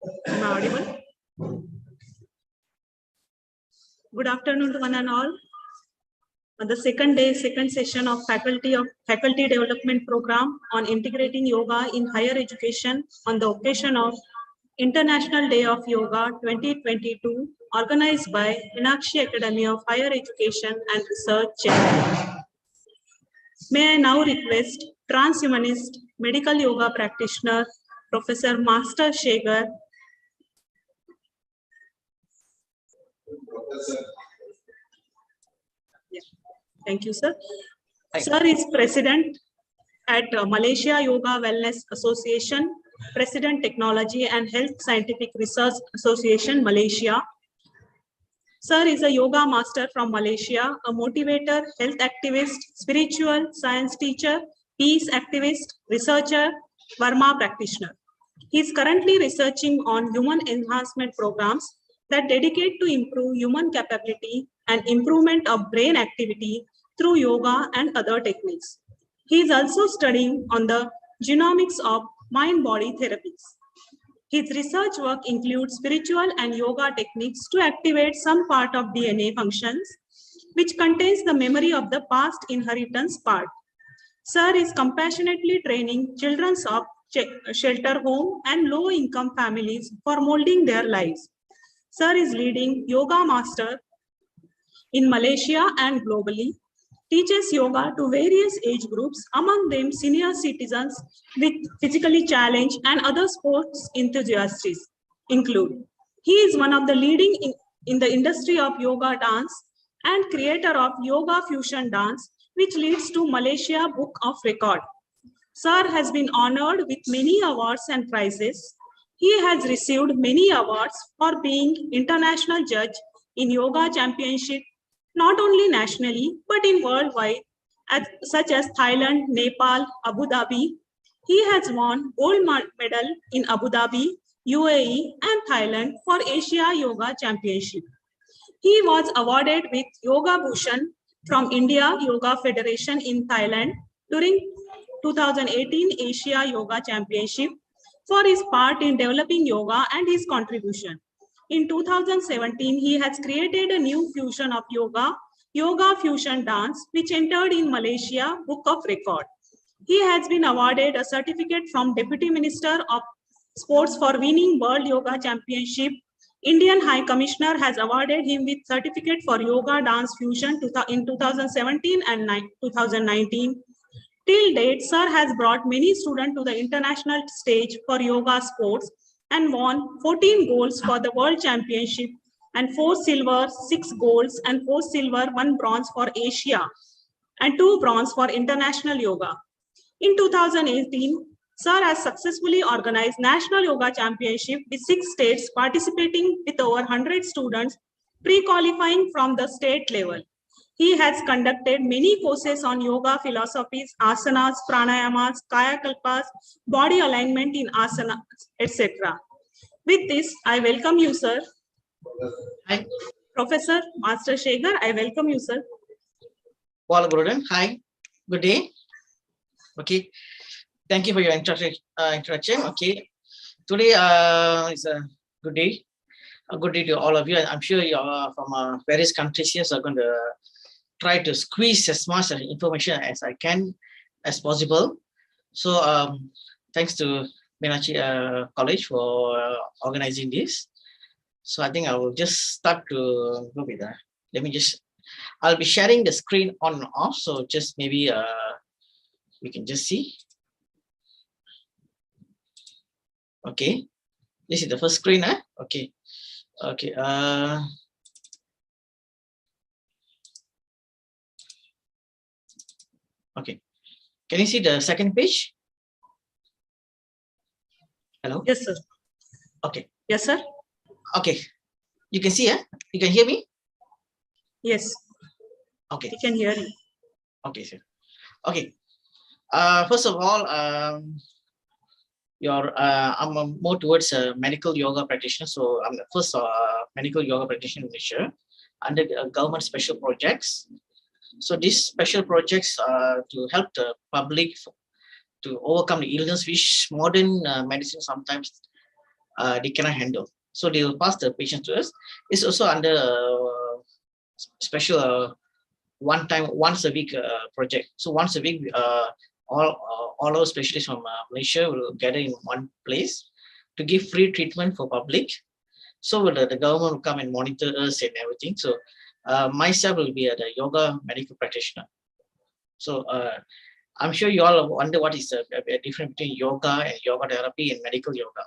Am I audible? Good afternoon to one and all. On the second day, second session of Faculty Development Program on Integrating Yoga in Higher Education on the occasion of International Day of Yoga 2022, organized by MEENAKSHI Academy of Higher Education and Research, Chennai. May I now request transhumanist medical yoga practitioner, Professor Master Shegar. Yeah. Thank you, sir. Sir is president at Malaysia Yoga Wellness Association, President Technology and Health Scientific Research Association, Malaysia. Sir is a yoga master from Malaysia, a motivator, health activist, spiritual science teacher, peace activist, researcher, Varma practitioner. He is currently researching on human enhancement programs that dedicate to improve human capability and improvement of brain activity through yoga and other techniques. He is also studying on the genomics of mind-body therapies. His research work includes spiritual and yoga techniques to activate some part of DNA functions, which contains the memory of the past inheritance part. Sir is compassionately training children of shelter home and low-income families for molding their lives. Sir is leading yoga master in Malaysia and globally, teaches yoga to various age groups, among them senior citizens with physically challenged and other sports enthusiasts include. He is one of the leading in the industry of yoga dance and creator of yoga fusion dance, which leads to Malaysia Book of Record. Sir has been honored with many awards and prizes. He has received many awards for being international judge in yoga championship, not only nationally, but in worldwide, such as Thailand, Nepal, Abu Dhabi. He has won gold medal in Abu Dhabi, UAE, and Thailand for Asia Yoga Championship. He was awarded with Yoga Bhushan from India Yoga Federation in Thailand during 2018 Asia Yoga Championship for his part in developing yoga and his contribution. In 2017, he has created a new fusion of yoga, Yoga Fusion Dance, which entered in Malaysia Book of Record. He has been awarded a certificate from Deputy Minister of Sports for winning World Yoga Championship. Indian High Commissioner has awarded him with certificate for Yoga Dance Fusion in 2017 and 2019. Till date, Sir has brought many students to the international stage for yoga sports and won 14 golds for the World Championship and 4 silver, 6 golds and 4 silver, 1 bronze for Asia and 2 bronze for international yoga. In 2018, Sir has successfully organized National Yoga Championship with 6 states participating with over 100 students pre-qualifying from the state level. He has conducted many courses on yoga philosophies, asanas, pranayamas, kaya kalpas, body alignment in asanas, etc. With this, I welcome you, sir. Hi. Professor Master Shegar, I welcome you, sir. Balan, hi. Good day. Okay. Thank you for your introduction. Okay. Today is a good day. A good day to all of you. I'm sure you are from various countries here, so I'm going to try to squeeze as much information as I can as possible. So thanks to MEENAKSHI College for organizing this. So I think I will just start to go with that. I'll be sharing the screen on and off. So just maybe we can just see. Okay, this is the first screen. Okay. Okay. Okay. Can you see the second page? Hello? Yes, sir. Okay. Yes, sir. Okay. You can see, You can hear me? Yes. Okay. We can hear you. Okay, sir. Okay. First of all, I'm more towards a medical yoga practitioner. So I'm the first medical yoga practitioner in Malaysia under government special projects. So these special projects are to help the public to overcome the illness which modern medicine sometimes they cannot handle. So they will pass the patient to us. It's also under special once a week project. So once a week, all our specialists from Malaysia will gather in one place to give free treatment for public. So the government will come and monitor us and everything. So myself will be the yoga medical practitioner. So I'm sure you all wonder what is the difference between yoga and yoga therapy and medical yoga.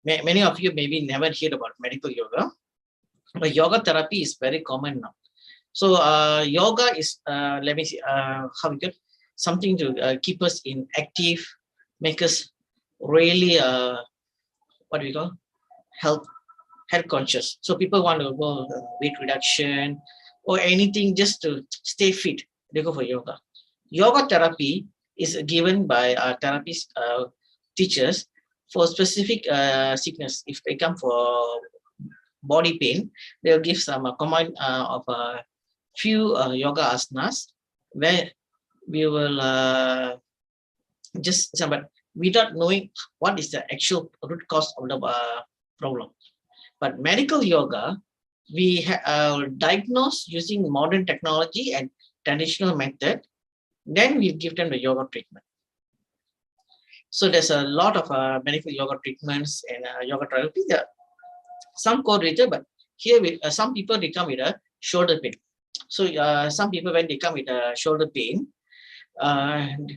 Many of you maybe never heard about medical yoga, but yoga therapy is very common now. So yoga is, let me see, how we get something to keep us in active, make us really, what do we call, health conscious. So people want to go weight reduction or anything just to stay fit, they go for yoga. Yoga therapy is given by therapist teachers for specific sickness. If they come for body pain, they'll give some command of a few yoga asanas where we will just, but without knowing what is the actual root cause of the problem. But medical yoga, we diagnose using modern technology and traditional method, then we give them the yoga treatment. So there's a lot of medical yoga treatments and yoga therapy. There some correlated, but here some people they come with a shoulder pain. So some people when they come with a shoulder pain,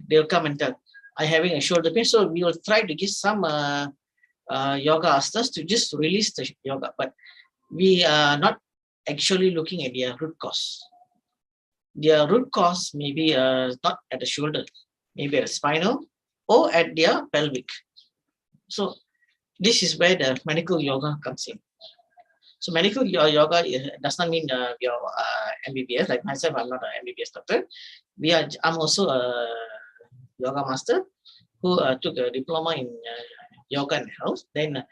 they'll come and tell, I'm having a shoulder pain. So we will try to give some yoga asanas to just release the yoga, but we are not actually looking at their root cause. Their root cause may be not at the shoulder, maybe at the spinal or at their pelvic. So this is where the medical yoga comes in. So medical yoga does not mean we are MBBS. Like myself, I'm not an MBBS doctor. I'm also a yoga master who took a diploma in yoga and health. Then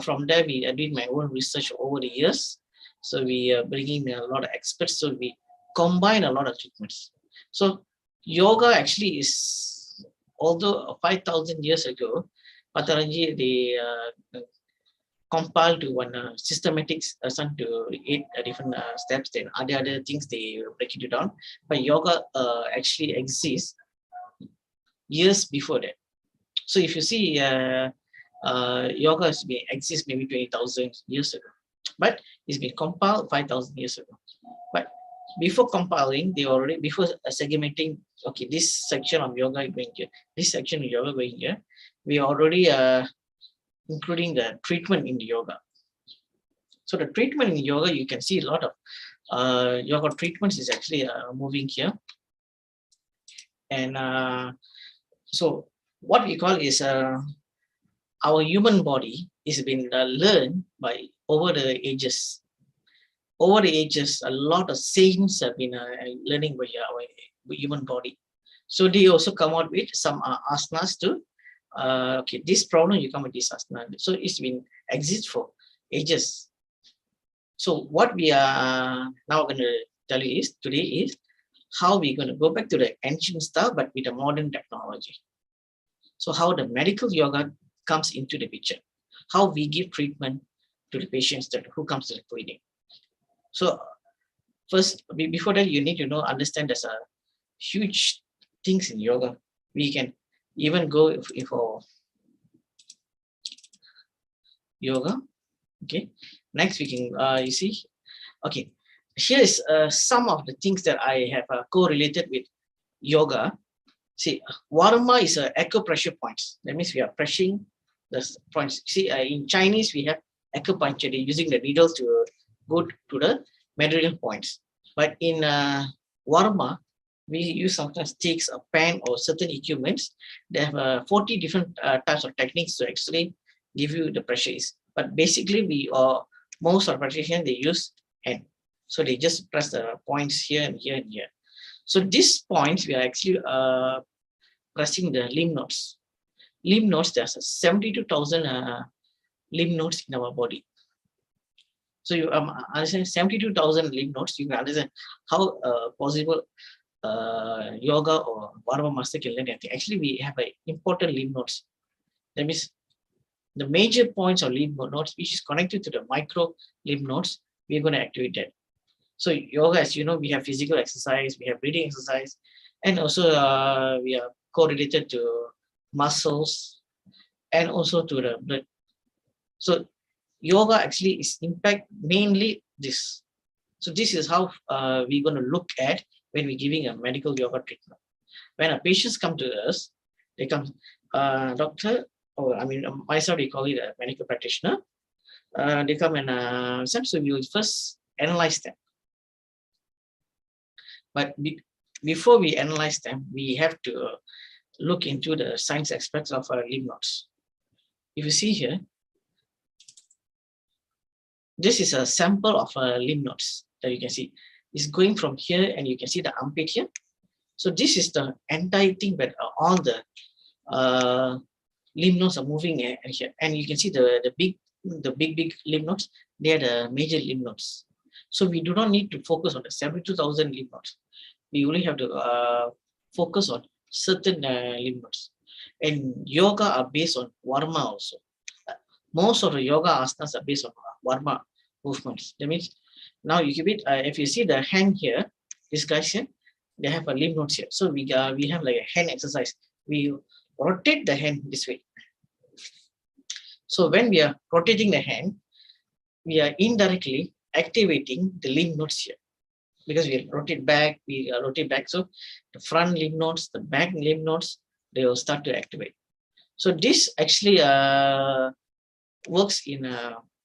from there, we did my own research over the years. So we bring in a lot of experts. So we combine a lot of treatments. So yoga actually is, although 5,000 years ago, Patanjali, they compiled to one systematic some to 8 different steps. Then other things they break it down. But yoga actually exists years before that. So if you see, yoga has been exists maybe 20,000 years ago, but it's been compiled 5,000 years ago. But before compiling, they already, before segmenting, okay, this section of yoga going here, this section of yoga going here, we already including the treatment in the yoga. So the treatment in yoga, you can see a lot of yoga treatments is actually moving here. And so what we call is our human body is been learned by over the ages. Over the ages, a lot of saints have been learning by our human body. So they also come out with some asanas to, okay, this problem, you come with this asana. So it's been exists for ages. So what we are now going to tell you is today is how we're going to go back to the ancient style, but with a modern technology. So how the medical yoga comes into the picture, how we give treatment to the patients that who comes to the clinic. So first, before that, you need to understand there's a huge things in yoga. We can even go for yoga. Okay, next we can you see, okay, here is some of the things that I have correlated with yoga. See, Varma is acupressure points. That means we are pressing the points. See, in Chinese we have acupuncture. They're using the needles to go to the meridian points. But in Varma, we use sometimes sticks, a pen, or certain equipments. They have 40 different types of techniques to actually give you the pressures. But basically, most of the practitioners, they use hand. So they just press the points here and here and here. So these points, we are actually pressing the lymph nodes. Lymph nodes, there's 72,000 lymph nodes in our body. So you understand 72,000 lymph nodes, you can understand how possible yoga or Varma master can learn anything. Actually, we have important lymph nodes. That means the major points of lymph nodes, which is connected to the micro lymph nodes, we're going to activate that. So yoga, as you know, we have physical exercise, we have breathing exercise, and also we are correlated to muscles and also to the blood. So yoga actually is impact mainly this. So this is how we're going to look at when we're giving a medical yoga treatment. When a patients come to us, they come, doctor, or I mean, myself, we call it a medical practitioner. They come and so we will first analyze them. But before we analyze them, we have to look into the science aspects of our lymph nodes. If you see here, this is a sample of lymph nodes that you can see. It's going from here, and you can see the armpit here. So this is the entire thing where all the lymph nodes are moving here, and you can see the big lymph nodes. They are the major lymph nodes. So we do not need to focus on the 72,000 lymph nodes. We only have to focus on certain lymph nodes. And yoga are based on Varma also. Most of the yoga asanas are based on Varma movements. That means now you give it. If you see the hand here, this guys here, they have a lymph nodes here. So we have like a hand exercise. We rotate the hand this way. So when we are rotating the hand, we are indirectly activating the lymph nodes here, because we rotate back, so the front lymph nodes, the back lymph nodes, they will start to activate. So this actually works in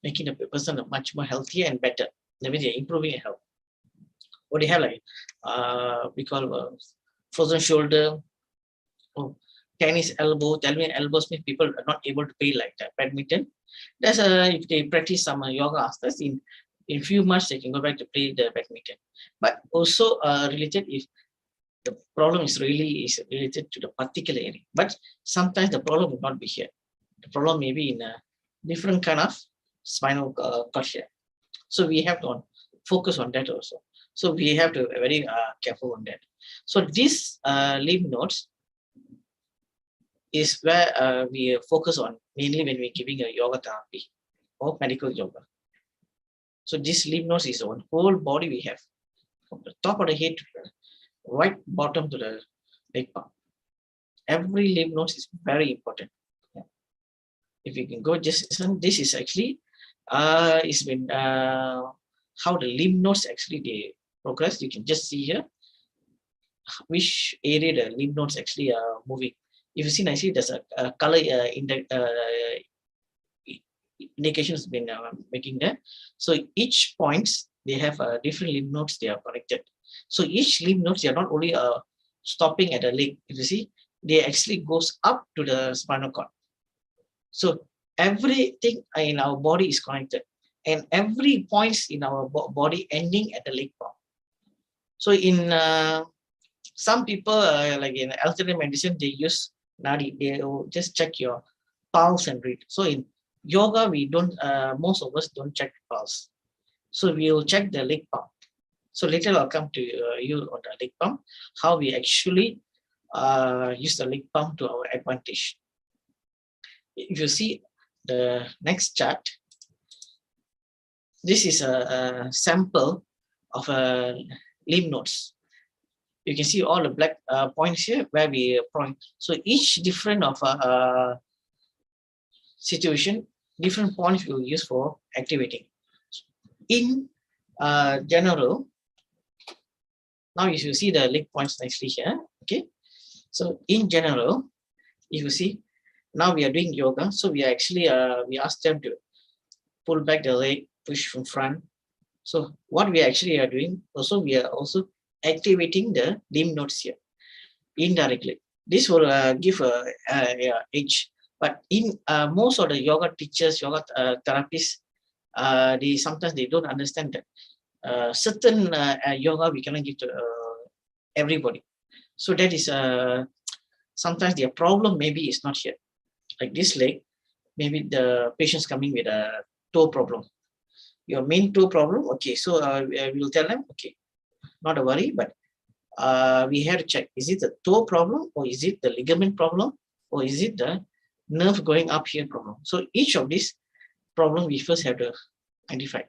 making the person much more healthier and better. That means they're improving health. What do you have, like we call frozen shoulder, or tennis elbow. Tell me, elbows means people are not able to play like that. Badminton. That's if they practice some yoga asanas, in few months they can go back to play the badminton. But also related, if the problem is related to the particular area. But sometimes the problem will not be here. The problem may be in a different kind of spinal cord here. So we have to focus on that also. So we have to be very careful on that. So these lymph nodes is where we focus on mainly when we're giving a yoga therapy or medical yoga. So this lymph nodes is on whole body we have, from the top of the head to the right bottom to the leg palm. Every lymph node is very important. Yeah. If you can go, this is actually it's been how the lymph nodes actually they progress. You can just see here which area the lymph nodes actually are moving. If you see nicely, there's a color indication has been making there. So each points they have different lymph nodes they are connected. So each lymph nodes they are not only stopping at the leg. If you see, they actually goes up to the spinal cord. So everything in our body is connected, and every points in our body ending at the leg palm. So in some people like in alternative medicine, they use nadi. They will just check your pulse and read. So in yoga, we don't. Most of us don't check pulse. So we will check the leg palm. So later I'll come to you on the leg palm, how we actually use the leg palm to our advantage. If you see the next chart, this is a sample of lymph nodes. You can see all the black points here where we point. So each different of situation, different points we will use for activating. In general, now you see the leg points nicely here. Okay, so in general, if you see, now we are doing yoga, so we are actually we ask them to pull back the leg, push from front. So what we actually are doing, also we are also activating the lymph nodes here indirectly. This will give a edge. But in most of the yoga teachers, yoga therapists, they sometimes they don't understand that certain yoga we cannot give to everybody. So that is sometimes their problem maybe is not here. Like this leg, maybe the patient's coming with a toe problem. Your main toe problem, okay. So we will tell them, okay, not a worry, but we have to check: is it the toe problem, or is it the ligament problem, or is it the nerve going up here problem. So each of these problem we first have to identify.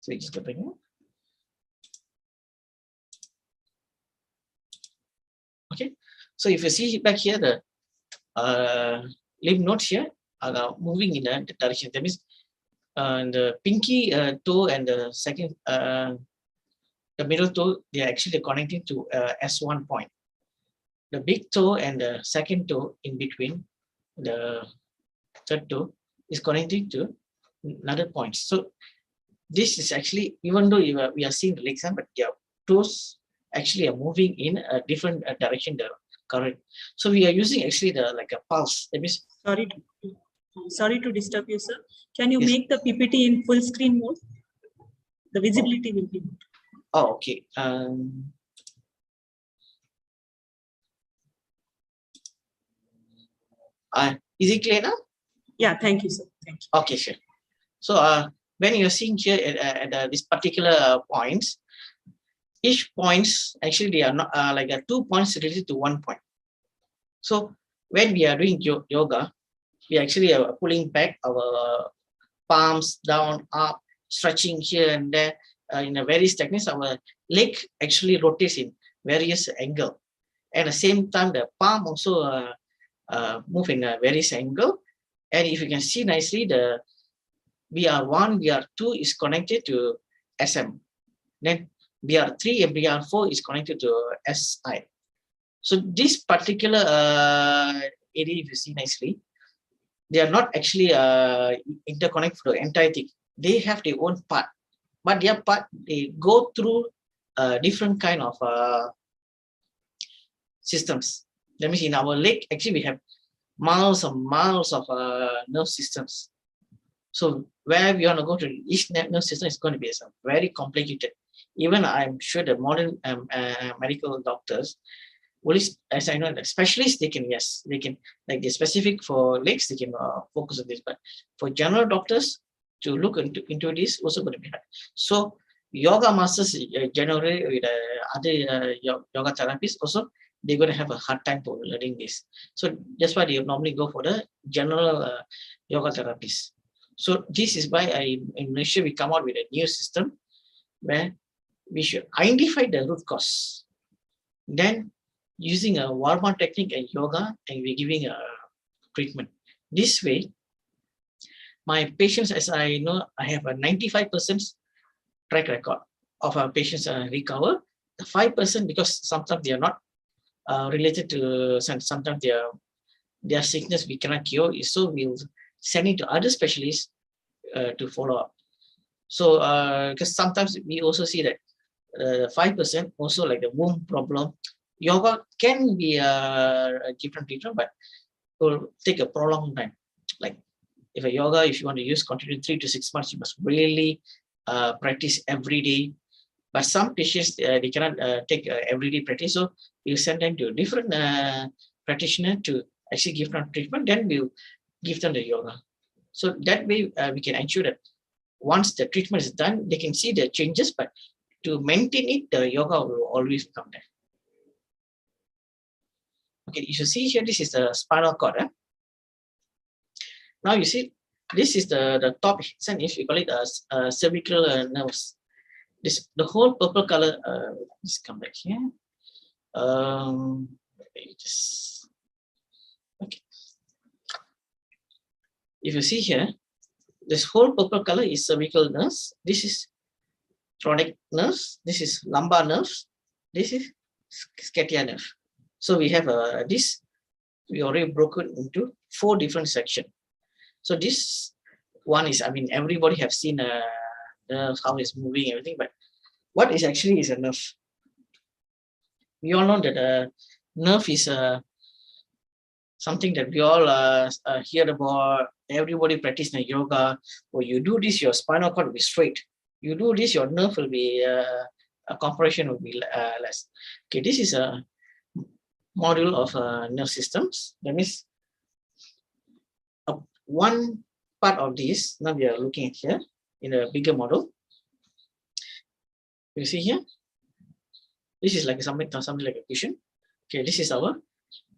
So we just bring it. Okay. So if you see back here, the lymph nodes here are moving in a direction. That means the pinky toe and the second, the middle toe, they are actually connecting to S1 point. The big toe and the second toe in between, the third toe, is connecting to another point. So this is actually, even though we are seeing the legs, but their toes actually are moving in a different direction, the current. So we are using actually the like a pulse. That means sorry to disturb you, sir. Can you yes. make the PPT in full screen mode? The visibility will be good. Oh, okay. Is it clear now? Yeah, thank you, sir. Thank you. Okay, sure. So when you're seeing here at this particular points, each points actually they are not like 2 points related to 1 point. So when we are doing yoga, we actually are pulling back our palms down, up, stretching here and there in a various techniques. Our leg actually rotates in various angle. At the same time, the palm also move in a various angle. And if you can see nicely, the BR1, BR2 is connected to SM. Then BR3 and BR4 is connected to SI. So this particular area, if you see nicely, they are not actually interconnected for the entire thing. They have their own part, but their part, they go through different kind of systems. That means in our leg, actually we have miles and miles of nerve systems. So where we want to go to each nerve system is going to be very complicated. Even I'm sure the modern medical doctors, well, as I know, the specialists, they can, yes, they can, like the specific for legs, they can focus on this. But for general doctors to look into this, also going to be hard. So yoga masters generally with other yoga therapists also, they're going to have a hard time for learning this. So that's why they normally go for the general yoga therapists. So this is why in Malaysia, we come out with a new system where we should identify the root cause. Then using a Warma technique and yoga, and we're giving a treatment. This way, my patients, as I know, I have a 95% track record of our patients recover. The 5%, because sometimes they are not related to, sometimes their sickness we cannot cure, so we'll send it to other specialists to follow up. So because sometimes we also see that 5% also like the womb problem, yoga can be a different treatment, but it will take a prolonged time. Like if you want to use continue 3 to 6 months, you must really practice every day. But some patients, they cannot take everyday practice, so we'll send them to a different practitioner to actually give them treatment, then we'll give them the yoga. So that way we can ensure that once the treatment is done, they can see the changes, but to maintain it, the yoga will always come there. Okay, you should see here, this is the spinal cord. Now you see, this is the top, and if you call it cervical nerves. The whole purple color, let's come back here. Okay. If you see here, this whole purple color is cervical nerves. This is chronic nerves. This is lumbar nerves. This is scatia nerve. So we have this. We already broken into 4 different sections. So this one is, I mean, everybody have seen nerves, how it's moving, everything. But what is actually is a nerve? We all know that a nerve is something that we all hear about. Everybody practice in yoga. Or you do this, your spinal cord will be straight. You do this, your nerve will be a compression will be less. Okay, this is a module of nerve systems. That means one part of this. Now we are looking at here in a bigger model. You see here, this is like something like a cushion. Okay, this is our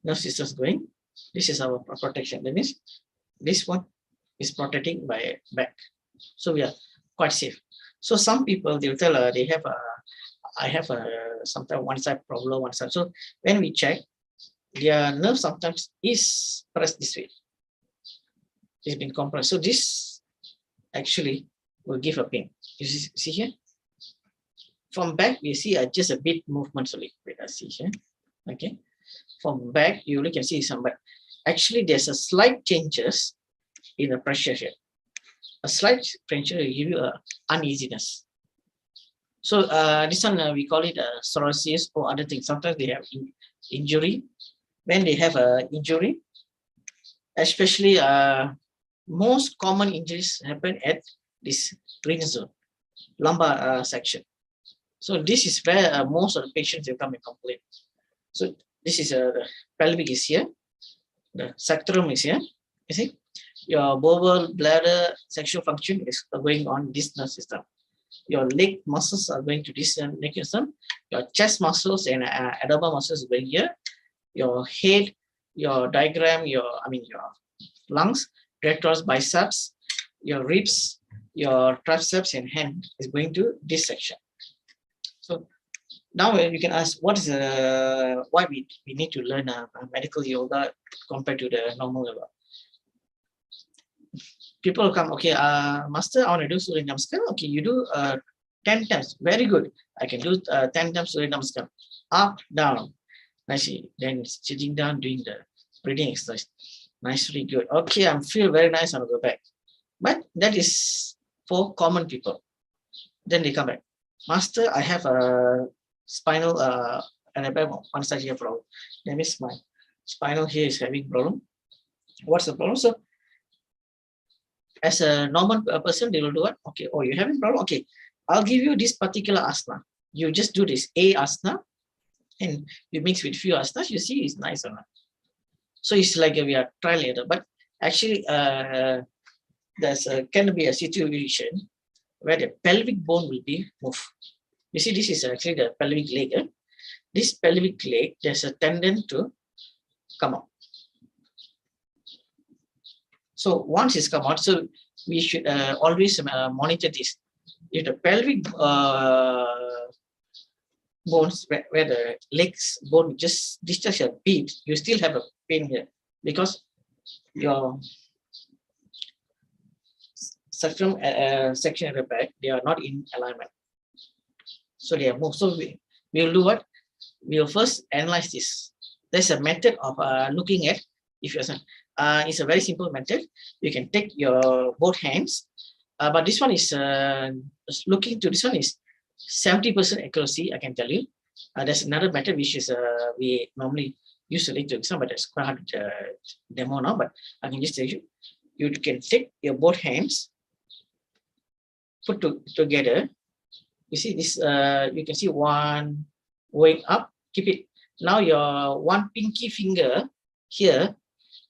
nerve systems going. This is our protection. That means this one is protecting by back. So we are quite safe. So some people, they will tell they have I have sometimes one side problem, one side. So when we check, their nerve sometimes is pressed this way. It's been compressed. So this actually will give a pain. You see here? From back, we see just a bit movement only. Wait, I see here. Okay. From back, you only can see some, but actually there's a slight changes in the pressure here. A slight pressure will give you a uneasiness. So this one we call it psoriasis or other things. Sometimes they have injury. When they have a injury, especially most common injuries happen at this ring zone, lumbar section. So this is where most of the patients will come and complain. So this is the pelvic is here, the sacrum is here. You see, your bowel, bladder, sexual function is going on this nerve system. Your leg muscles are going to this neck system. Your chest muscles and abdominal muscles are going here. Your head, your diaphragm, your lungs, rectors, biceps, your ribs, your triceps and hand is going to this section. So now you can ask, what is why we need to learn medical yoga compared to the normal yoga? People come, okay, master, I want to do Surya Namaskar. Okay, you do 10 times. Very good. I can do 10 times Surya Namaskar. Up, down. Nicely. Then sitting down, doing the breathing exercise. Nicely good. Okay, I feel very nice. I'll go back. But that is for common people. Then they come back. Master, I have a spinal and I have one side here problem. That means my spinal here is having problem. What's the problem? So as a normal person, they will do what? Okay, oh, you're having problem? Okay, I'll give you this particular asana. You just do this A asana and you mix with few asanas, you see it's nice or not. So it's like we are trial later, but actually there's can be a situation where the pelvic bone will be moved. You see, this is actually the pelvic leg. This pelvic leg, there's a tendency to come out. So once it's come out, so we should always monitor this. If the pelvic bones, where the legs bone just discharge a bit, you still have a pain here because your sacrum section at the back, they are not in alignment. So they are moved. So we will do what? We will first analyze this. There's a method of looking at, if you're it's a very simple method. You can take your both hands, but this one is looking to this one is 70% accuracy, I can tell you. There's another method which is we normally use to link to exam, but it's quite hard to demo now, but I can just tell you. You can take your both hands, put together. You see this, you can see one going up, keep it. Now your one pinky finger here,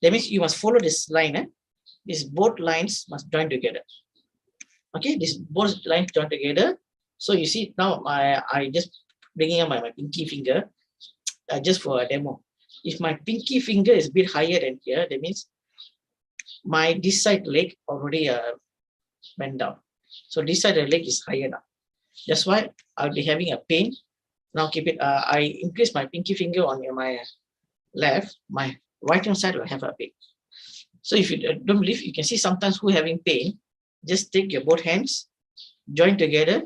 that means you must follow this line. These both lines must join together. Okay, these both lines join together. So you see now I just bringing up my pinky finger just for a demo. If my pinky finger is a bit higher than here, that means my this side leg already went down. So this side of the leg is higher now. That's why I'll be having a pain. Now keep it. I increase my pinky finger on my left. My right hand side will have a pain. So if you don't believe, you can see sometimes who having pain. Just take your both hands, join together.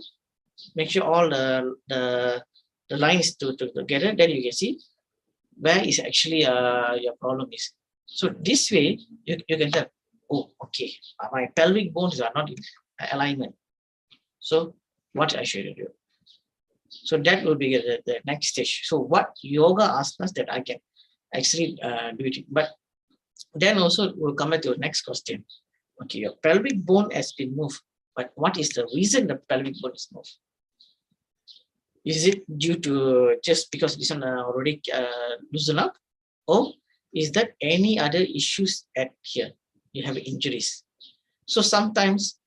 Make sure all the lines together. Then you can see where is actually your problem is. So this way you can tell, oh, okay, my pelvic bones are not in alignment. So what I should do? So that will be the next stage. So what yoga asanas that I can actually do it. But then also we'll come back to the next question. Okay, your pelvic bone has been moved, but what is the reason the pelvic bone is moved? Is it due to just because this one already loosened up, or is that any other issues at here? You have injuries. So sometimes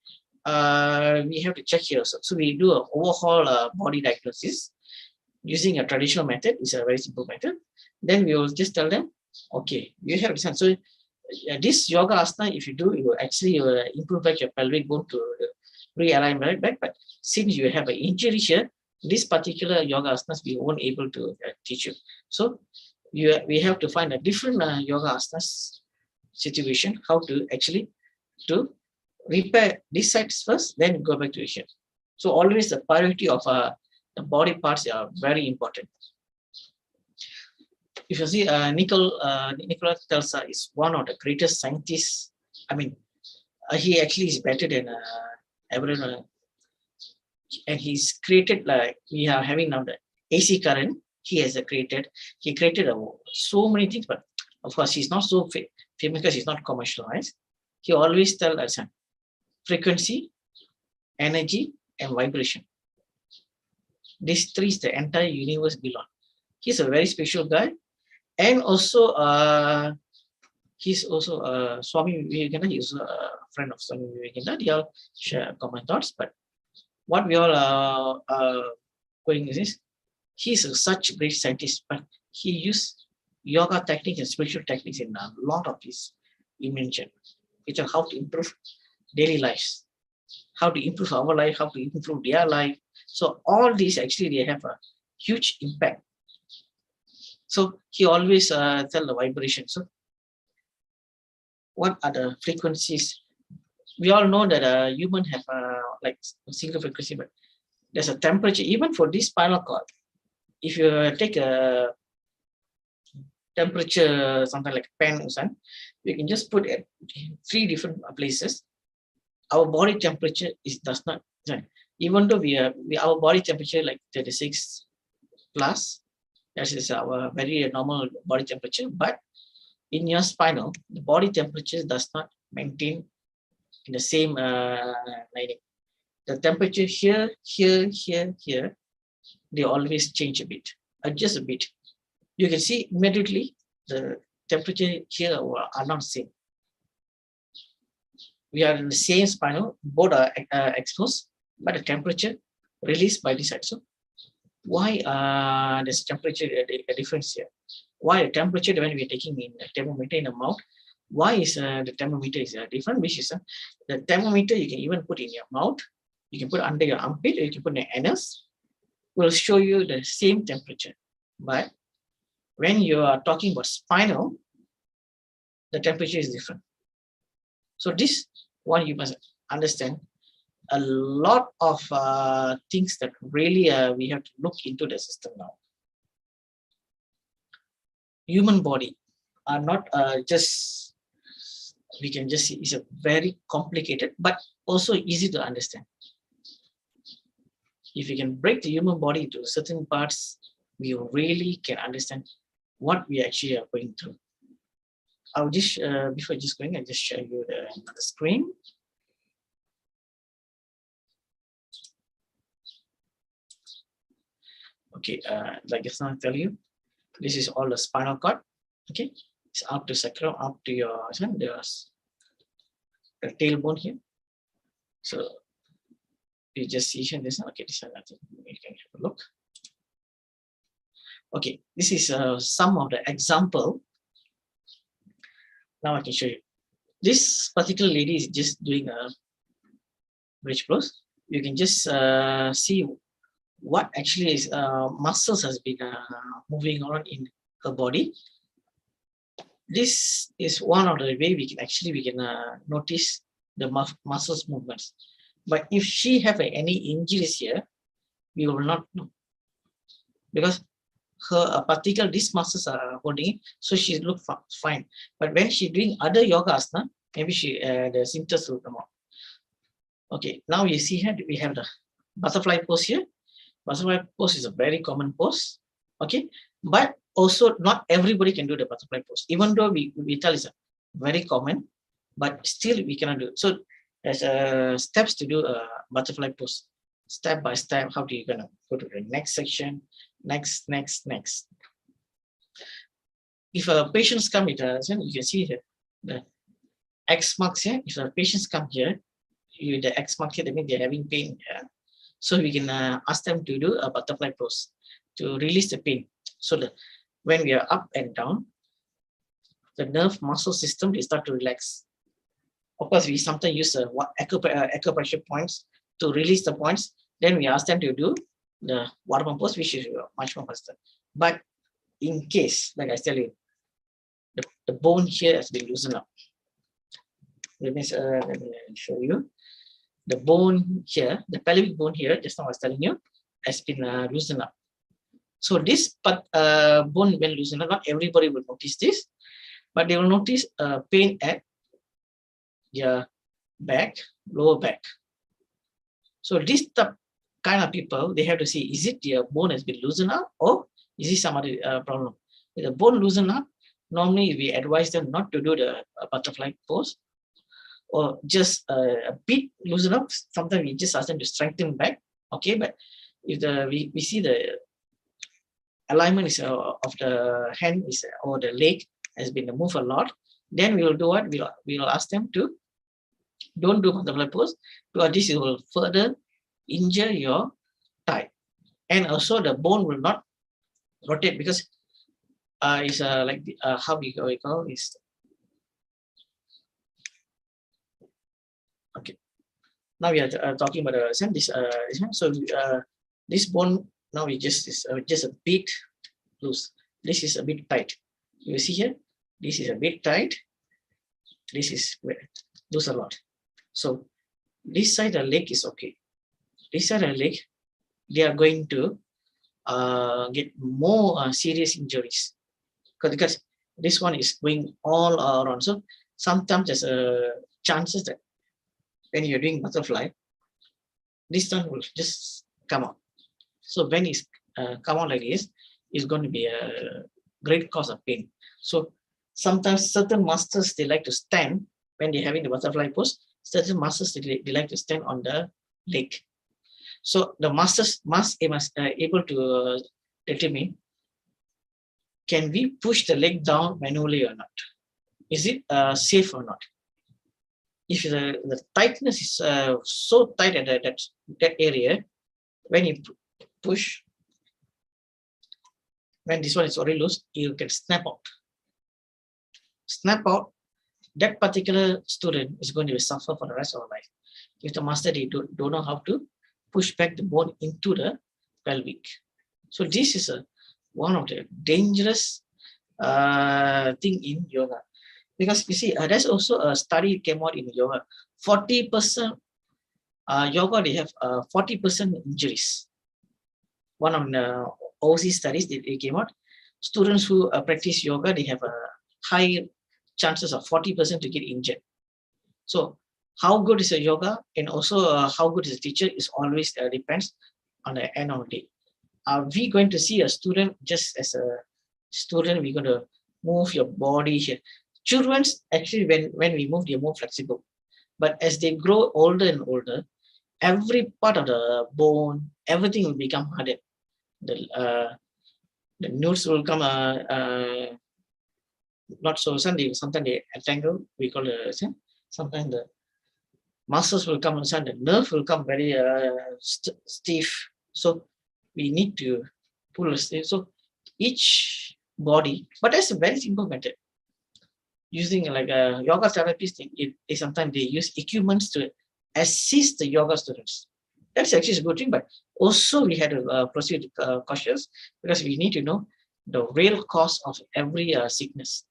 we have to check here. So we do an overall body diagnosis using a traditional method. It's a very simple method. Then we will just tell them, Okay, you have this. So this yoga asana, if you do, you will actually improve back your pelvic bone to realign right back. But since you have an injury here, this particular yoga asanas we won't able to teach you. So we have to find a different yoga asanas situation, how to actually to repair these sides first, then go back to the here. So always the priority of the body parts are very important. If you see, Nikola Tesla is one of the greatest scientists. I mean, he actually is better than everyone, and he's created, like we are having now the AC current. He has created. He created so many things, but of course he's not so famous because he's not commercialized. He always tell us frequency, energy, and vibration. These three is the entire universe belong. He's a very special guy, and also he's also Swami Vivekananda. He's a friend of Swami Vivekananda. They all share common thoughts, but what we all are going is he's such a great scientist, but he used yoga techniques and spiritual techniques in a lot of his invention, which are how to improve daily lives, how to improve our life, how to improve their life. So all these actually they have a huge impact. So he always tell the vibration. So what are the frequencies? We all know that human have like a single frequency, but there's a temperature even for this spinal cord. If you take a temperature, something like a pen or something, we can just put it in 3 different places. Our body temperature does not, even though our body temperature like 36 plus, that is our very normal body temperature, but in your spinal, the body temperature does not maintain in the same lining. The temperature here, they always change a bit, adjust a bit. You can see immediately the temperature here are not same. We are in the same spinal, both are exposed, but the temperature released by this side. So why there's temperature a difference here? Why the temperature when we are taking in a thermometer in the mouth? Why is the thermometer is different? Which is the thermometer you can even put in your mouth, you can put under your armpit, or you can put in your anus. Will show you the same temperature, but when you are talking about spinal, the temperature is different. So this one you must understand. A lot of things that really we have to look into the system now. Human body are not just, we can just see, it's a very complicated, but also easy to understand. If you can break the human body into certain parts, we really can understand what we actually are going through. I'll just, before just going, I'll just show you the screen. Okay, like just now I tell you, this is all the spinal cord. Okay, it's up to sacrum, up to your the tailbone here. So you just see here this. Okay, this is nothing. You can have a look. Okay, this is some of the example. Now I can show you. This particular lady is just doing a bridge pose. You can just see what actually is muscles has been moving around in her body. This is one of the way we can notice the muscles movements. But if she have any injuries here, we will not know, because her particular these muscles are holding, so she look fine. But when she doing other yoga asana, maybe she the symptoms will come out. Okay, now you see here we have the butterfly pose here. Butterfly pose is a very common pose. Okay, but also not everybody can do the butterfly pose. Even though we tell it's very common, but still we cannot do it. So there's steps to do a butterfly pose. Step by step, how do you gonna go to the next section? Next. If a patients come with you can see here the X marks here. If the patients come here, the X mark here, that means they're having pain. So we can ask them to do a butterfly pose to release the pain. So when we are up and down, the nerve muscle system will start to relax. Of course, we sometimes use acupressure points to release the points. Then we ask them to do the warm pose, which is much more faster. But in case, like I tell you, the bone here has been loosened up. Let me show you. The bone here, the pelvic bone here, just now I was telling you, has been loosened up. So this bone when loosened up, not everybody will notice this, but they will notice pain at your back, lower back. So this kind of people, they have to see, is it your bone has been loosened up or is it some other problem? If the bone loosened up, normally we advise them not to do the butterfly pose, or just a bit loosen up. Sometimes we just ask them to strengthen back. Okay, but if we see the alignment is of the hand is or the leg has been moved a lot, then we will do what? We will ask them to don't do butterfly pose, because this will further injure your thigh, and also the bone will not rotate, because it's like how we call is. Okay, now we are talking about this. So this bone now we just is just a bit loose. This is a bit tight. You see here, this is a bit tight. This is loose a lot. So this side of the leg is okay. This side of the leg, they are going to get more serious injuries, because this one is going all around. So sometimes there's chances that when you're doing butterfly, this one will just come out. So when it's come out like this, it's going to be a great cause of pain. So sometimes certain masters, they like to stand when they're having the butterfly pose. Certain masters, they like to stand on the leg. So the masters must able to determine, can we push the leg down manually or not? Is it safe or not? If the tightness is so tight at that area, when you push, when this one is already loose, you can snap out. Snap out, that particular student is going to suffer for the rest of their life. If the master, they don't know how to push back the bone into the pelvic. So this is one of the dangerous thing in yoga. Because you see, there's also a study came out in yoga. 40% yoga, they have 40% injuries. One of the overseas studies they came out. Students who practice yoga, they have a high chances of 40% to get injured. So how good is a yoga, and also how good is a teacher is always depends on the end of the day. Are we going to see a student just as a student? We're going to move your body here. Children's actually, when we move, they're more flexible. But as they grow older and older, every part of the bone, everything will become hardened. The nerves will come not so suddenly. Sometimes they entangle. We call it. Sometimes the muscles will come inside. The nerve will come very stiff. So we need to pull a stiff. So each body, but that's a very simple method. Using like a yoga therapist, sometimes they use equipments to assist the yoga students. That's actually a good thing, but also we had to proceed cautious, because we need to know the real cause of every sickness.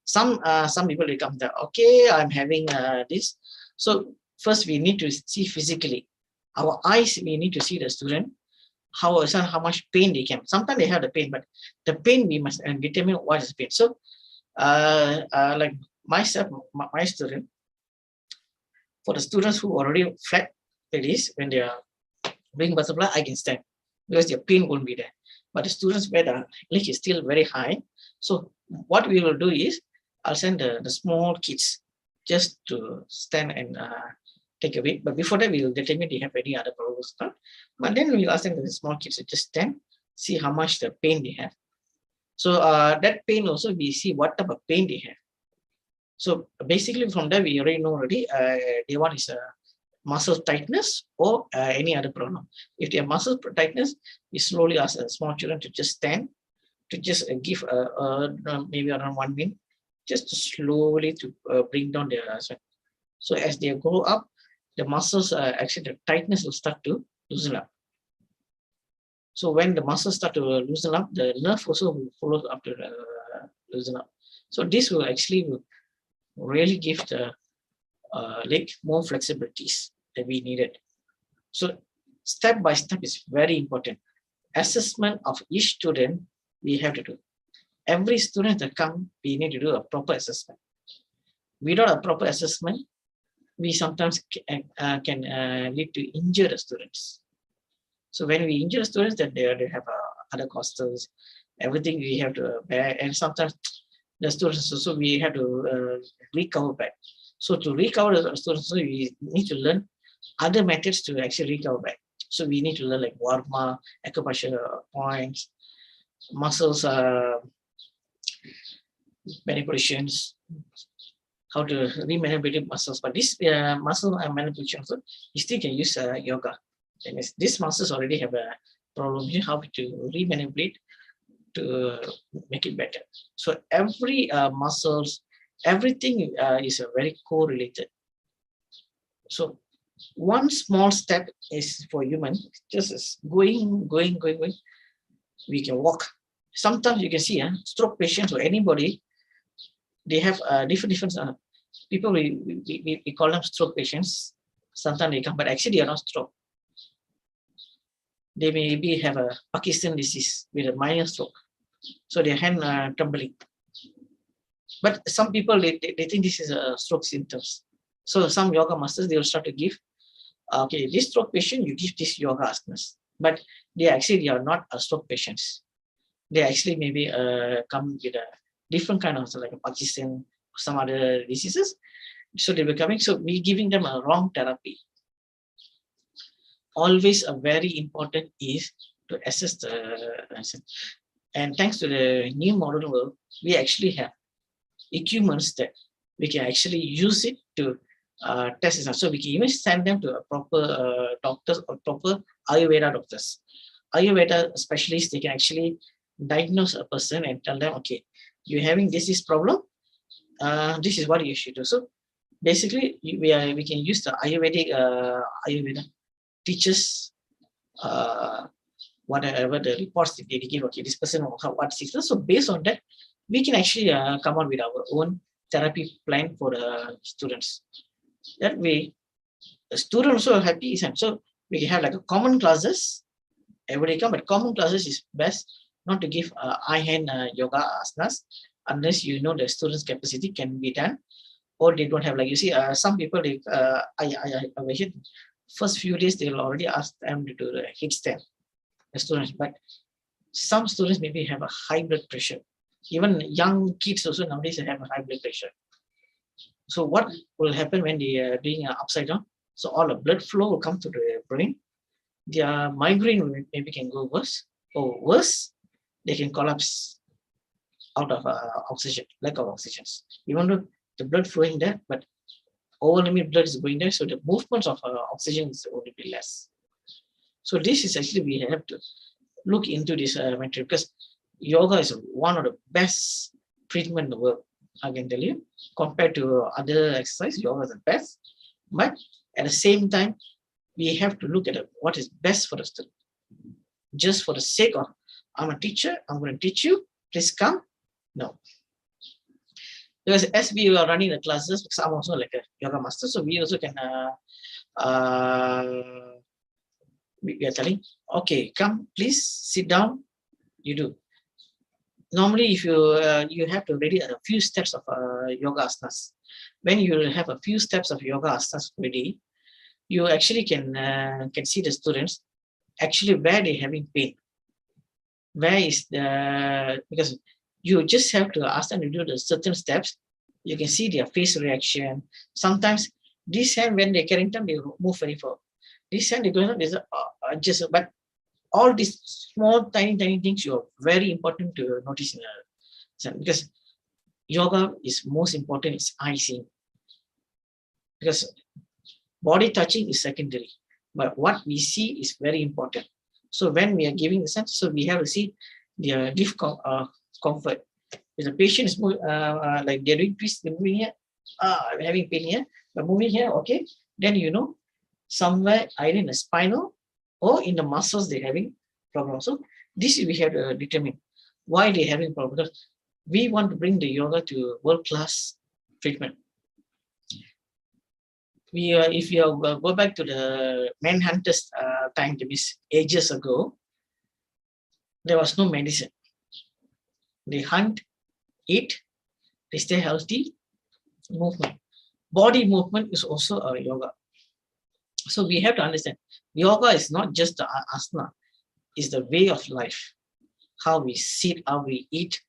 Some people, they come there, okay, I'm having this. So first we need to see physically. Our eyes, we need to see the student, how much pain they can. Sometimes they have the pain, but the pain we must determine what is the pain. So like myself, my student, for the students who already flat like this, when they are doing butterfly, I can stand because their pain won't be there. But the students where the leg is still very high, so what we will do is I'll send the small kids just to stand and take a weight. But before that, we will determine they have any other problems. But then we'll ask them, the small kids, to just stand, see how much the pain they have. So that pain also, we see what type of pain they have. So basically from there, we already know already, day one is muscle tightness or any other problem. If they have muscle tightness, we slowly ask small children to just stand, to just give maybe around 1 minute, just slowly to bring down their sweat. So as they grow up, the muscles, actually the tightness will start to loosen up. So when the muscles start to loosen up, the nerve also will follow up to loosen up. So this will actually really give the leg more flexibilities that we needed. So step by step is very important. Assessment of each student we have to do. Every student that come, we need to do a proper assessment. Without a proper assessment, we sometimes can lead to injure the students. So when we injure students, then they have other costals, everything we have to bear, and sometimes the students also we have to recover back. So to recover the students, we need to learn other methods to actually recover back. So we need to learn like warma, acupressure points, muscles manipulations, how to remanipulate muscles. But this muscle manipulation also, you still can use yoga. And these muscles already have a problem here, how to remanipulate to make it better. So every muscles, everything is very correlated. So one small step is for human, just as going. We can walk. Sometimes you can see stroke patients or anybody, they have different people. We call them stroke patients. Sometimes they come, but actually they are not stroke. They maybe have a Parkinson disease with a minor stroke, so their hand trembling. But some people they think this is a stroke symptoms. So some yoga masters, they will start to give, okay, this stroke patient, you give this yoga asanas, but they are not a stroke patients. They actually maybe come with a different kind of like a Parkinson, some other diseases. So they were coming. So we giving them a wrong therapy. Always a very important is to assess the and thanks to the new modern world, we actually have equipments that we can actually use it to test it. So we can even send them to a proper doctors or proper Ayurveda doctors. Ayurveda specialists, they can actually diagnose a person and tell them, okay, you're having this problem, this is what you should do. So basically we can use the Ayurveda teachers, whatever the reports they give, okay, this person what sickness. So based on that, we can actually come out with our own therapy plan for the students. That way, the students also are happy. So we have like a common classes, everybody come, but common classes is best not to give eye-hand yoga asanas unless you know the students' capacity can be done, or they don't have, like you see, some people, they, first few days they will already ask them to do the headstand, the students, but some students maybe have a high blood pressure. Even young kids also nowadays have a high blood pressure. So what will happen when they are doing upside down? So all the blood flow will come to the brain. Their migraine maybe can go worse, or worse, they can collapse out of oxygen, lack of oxygen. Even though the blood flowing there, but over limit blood is going there, so the movements of oxygen is only be less. So this is actually, we have to look into this material, because yoga is one of the best treatment in the world, I can tell you. Compared to other exercise, yoga is the best. But at the same time, we have to look at what is best for the student. Just for the sake of, I'm a teacher, I'm going to teach you, please come. No. Because as we are running the classes, because I'm also like a yoga master, so we also can, we are telling, okay, come, please sit down, you do. Normally, if you have to ready a few steps of yoga asanas. When you have a few steps of yoga asanas ready, you actually can see the students actually where they're having pain. Where is the, because you just have to ask them to do the certain steps. You can see their face reaction. Sometimes this hand, when they're carrying them, they move very far. This hand, they go on, just, but all these small, tiny things are very important to notice in because yoga is most important is eye seeing. Because body touching is secondary, but what we see is very important. So when we are giving the sense, so we have to see their comfort. If the patient is like they're doing twist, they're moving here, having pain here, but moving here, okay, then you know somewhere either in the spinal or in the muscles they're having problem. So this we have to determine why they're having problem, because we want to bring the yoga to world-class treatment. We if you go back to the manhunters time, that means ages ago, there was no medicine. They hunt, eat, they stay healthy, movement. Body movement is also a yoga. So we have to understand, yoga is not just the asana, it's the way of life. How we sit, how we eat,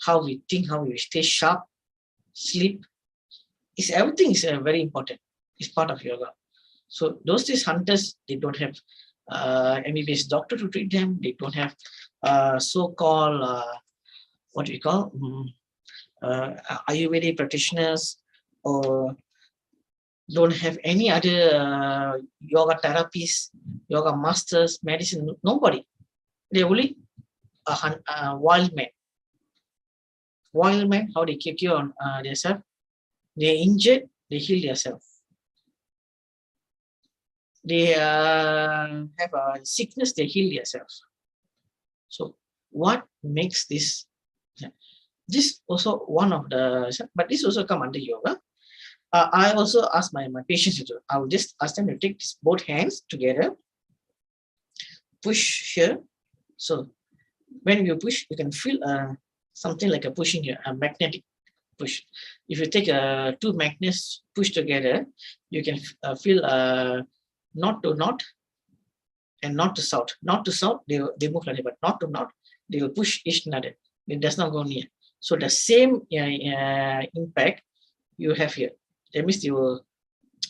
how we think, how we stay sharp, sleep. Everything is very important. It's part of yoga. So those days hunters, they don't have MBBS doctor to treat them. They don't have so-called what we call Ayurvedic practitioners, or don't have any other yoga therapists, yoga masters, medicine. Nobody. They're only wild men. Wild men, how they keep you on themselves. They're injured, they heal themselves. They have a sickness, they heal themselves. So what makes this? This also one of the, but this also come under yoga. I also ask my patients to do. I will just ask them to take both hands together, push here. So when you push, you can feel something like a pushing here, a magnetic push. If you take two magnets push together, you can feel north to north and north to south. North to south, they move like that, but north to north, they will push each other. It does not go near. So the same impact you have here. That means you will,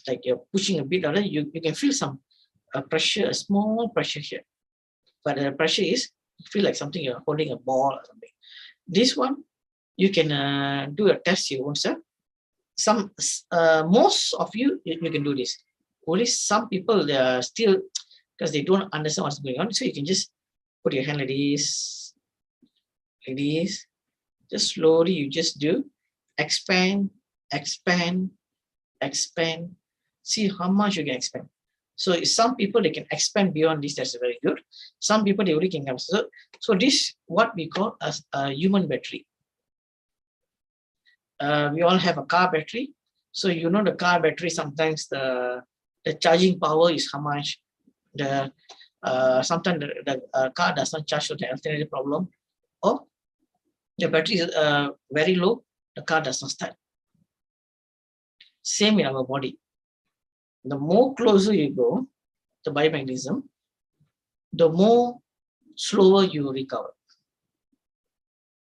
like you're pushing a bit, you can feel some pressure, a small pressure here. But the pressure is, feel like something you're holding a ball or something. This one, you can do a test your own self. Most of you can do this. Only some people, they are still, because they don't understand what's going on. So you can just put your hand like this, just slowly you just do, expand, expand, expand, see how much you can expand. So some people, they can expand beyond this, that's very good. Some people, they only can come. So this, what we call as a human battery. We all have a car battery. So you know the car battery, sometimes the charging power is how much. Sometimes the car does not charge, so the alternative problem. Or the battery is very low, the car does not start. Same in our body. The more closer you go, the biomagnetism, the more slower you recover.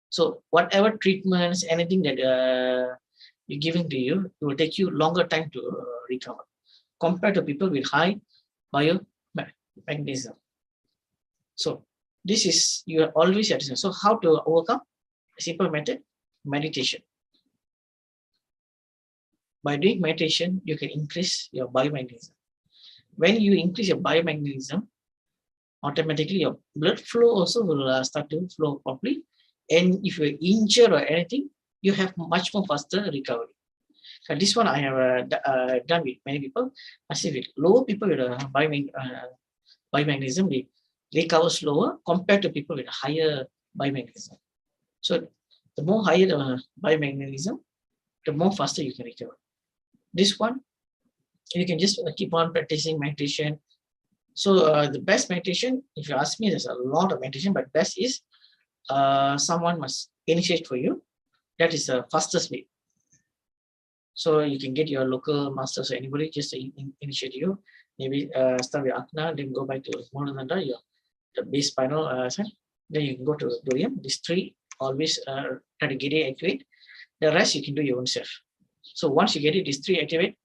So whatever treatments, anything that you're giving to you, it will take you longer time to recover compared to people with high biomagnetism. So this is, you are always at. So how to overcome? A simple method, meditation. By doing meditation, you can increase your biomagnetism. When you increase your biomagnetism, automatically your blood flow also will start to flow properly. And if you're injured or anything, you have much more faster recovery. So this one I have done with many people. I see with low people with biomagnetism, they recover slower compared to people with higher biomagnetism. So the more higher the biomagnetism, the more faster you can recover. This one, you can just keep on practicing meditation. So the best meditation, if you ask me, there's a lot of meditation, but best is someone must initiate for you. That is the fastest way. So you can get your local masters or anybody just initiate you. Maybe start with Akna, then go back to Mohananda, the base spinal side. Then you can go to Dorian. These three always try to get it activate. The rest you can do your own self. So once you get it, these three activate,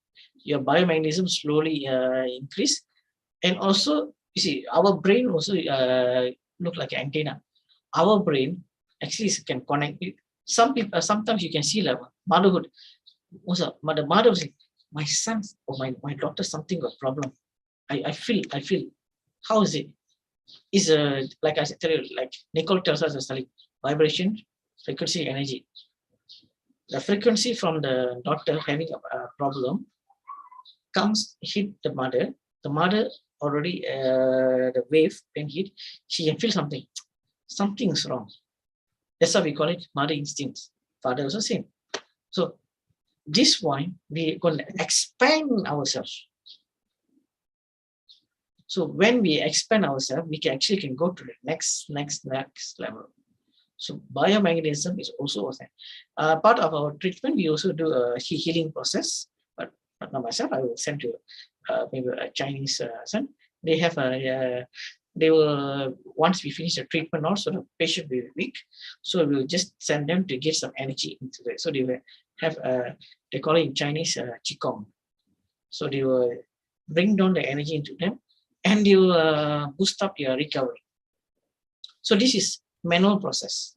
your biomagnetism slowly increase. And also, you see, our brain also look like an antenna. Our brain actually can connect it. Some people, sometimes you can see like motherhood. Also, the mother was like, my son or my daughter, something got problem. I feel. How is it? Is like I said, like Nicole tells us, it's like vibration, frequency energy. The frequency from the doctor having a problem comes, hit the mother. The mother already, the wave when hit, she can feel something. Something's wrong. That's why we call it mother instincts. Father also same. So this one, we're going to expand ourselves. So when we expand ourselves, we can actually go to the next level. So biomagnetism is also part of our treatment. We also do a healing process, but not myself. I will send to maybe a Chinese son. They have they will, once we finish the treatment, also the patient will be weak, so we'll just send them to get some energy into it. So they will have they call it in Chinese qigong. So they will bring down the energy into them, and they will boost up your recovery. So this is manual process.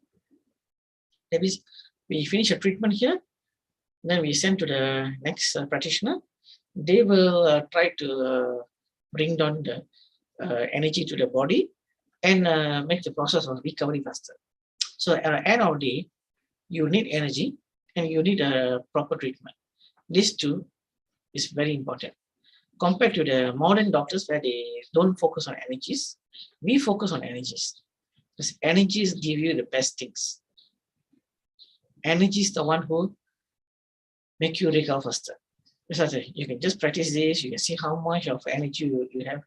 That means we finish a treatment here, then we send to the next practitioner. They will try to bring down the energy to the body and make the process of recovery faster. So at the end of the day, you need energy and you need a proper treatment. These two is very important. Compared to the modern doctors where they don't focus on energies, we focus on energies. Because energies give you the best things. Energy is the one who make you recover faster. You can just practice this, you can see how much of energy you have.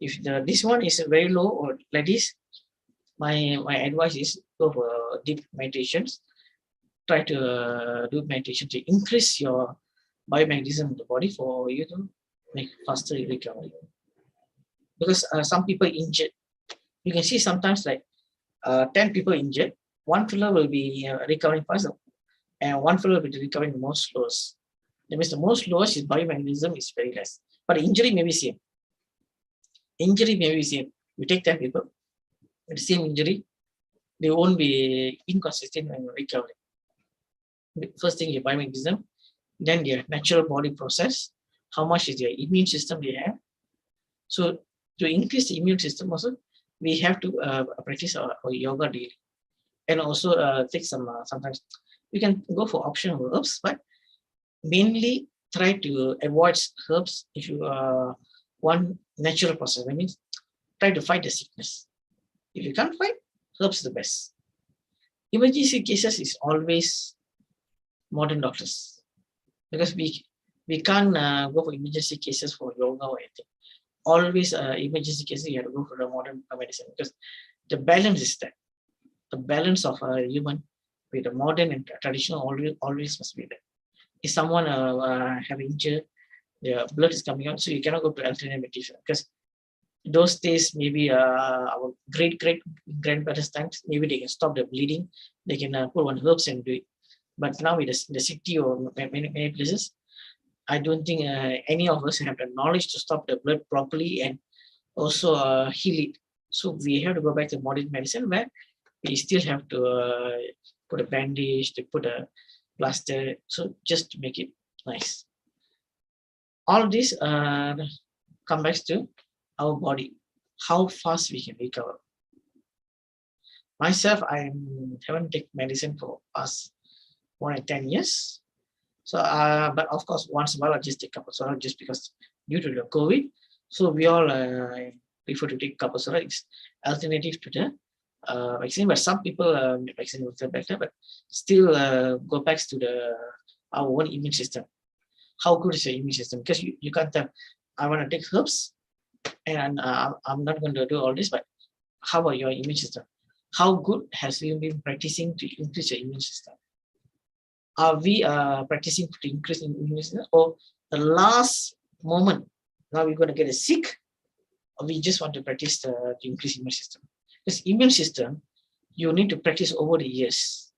If this one is very low or like this, my advice is go for deep meditations. Try to do meditation to increase your biomagnetism in the body for you to make faster recovery. Because some people injured, you can see sometimes like 10 people injured, one fellow will be recovering faster, and one fellow will be recovering the most slowest. That means the most slowest is biomagnetism is very less, but injury may be same. Injury may be same. You take 10 people with the same injury, they won't be inconsistent when recovering. First thing, your biomagnetism, then your natural body process, how much is your immune system they have. So to increase the immune system also, we have to practice our yoga daily, and also take some sometimes we can go for optional herbs, but mainly try to avoid herbs if you want natural process. That means try to fight the sickness. If you can't fight, herbs is the best. Emergency cases is always modern doctors, because we can't go for emergency cases for yoga or anything. Always emergency cases, you have to go for the modern medicine, because the balance is there. The balance of a human with the modern and traditional always must be there. If someone have injured, their blood is coming out, so you cannot go to alternate medication, because those days maybe our great grandparents times, maybe they can stop the bleeding, they can put one herbs and do it. But now with the city or many places, I don't think any of us have the knowledge to stop the blood properly and also heal it. So we have to go back to modern medicine, where we still have to put a bandage, to put a plaster, so just to make it nice. All this come back to our body, how fast we can recover. Myself, I haven't taken medicine for past more than 10 years. So, but of course, once in a while, I just take Kapasura just because due to the COVID. So we all prefer to take Kapasura. It's alternative to the vaccine, but some people vaccine will feel better, but still go back to our own immune system. How good is your immune system? Because you can't tell, I want to take herbs and I'm not going to do all this, but how about your immune system? How good has you been practicing to increase your immune system? Are we practicing to increase immune system, or the last moment now we're going to get sick, or we just want to practice to increase immune system? This immune system, you need to practice over the years.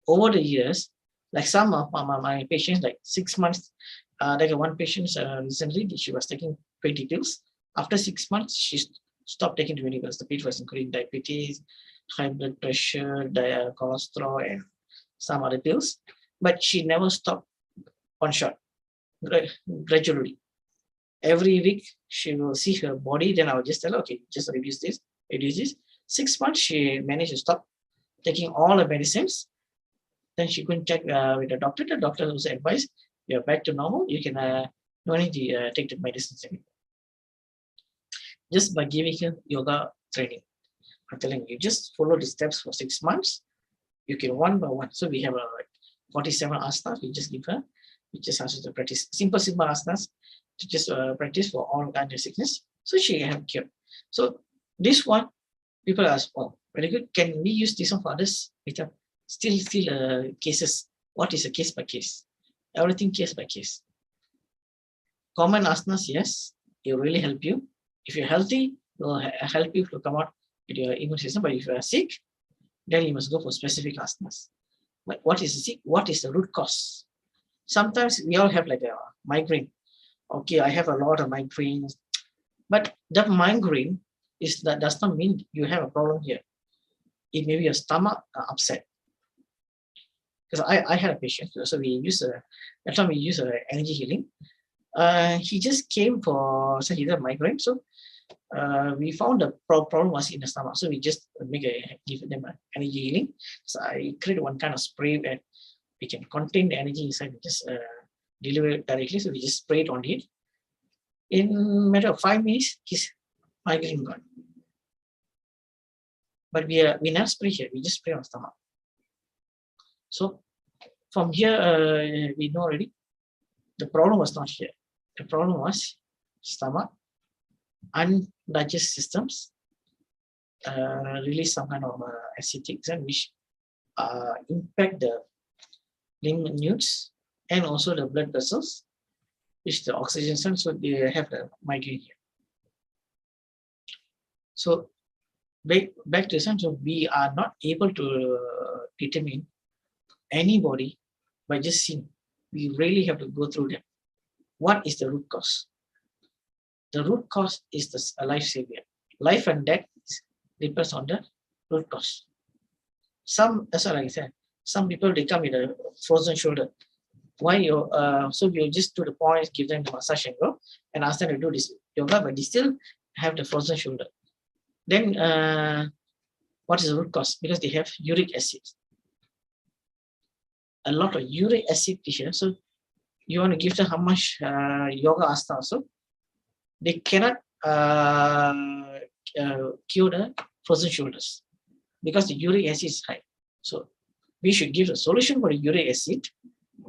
Over the years, like some of my patients, like 6 months, like one patient recently, she was taking 20 pills. After 6 months, she stopped taking 20 pills. The pills was including diabetes, high blood pressure, cholesterol, and some other pills, but she never stopped one shot. Gradually, every week she will see her body, then I'll just tell her, okay, just reduce this, reduce this. 6 months she managed to stop taking all the medicines. Then she couldn't check with the doctor. The doctor also advised, you're back to normal. You can no need to take the medicines anymore. Just by giving her yoga training. I'm telling you, just follow the steps for 6 months. You can one by one. So we have like 47 asanas. We just give her. We just ask her to practice simple asanas to just practice for all kinds of sickness. So she have cure. So this one, people ask, oh, very good. Can we use this one for others? Still cases. What is a case by case? Everything case by case. Common asanas, yes, it will really help you. If you're healthy, it will help you to come out with your immune system. But if you are sick, then you must go for specific asanas. But what is sick? What is the root cause? Sometimes we all have like a migraine. Okay, I have a lot of migraines, but that migraine does not mean you have a problem here. It may be your stomach upset. Because I had a patient, so we use that time we use energy healing. He just came for he had a migraine, so we found the problem was in the stomach, so we just give them energy healing. So I created one kind of spray that we can contain the energy inside, we just deliver it directly. So we just spray it on it. In a matter of 5 minutes, his migraine gone. But we never spray here, we just spray on stomach. So from here, we know already the problem was not here. The problem was stomach, undigested systems, release some kind of acetic which impact the lymph nodes and also the blood vessels, which the oxygen, so they have the migraine here. So back to the sun, so we are not able to determine anybody by just seeing. We really have to go through them. What is the root cause? The root cause is the life savior. Life and death depends on the root cause. That's what I said. Some people, they come with a frozen shoulder. Why you? So you just do the points, give them the massage and go, and ask them to do this yoga, but they still have the frozen shoulder. Then what is the root cause? Because they have uric acid. A lot of uric acid here. So you want to give them how much yoga asana also. They cannot cure the frozen shoulders because the uric acid is high. So we should give a solution for the uric acid.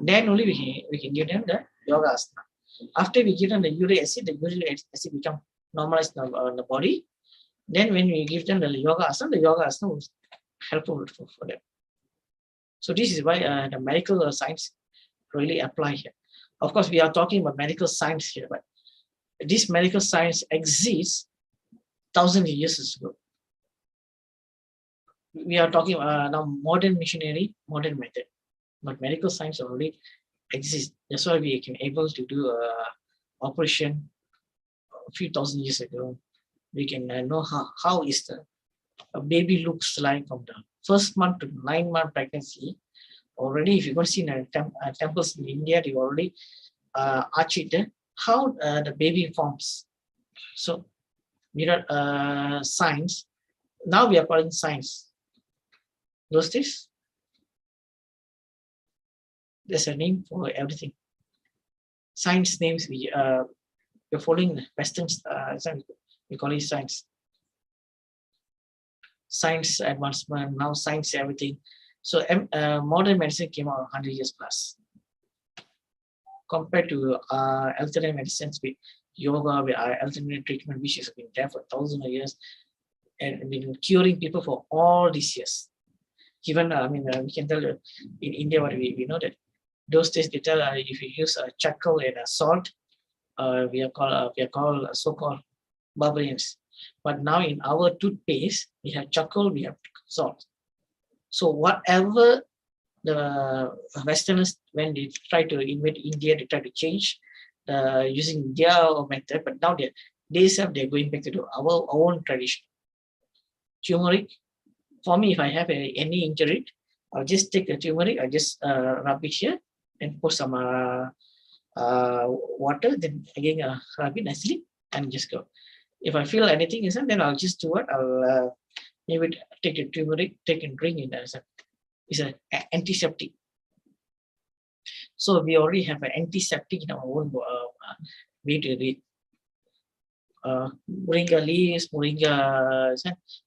Then only we can give them the yoga asana. After we give them the uric acid become normalized in the body. Then when we give them the yoga asana will helpful for them. So this is why the medical science really apply here. Of course, we are talking about medical science here, but this medical science exists thousands of years ago. We are talking now modern machinery, modern method, but medical science already exists. That's why we can able to do operation a few thousand years ago. We can know how is a baby looks like from the first month to 9-month pregnancy. Already, if you go see temples in India, they already arch it how the baby forms. So we got science. Now we are calling science. Those days, there's a name for everything. Science names we're following the Western we call it science. Science advancement, now science everything. So modern medicine came out 100 years plus. Compared to alternate medicines with yoga, with alternate treatment, which has been there for thousands of years and been curing people for all these years. Even we can tell in India what we know that those days they tell if you use charcoal and salt, we are called so-called barbarians. But now in our toothpaste, we have charcoal, we have salt. So whatever the Westerners, when they try to invade India, they try to change using their method, but now they're going back to our own tradition. Turmeric, for me, if I have any injury, I'll just take the turmeric, I just rub it here and put some water, then again rub it nicely and just go. If I feel anything inside, then I'll just do it. I'll You would take the turmeric, take and drink it as an antiseptic. So we already have an antiseptic in our own way to read. Moringa leaves, moringa,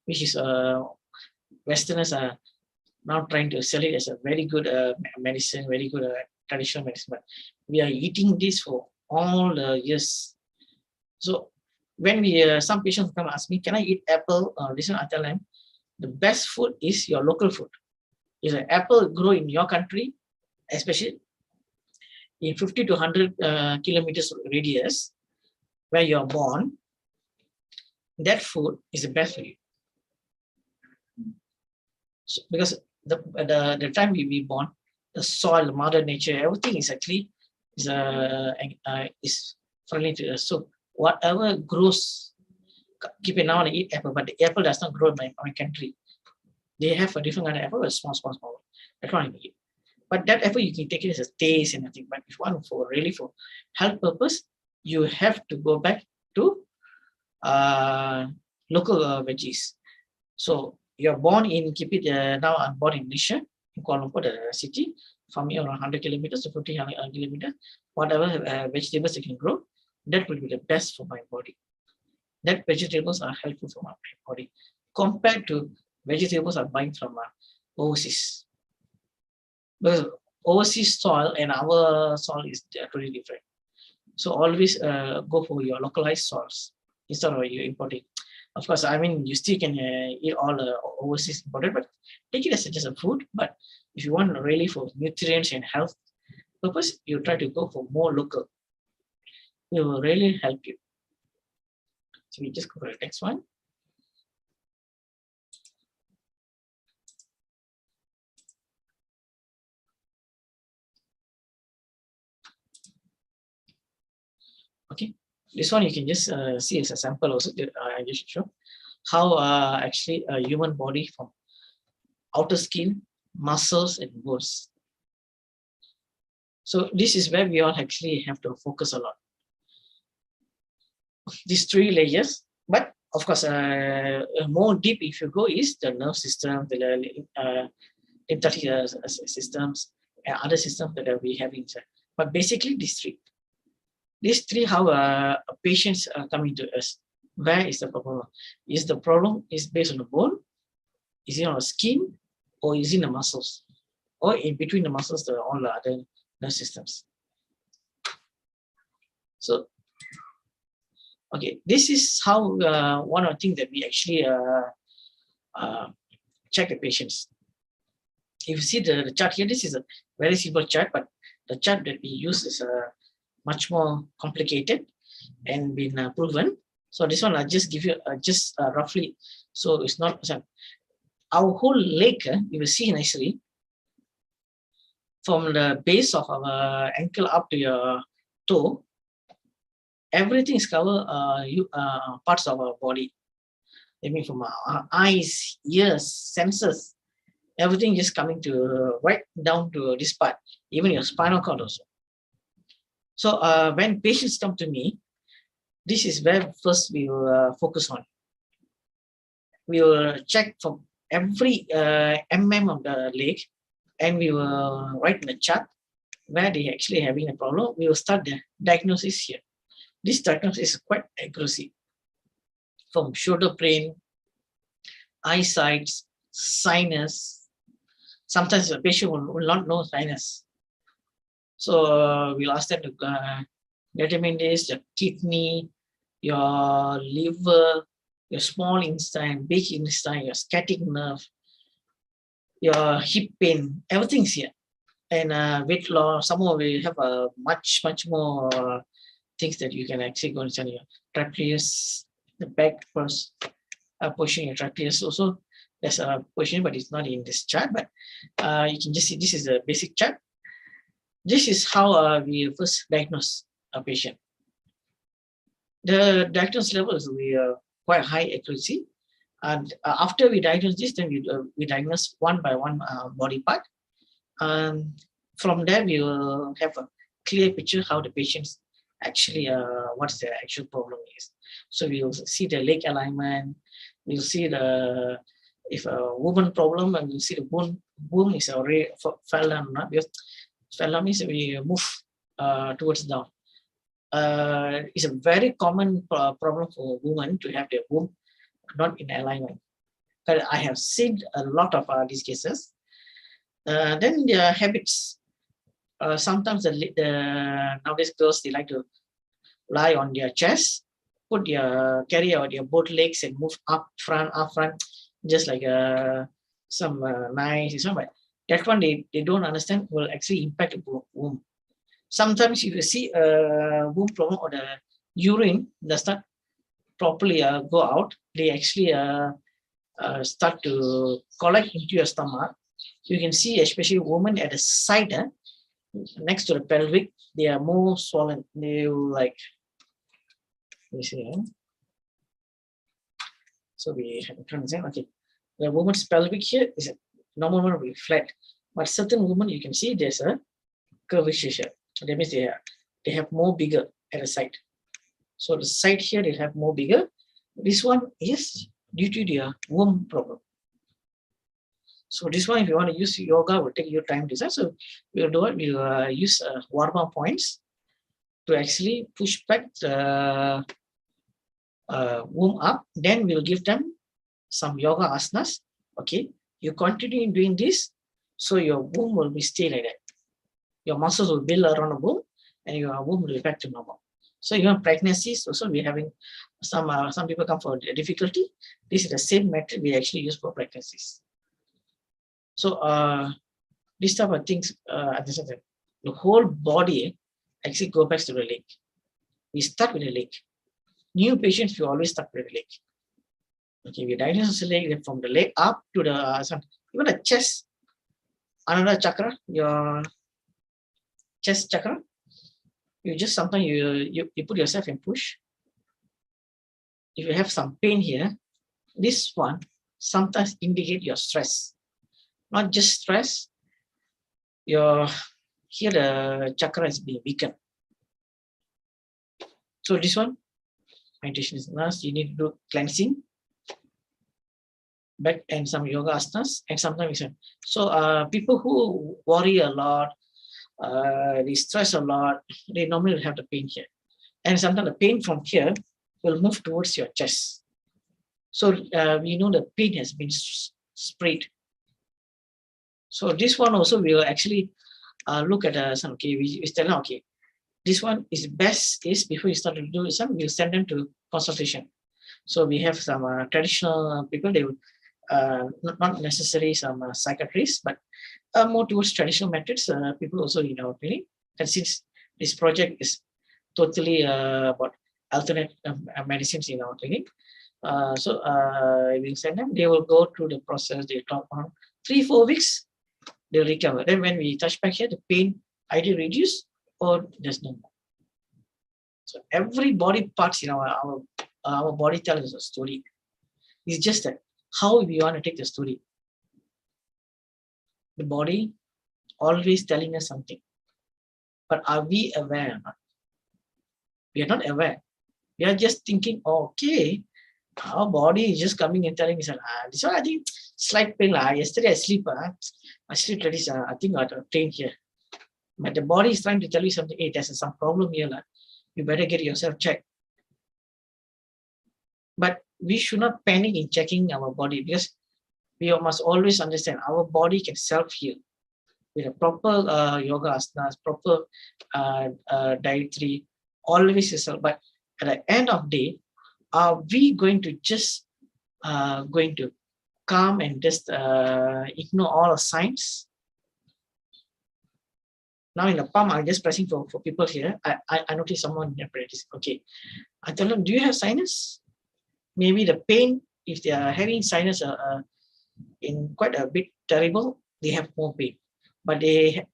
which is Westerners are now trying to sell it as a very good medicine, very good traditional medicine. But we are eating this for all the years. So when we some patients come ask me, can I eat apple? This one I tell them, the best food is your local food. If an apple grow in your country, especially in 50 to 100 kilometers radius where you are born, that food is the best for you. So, because the time we be born, the soil, the mother nature, everything is actually is friendly to us. So whatever grows, keep it now and eat apple, but the apple does not grow in my country. They have a different kind of apple, small. That's why I eat. But that apple you can take it as a taste and nothing. But if you want for really for health purpose, you have to go back to local veggies. So you're born in, keep it now I'm born in Malaysia, in Kuala Lumpur, the city, from here around 100 kilometers to 50 kilometers, whatever vegetables you can grow, that will be the best for my body. That vegetables are helpful for my body compared to vegetables I'm buying from overseas. Because overseas soil and our soil is totally different. So always go for your localized soils instead of you importing. Of course, I mean, you still can eat all overseas imported, but take it as just a food. But if you want really for nutrients and health purpose, you try to go for more local. It will really help you. So we just go for the next one. Okay, this one you can just see as a sample also. I just show how actually a human body from outer skin, muscles, and bones. So this is where we all actually have to focus a lot. These 3 layers, but of course, more deep if you go is the nerve system, the lymphatic systems, and other systems that we have inside. But basically, these 3. These 3, how patients are coming to us. Where is the problem? Is the problem is based on the bone? Is it on the skin? Or is it in the muscles? Or in between the muscles, all the other nerve systems. So, okay, this is how one of the things that we actually check the patients. If you see the chart here, this is a very simple chart, but the chart that we use is much more complicated and been proven. So this one I just give you just roughly. So it's not our whole leg. You will see nicely from the base of our ankle up to your toe. Everything is covered parts of our body. I mean, from our eyes, ears, senses, everything is coming to right down to this part, even your spinal cord also. So when patients come to me, this is where first we will focus on. We will check from every mm of the leg, and we will write in the chart where they actually having a problem. We will start the diagnosis here. This diagnosis is quite aggressive. From shoulder pain, eyesight, sinus. Sometimes the patient will not know sinus. So we'll ask them to determine this, your kidney, your liver, your small intestine, big intestine, your sciatic nerve, your hip pain, everything's here. And weight loss, some of we have a much more things that you can actually go inside your trapezius, the back first pushing your trapezius. Also, there's a position, but it's not in this chart. But you can just see this is a basic chart. This is how we first diagnose a patient. The diagnosis level is quite high accuracy. And after we diagnose this, then we diagnose one by one body part. From there, we will have a clear picture how the patient's actually, what's the actual problem is. So we will see the leg alignment, we'll see the if a woman problem, and you see the boom is already fell down, not because fell down means we move towards down. It's a very common problem for women to have their womb not in alignment. But I have seen a lot of these cases. Then their habits. Sometimes the nowadays girls, they like to lie on their chest, carry out their both legs and move up front, just like some nice. But that one they don't understand will actually impact the womb. Sometimes if you see a womb problem or the urine does not properly go out, they actually start to collect into your stomach. You can see, especially women at the side, next to the pelvic, they are more swollen. They will like, let me see. So we have to understand, okay, the woman's pelvic here is a normal one will be flat, but certain women you can see there's a curvature. That means they have more bigger at the side. So the side here they have more bigger. This one is due to their womb problem. So this one, if you want to use yoga, will take your time to decide. So we'll do it. We'll use Warma points to actually push back the womb up. Then we'll give them some yoga asanas. Okay, you continue doing this, so your womb will be stay like that. Your muscles will build around the womb, and your womb will be back to normal. So even pregnancies, also we're having some people come for difficulty. This is the same method we actually use for pregnancies. So these type of things, the whole body actually go back to the leg. We start with the leg. New patients, we always start with the leg. Okay, we diagnose the leg, then from the leg up to the even the chest, another chakra, your chest chakra. You just sometimes you put yourself in push. If you have some pain here, this one sometimes indicate your stress. Not just stress, here the chakra is being weakened. So this one, meditation is last. You need to do cleansing, back and some yoga asanas, and sometimes so people who worry a lot, they stress a lot, they normally have the pain here, and sometimes the pain from here will move towards your chest. So we know the pain has been spread. So this one also we will actually look at some. Okay, we tell them, okay, this one is best is before you start to do some, we'll send them to consultation. So we have some traditional people. They will not necessarily some psychiatrists, but more towards traditional methods. People also in our clinic. And since this project is totally about alternate medicines in our clinic, so we'll send them. They will go through the process. They talk on 3-4 weeks. They'll recover. Then when we touch back here, the pain either reduce or there's no more. So every body parts in our body tells us a story. It's just that how we want to take the story. The body always telling us something. But are we aware or not? We are not aware. We are just thinking, okay, our body is just coming and telling me, this one I think slight pain. Yesterday I sleep like this, I think I had a pain here. But the body is trying to tell you something, hey, there's some problem here. You better get yourself checked. But we should not panic in checking our body, because we must always understand our body can self-heal with a proper yoga asanas, proper dietary, always yourself. But at the end of the day, are we going to just going to calm and just ignore all the signs? Now in the palm, I'm just pressing for people here. I notice someone in their practice. Okay, I tell them, do you have sinus? Maybe the pain, if they are having sinus in quite a bit terrible, they have more pain. But they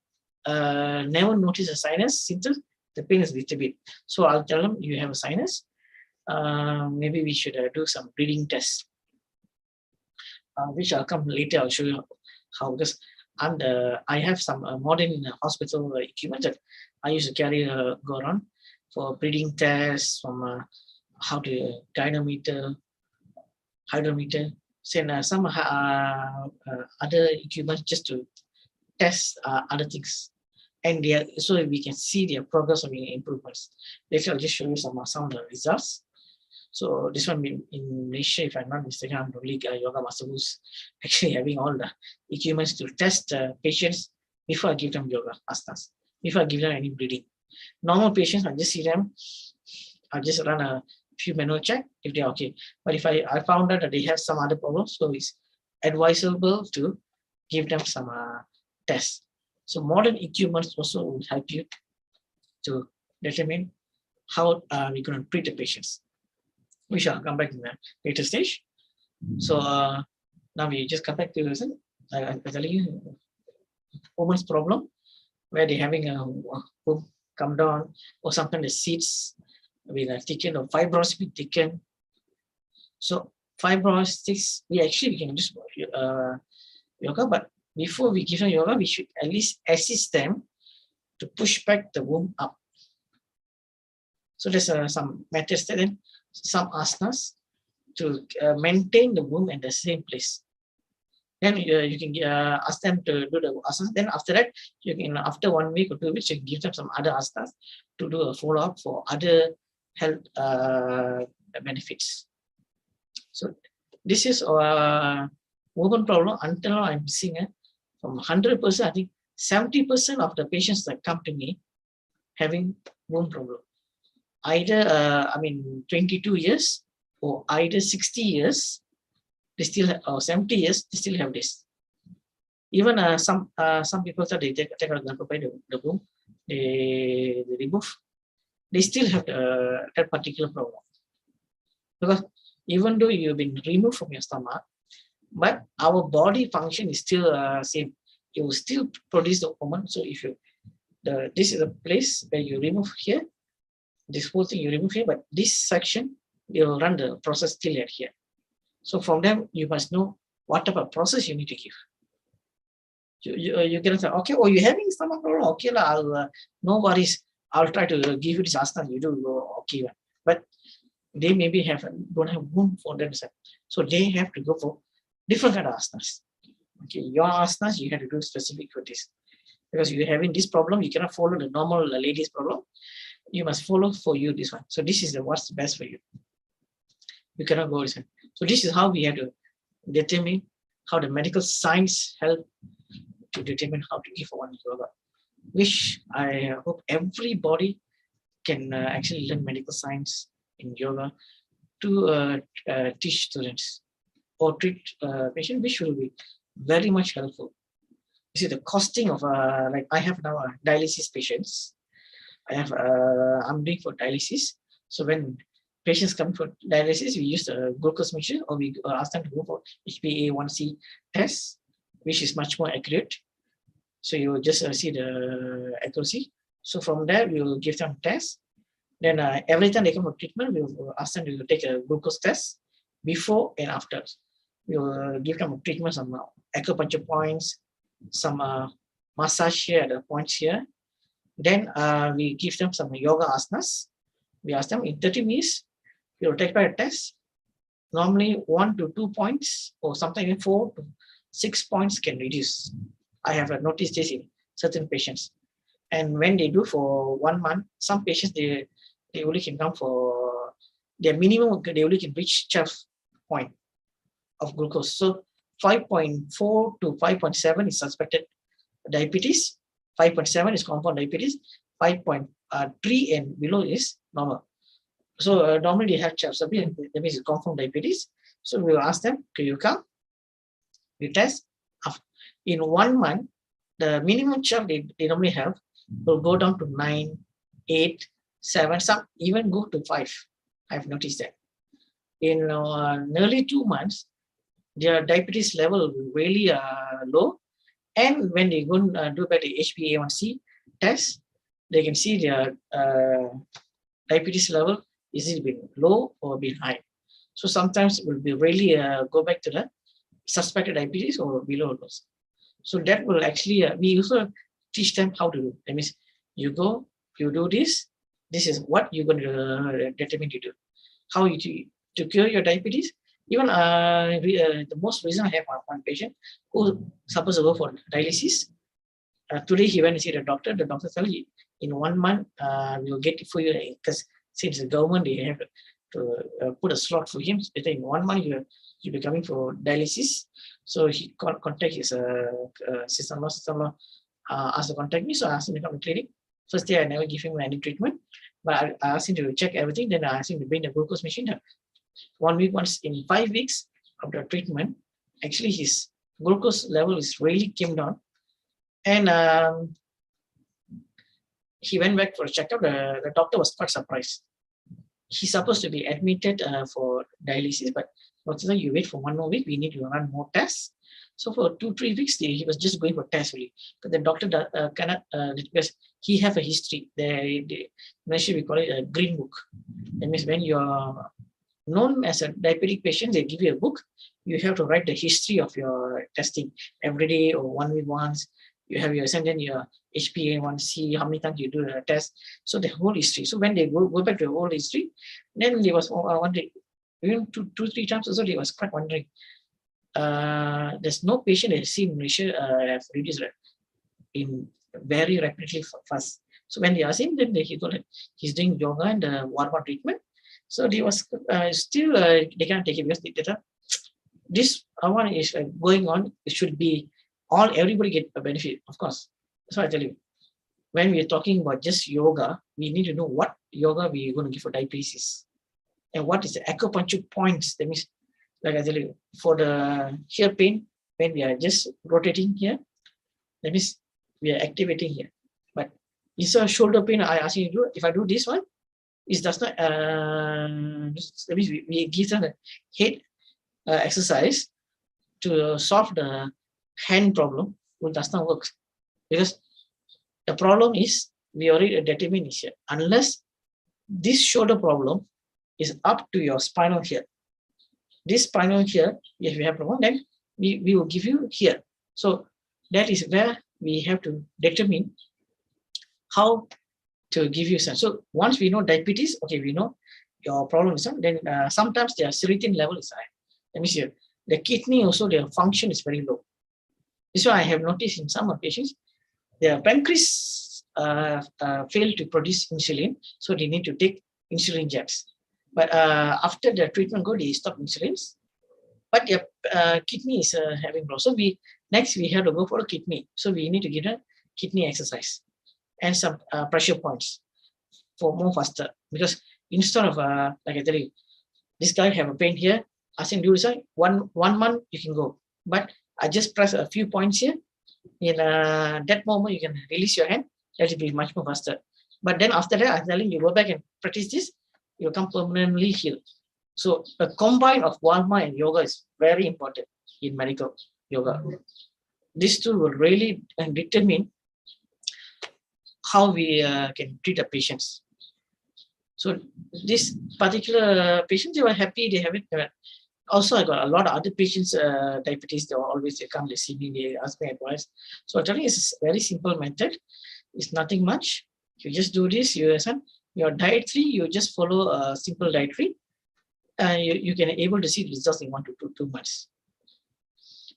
never notice a sinus symptom, the pain is a little bit. So I'll tell them, you have a sinus. Maybe we should do some breathing tests, which I'll come later. I'll show you how, because I have some modern hospital equipment that I used to carry go around for breathing tests, from how to dynamometer, hydrometer. send some other equipment just to test other things, and so we can see their progress of improvements. Later, I'll just show you some of the results. So this one in Malaysia, if I'm not mistaken, I'm the only yoga master who's actually having all the equipments to test patients before I give them yoga asanas, before I give them any breathing. Normal patients, I just see them, I just run a few manual check if they're okay. But if I found out that they have some other problems, so it's advisable to give them some tests. So modern equipments also will help you to determine how we're going to treat the patients. We shall come back in the later stage. So now we just come back to I'm telling you woman's problem, where they're having a womb come down, or sometimes the seeds will thicken, or fibroids will thicken. So fibroids, we can use yoga, but before we give them yoga, we should at least assist them to push back the womb up. So there's some methods, then some asanas to maintain the womb in the same place. Then you can ask them to do the asanas. Then after that, you can, after 1 week or 2 weeks, you can give them some other asanas to do a follow-up for other health benefits. So this is our woman problem. Until now, I'm seeing from 100%, I think 70% of the patients that come to me having womb problem. Either 22 years or either 60 years, they still have, or 70 years, they still have this. Even some people that they take out the womb, they remove, they still have that particular problem. Because even though you've been removed from your stomach, but our body function is still same. It will still produce the hormone. So if you, this is a place where you remove here, this whole thing you remove here, but this section, you will run the process still at here. So from them, you must know what type of process you need to give. You can say, okay, oh, you're having stomach problem, okay, no worries, I'll try to give you this asana, you do okay. But they maybe don't have room for themselves. So they have to go for different kind of asanas. Okay, your asanas, you have to do specific for this. Because you're having this problem, you cannot follow the normal ladies problem. You must follow for you this one. So this is what's best for you. You cannot go this one. So this is how we have to determine how the medical science help to determine how to give one yoga. Which I hope everybody can actually learn medical science in yoga to teach students or treat patients, which will be very much helpful. You see the costing of like I have now dialysis patients. I'm doing for dialysis. So when patients come for dialysis, we use the glucose machine, or we ask them to go for HbA1c test, which is much more accurate. So you just see the accuracy. So from there, we will give them tests. Then every time they come for treatment, we will ask them to take a glucose test before and after. We will give them a treatment, some acupuncture points, some massage here at the points here. Then we give them some yoga asanas. We ask them in 30 minutes, we will take a test. Normally 1 to 2 points, or sometimes 4 to 6 points can reduce. I have noticed this in certain patients. And when they do for 1 month, some patients, they only can come for their minimum, they only can reach 12 point of glucose. So 5.4 to 5.7 is suspected diabetes. 5.7 is compound diabetes. 5.3 and below is normal. So normally they have CHAPS, that means it's confirmed diabetes. So we will ask them, can you come? We test. In 1 month, the minimum CHAPS they normally have will go down to 9, 8, 7, some even go to 5. I've noticed that. In nearly 2 months, their diabetes level will be really low. And when they go and do back the HbA1c test, they can see their diabetes level is it being low or being high. So sometimes it will be really go back to the suspected diabetes or below those. So that will actually, we also teach them how to do. That means you go, you do this, this is what you're going to determine to do. How you to cure your diabetes, Even the most recent, I have one patient who supposed to go for dialysis. Today he went to see the doctor. The doctor told him, in 1 month we will get it for you, because since the government they have to put a slot for him. In 1 month you'll be coming for dialysis. So he contact his sister-in-law, asked to contact me. So I asked him to come to clinic. First day I never give him any treatment, but I asked him to check everything. Then I asked him to bring the glucose machine. 1 week once, in 5 weeks of the treatment, actually his glucose level is really came down. And he went back for a checkup. The doctor was quite surprised. He's supposed to be admitted for dialysis, but what's that? You wait for 1 more week. We need to run more tests. So for 2-3 weeks, he was just going for tests only. But the doctor cannot, because he have a history. We call it a green book. That means when you are known as a diabetic patient, they give you a book. You have to write the history of your testing every day or 1 week once. You have your send in your HbA1c, how many times you do the test. So the whole history. So when they go back to the whole history, then they was wondering, even 2-3 times also they was quite wondering. There's no patient that seen in Malaysia have reduced in very rapidly fast. So when they asked him, then he told that he's doing yoga and warm-up treatment. So they was still they can't take it because they thought this one is going on. It should be everybody get a benefit, of course. So I tell you, when we are talking about just yoga, we need to know what yoga we are going to give for diabetes and what is the acupuncture points. That means, like I tell you, for the here pain, when we are just rotating here, that means we are activating here. But instead of shoulder pain, I ask you to do, if I do this one, it does not, that means we give them a head exercise to solve the hand problem, which does not work. Because the problem is, we already determined is here. Unless this shoulder problem is up to your spinal here. This spinal here, if you have problem, then we will give you here. So that is where we have to determine how to give you some. So once we know diabetes, okay, we know your problem is on, then sometimes their serotonin level is high. Let me see here. The kidney also, their function is very low. This one I have noticed in some of patients, their pancreas fail to produce insulin, so they need to take insulin jabs. But after the treatment go, they stop insulins. But their kidney is having problem. So next we have to go for a kidney. So we need to give a kidney exercise and some pressure points for more faster. Because instead of like I tell you, this guy have a pain here, ask him to do this one month you can go. But I just press a few points here. In that moment, you can release your hand. That will be much more faster. But then after that, I'm telling you, go back and practice this. You'll come permanently healed. So the combine of Walma and yoga is very important in medical yoga. These two will really determine how we can treat the patients. So this particular patient, they were happy, they have it. Also, I got a lot of other patients, diabetes, they come, they see me, they ask me advice. So I tell you, it's a very simple method. It's nothing much. You just do this, your dietary, you just follow a simple dietary, and you can able to see results in 1 to 2 months.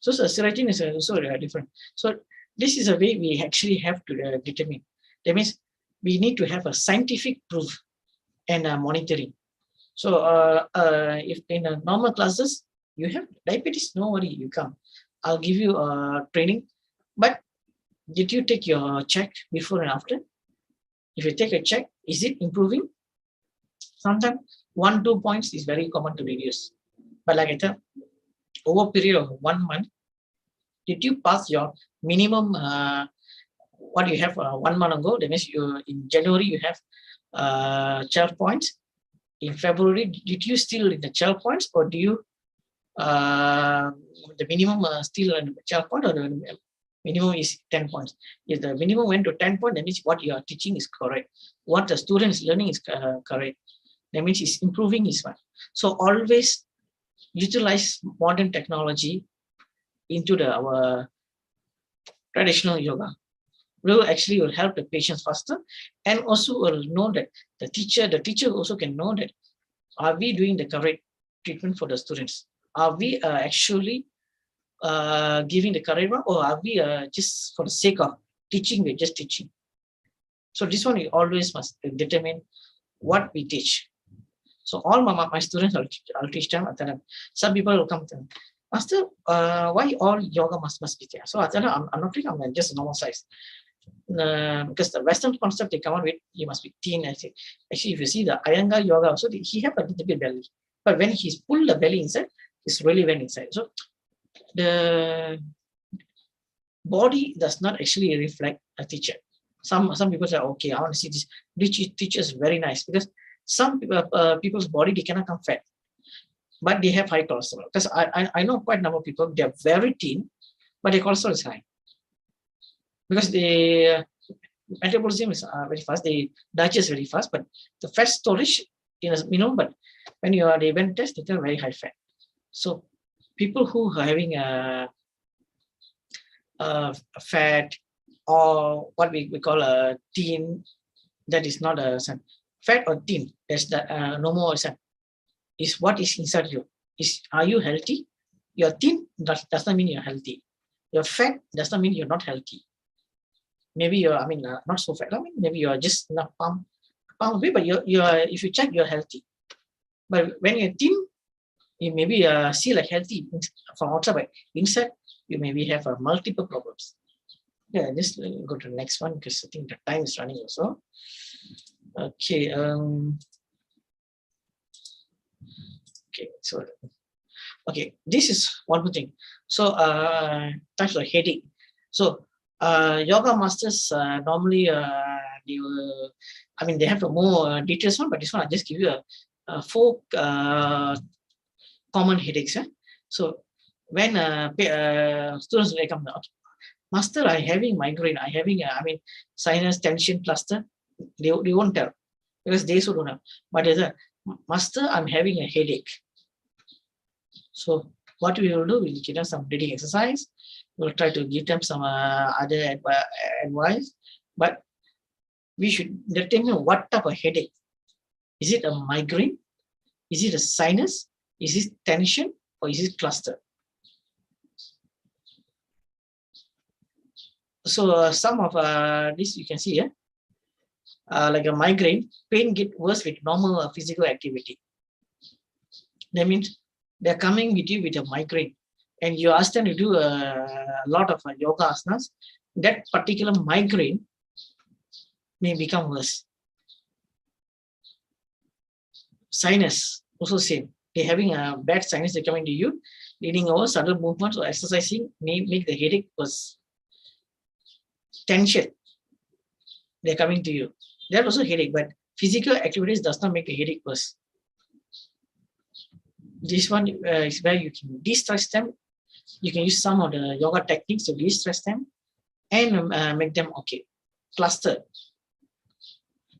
So serotonin is also different. So this is a way we actually have to determine. That means we need to have a scientific proof and monitoring. So if in normal classes, you have diabetes, no worry, you come. I'll give you training. But did you take your check before and after? If you take a check, is it improving? Sometimes 1-2 points is very common to reduce. But like I tell, over a period of 1 month, did you pass your minimum what you have 1 month ago? That means in January you have 12 points. In February, did you still in the 12 points, or do you the minimum still in 12 points, or the minimum is 10 points? If the minimum went to 10 points, that means what you are teaching is correct. What the student is learning is correct. That means he's improving his one. So always utilize modern technology into our traditional yoga. Will actually will help the patients faster, and also will know that the teacher also can know that are we doing the correct treatment for the students. Are we actually giving the correct one, or are we just for the sake of teaching, we're just teaching? So this one, you always must determine what we teach. So all my students, I'll teach them. I'll tell them. Some people will come to them, Master, why all yoga must be there? So I tell them, I'm not thinking, I'm just a normal size. Because the Western concept they come on with, you must be thin. I say, actually, if you see the Iyengar yoga, also he have a little bit belly, but when he's pulled the belly inside, it's really went inside. So the body does not actually reflect a teacher. Some people say, okay, I want to see this. This teacher is very nice, because some people, people's body, they cannot come fat, but they have high cholesterol. Because I know quite a number of people, they are very thin, but their cholesterol is high. Because the metabolism is very fast, they digest very fast, but the fat storage is minimum. But when you are the event test, they are very high fat. So people who are having a fat, or what we call a thin, that is not a fat or thin. That's the no more is what is inside you. Are you healthy? You're thin does not mean you're healthy. You're fat does not mean you're not healthy. Maybe you're, I mean, not so fat. I mean, maybe you're just not pump away, but you're if you check, you're healthy. But when you're thin, you maybe see like healthy from outside, but inside you maybe have multiple problems. Yeah, just go to the next one, because I think the time is running also. Okay. Okay. So, okay, this is one more thing. So, types of headache. So, yoga masters normally they will, I mean, they have a more details one, but this one I just give you a 4 common headaches. So when students will come, okay, Master, I'm having migraine, I'm having I mean sinus tension cluster, they won't tell, because they also don't have. But there's a Master, I'm having a headache. So what we will do, we'll give them some breathing exercise. We'll try to give them some other advice, but we should determine what type of headache. Is it a migraine? Is it a sinus? Is it tension, or is it cluster? So some of this you can see here, like a migraine, pain get worse with normal physical activity. That means they're coming with you with a migraine, and you ask them to do a lot of yoga asanas. That particular migraine may become worse. Sinus also same. They're having a bad sinus, they're coming to you, leaning over, sudden movements or exercising may make the headache worse. Tension, they're coming to you. They're also headache, but physical activities does not make the headache worse. This one is where you can de-stress them. You can use some of the yoga techniques to de-stress them and make them okay. Cluster.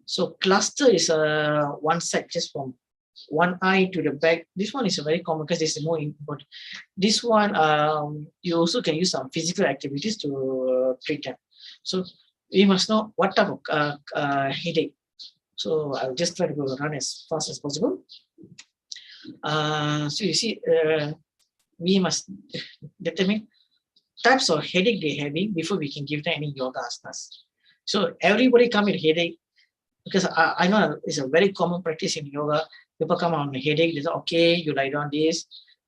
So cluster is one side, just from one eye to the back. This one is very common because it's more important. This one, you also can use some physical activities to treat them. So we must know what type of headache. So I'll just try to go run as fast as possible. So you see, we must determine types of headache they're having before we can give them any yoga asanas. So everybody come with headache, because I know it's a very common practice in yoga. People come on headache, they say, okay, you lie down this,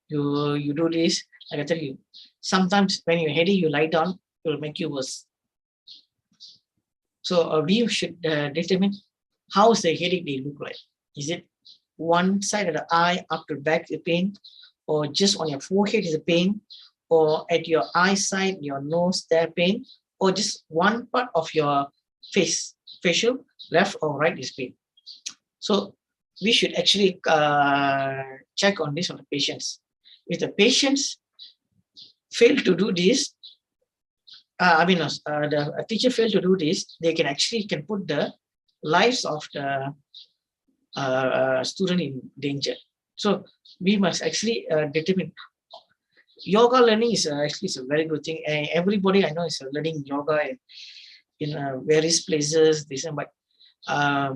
you do this. Like I tell you, sometimes when you're headache, you lie down, it will make you worse. So we should determine how is the headache they look like. Is it one side of the eye up to back the pain, or just on your forehead is a pain, or at your eyesight, your nose there pain, or just one part of your face, facial, left or right is pain. So we should actually check on this on the patients. If the patients fail to do this, the teacher failed to do this, they can put the lives of the student in danger. So we must actually determine. Yoga learning is actually a very good thing. Everybody I know is learning yoga in various places. But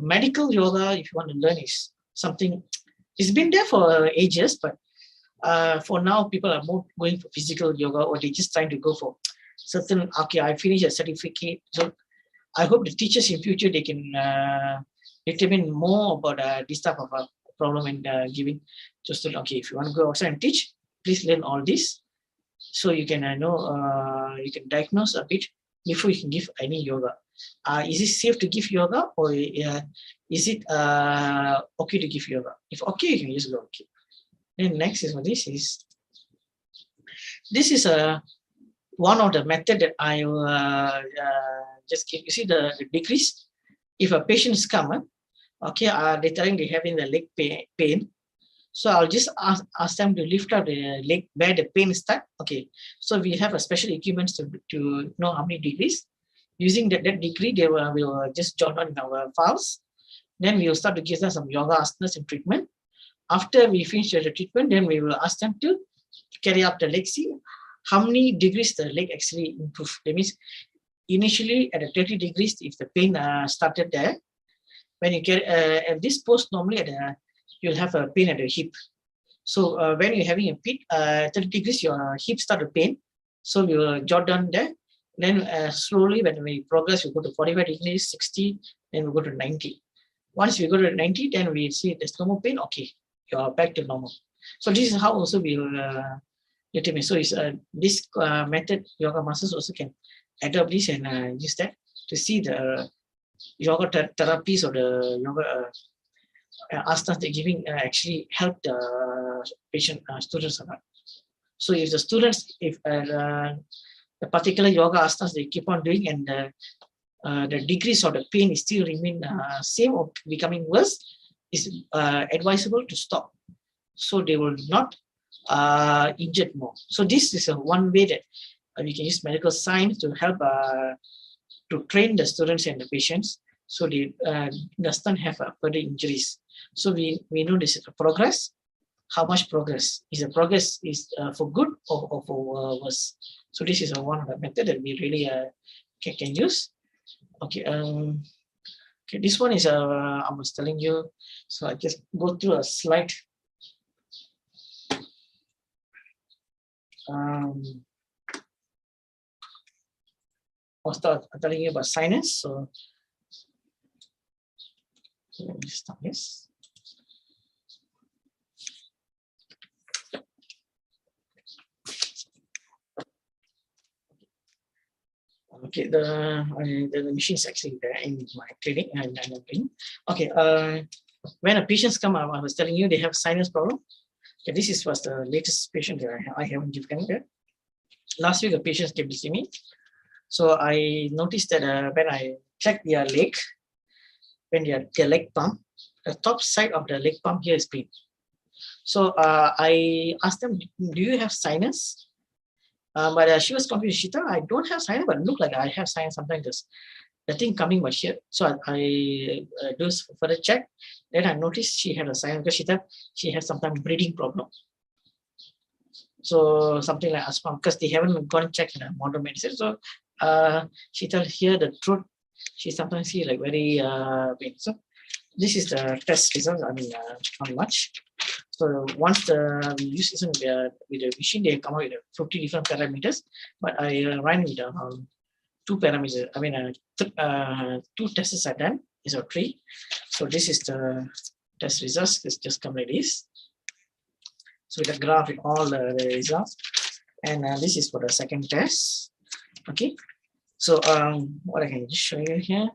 medical yoga, if you want to learn, is something. It's been there for ages, but For now, people are more going for physical yoga, or they just trying to go for certain, okay, I finished a certificate. So I hope the teachers in future, they can determine more about this type of problem and giving to students. Okay, if you want to go outside and teach, please learn all this, so you can know, you can diagnose a bit before you can give any yoga. Is it safe to give yoga, or is it okay to give yoga? If okay, you can just go okay. And next is what this is. This is one of the method that I will just give. You see the degrees. If a patient's come, okay, they're telling they're having the leg pain. So I'll just ask them to lift up the leg where the pain start. Okay, so we have a special equipment to know how many degrees. Using that degree, they will just jot on our files. Then we will start to give them some yoga asanas and treatment. After we finish the treatment, then we will ask them to carry up the leg, see how many degrees the leg actually improve. That means initially at 30 degrees, if the pain started there, when you get at this post, normally you'll have a pain at the hip. So when you're having a peak, 30 degrees, your hip start to pain. So we will jot down there. Then slowly, when we progress, we go to 45 degrees, 60, then we go to 90. Once we go to 90, then we see there's no more pain. Okay, you're back to normal. So this is how also we will determine. So it's this method, yoga masters also can adopt this and use that to see the yoga therapies or the yoga asanas they're giving actually help the patient students or not. So if the students, if the particular yoga asanas they keep on doing and the degrees of the pain is still remain same or becoming worse, is advisable to stop, so they will not injured more. So this is one way that we can use medical science to help to train the students and the patients, so they does not have further injuries. So we know this is a progress. How much progress is the progress is for good or for worse? So this is one of the method that we really can use. Okay, okay, this one is I was telling you. So I just go through a slide. I was telling you about sinus. So let me start this. Okay, the machine is actually there in my clinic and I'm doing. Okay, when a patients come, I was telling you they have sinus problem. Okay, this was the latest patient that I haven't given there. Last week, a patient came to see me. So I noticed that when I check their leg, when their leg pump, the top side of the leg pump here is pain. So I asked them, do you have sinus? But she was confused. She thought I don't have sinus, but look like I have sinus. Sometimes the thing coming was here. So I do further check. Then I noticed she had a sinus because she thought she had sometimes breathing problem. So something like asthma, because they haven't gone and checked in a modern medicine. So she thought here the throat, she sometimes see like very pain. So this is the test result. I mean, not much. So once we use this with the machine, they come out with 50 different parameters. But I ran with 2 parameters. I mean, 2 tests are done. Is a 3. So this is the test results. This just come like this. So the graph with all the results, and this is for the second test. Okay. So what I can just show you here.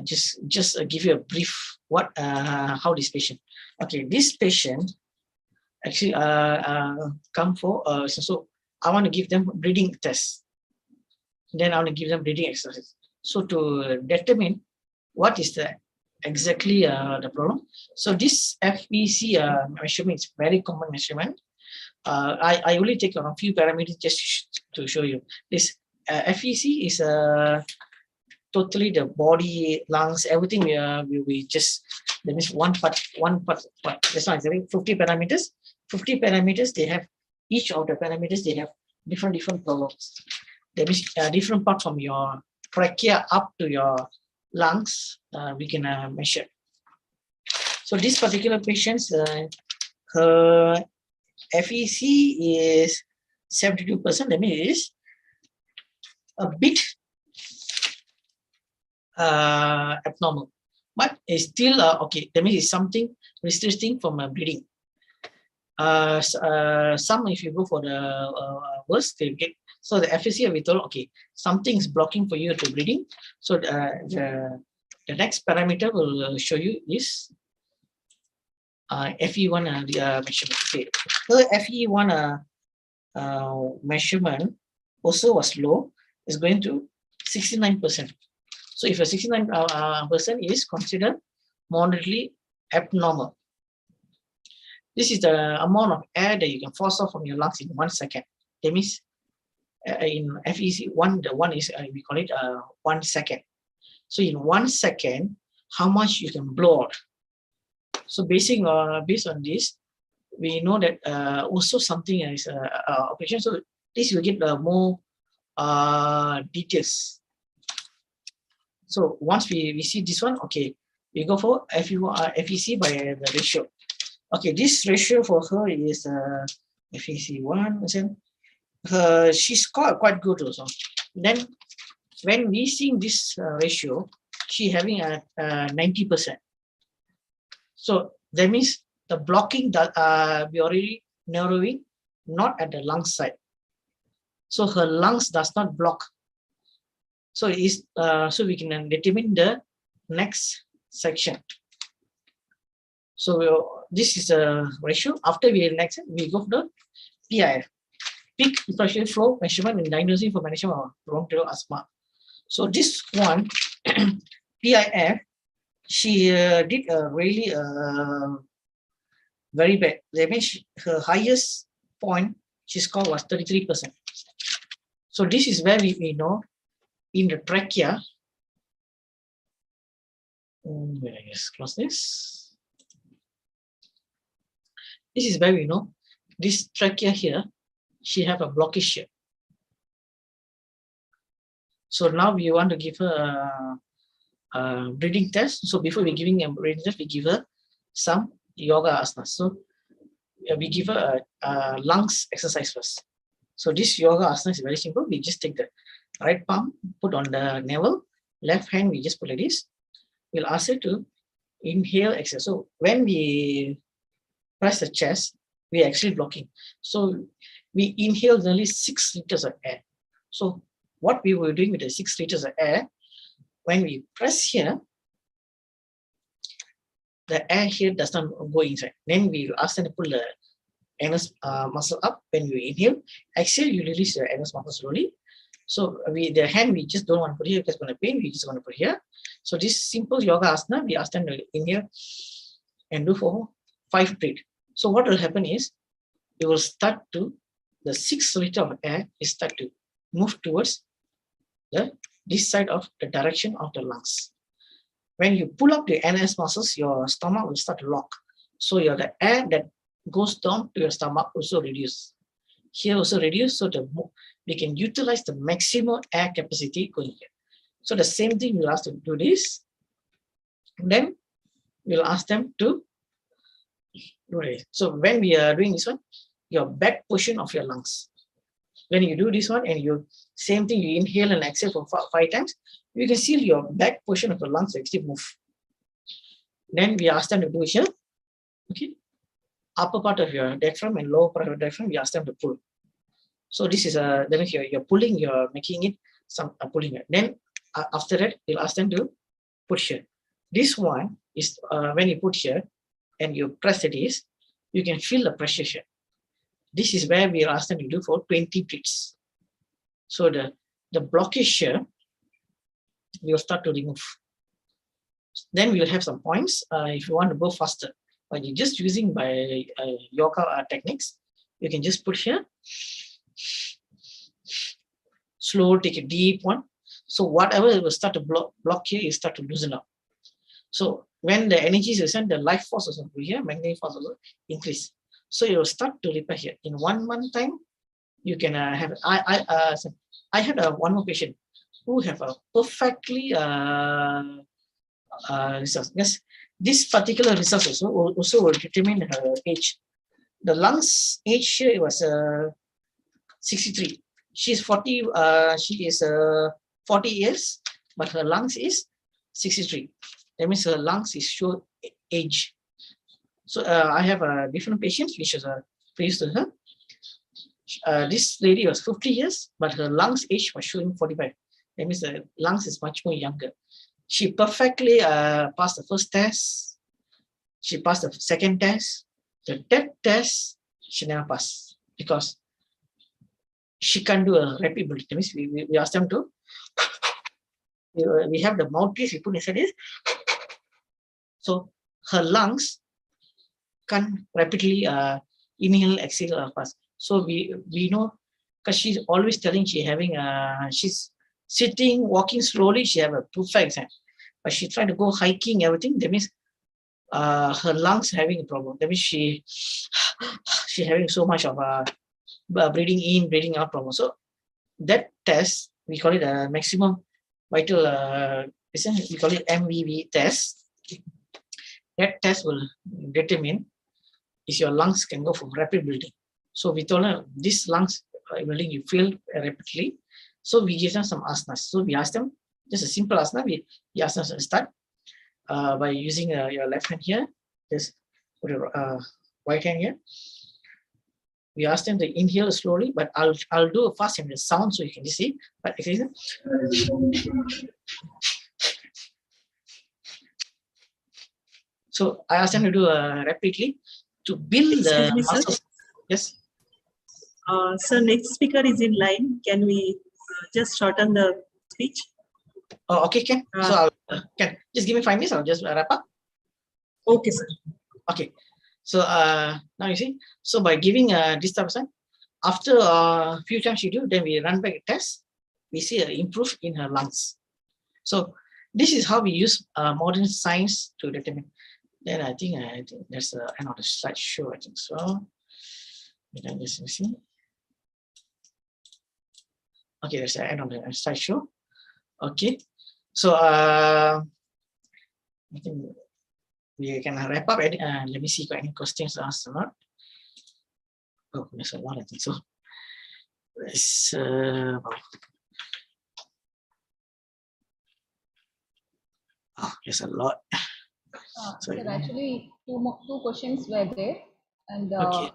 Just give you a brief what how this patient. Okay, this patient actually come for so I want to give them breathing test. Then I want to give them breathing exercise. So to determine what is the exactly the problem. So this FEC measurement is very common measurement. I only take a few parameters just to show you. This FEC is totally the body, lungs, everything we just, that means one part. That's why I'm saying 50 parameters. 50 parameters, they have, each of the parameters, they have different problems. That means different parts from your trachea up to your lungs, we can measure. So this particular patient, her FEC is 72%. That means it is a bit abnormal, but it's still okay. That means it's something restricting from bleeding. Some, if you go for the worst, they get, so the FEC we told, okay, something is blocking for you to bleeding. So the next parameter will show you is FE1 measurement. Okay. So FE1 measurement also was low, is going to 69%. So if a 69% is considered moderately abnormal, this is the amount of air that you can force off from your lungs in 1 second. That means in FEC1, the one is we call it 1 second. So in 1 second, how much you can blow out. So based on this, we know that also something is operation. So this will get more details. So once we see this one, okay, we go for FEC by the ratio. Okay, this ratio for her is FEC1. She's quite good also. Then when we see this ratio, she having a 90%. So that means the blocking that we already narrowing, not at the lung side. So her lungs does not block. So it is so we can determine the next section. So this is a ratio. After we go for the PIF, peak infrastructure flow measurement in diagnosing for management of bronchial asthma. So this one, PIF, she did a really very bad. That means her highest point she scored was 33%. So this is where we know in the trachea. Let's close this. This is where we know this trachea here, she have a blockage here. So now we want to give her a breathing test. So before we giving a breathing test, we give her some yoga asana. So we give her a lungs exercise first. So this yoga asana is very simple. We just take the right palm, put on the navel, left hand we just put like this. We'll ask her to inhale, exhale. So when we press the chest, we are actually blocking. So we inhale nearly 6 liters of air. So what we were doing with the 6 liters of air, when we press here, the air here does not go inside. Then we will ask them to pull the anus muscle up. When you inhale, exhale, you release the anus muscle slowly. So the hand we just don't want to put here because it's going to pain. We just want to put here. So this simple yoga asana, we ask them to inhale and do for 5 breaths. So what will happen is, it will start to, the 6 liters of air is start to move towards this side of the direction of the lungs. When you pull up the NS muscles, your stomach will start to lock. So the air that goes down to your stomach also reduce. Here also reduce, so we can utilize the maximum air capacity going here. So the same thing, we'll ask them to do this. Then we'll ask them to do it. So when we are doing this one, your back portion of your lungs. When you do this one and you same thing, you inhale and exhale for 5 times, you can see your back portion of the lungs actually move. Then we ask them to do here. Okay, upper part of your diaphragm and lower part of your diaphragm, we ask them to pull. So this is then you're pulling, you're making it some pulling it. Then after that, we'll ask them to put here. This one is when you put here and you press this, you can feel the pressure here. This is where we'll ask them to do for 20 breaths. So the blockage here will start to remove. Then we'll have some points if you want to go faster. But you're just using by yoga techniques, you can just put here. Slow, take a deep one. So whatever it will start to block here, you start to loosen up. So when the energy is sent, the life force also go here, magnetic force also increase. So you will start to repair here. In 1 month time, you can have. I had one more patient who have a perfectly resource. Yes, this particular resource also will determine her age. the lungs age here was 63. She's 40. She is 40 years, but her lungs is 63. That means her lungs is show age. So I have a different patient which is placed to her. This lady was 50 years, but her lungs age was showing 45. That means the lungs is much more younger. She perfectly passed the first test. She passed the second test. The third test, she never passed because she can't do a rapid breathing. That means we asked them to, we have the mouthpiece, we put inside this. So her lungs can't rapidly inhale, exhale fast. So we know, because she's always telling she having she's sitting, walking slowly, she have a perfect time. But she trying to go hiking, everything. That means her lungs having a problem. That means she having so much of breathing in, breathing out problem. So that test, we call it a maximum vital, we call it MVV test. That test will determine if your lungs can go for rapid breathing. So we told her this lungs breathing you feel rapidly. So we give them some asanas. So we asked them just a simple asana. We asked them to start by using your left hand here. Just put your right hand here. We asked them to inhale slowly, but I'll do a fast and the sound so you can see. But so I asked them to do rapidly to build the muscles. Yes. Sir, next speaker is in line. Can we just shorten the speech? Oh, okay, can. So can just give me 5 minutes. I'll just wrap up. Okay, sir. Okay. So now you see. So by giving this type of sign, after a few times she do, then we run back a test. We see an improve in her lungs. So this is how we use modern science to determine. Then I think that's the end of the slideshow. I think so. Then just see. Okay, that's the end of the slideshow. Okay, so I think we can wrap up. Let me see if any questions asked or not. Oh, there's a lot. I think so. There's there's a lot. So actually, two questions were there, and Okay.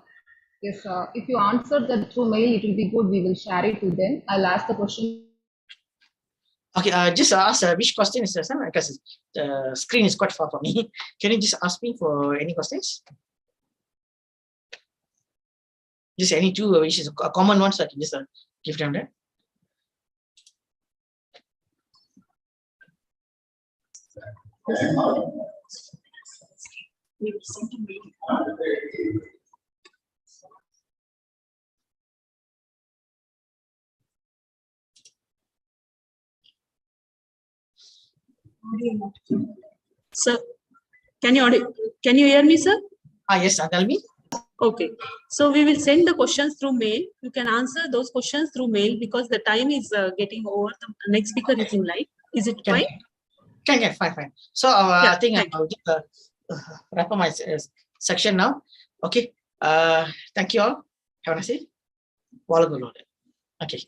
yes, if you answer that through mail, it will be good. We will share it to them. I'll ask the question. Okay, just ask which question is this, because the screen is quite far from me. Can you just ask me for any questions? Just any two, which is a common one, so I can just give them that. Sir, can you hear me, sir? Yes, tell me. Okay, so we will send the questions through mail. You can answer those questions through mail because the time is getting over. The next speaker is in line. Is it fine? Can, fine. So Yeah, I think I'll just wrap up my section now. Okay. Thank you all. Have a nice day. Okay.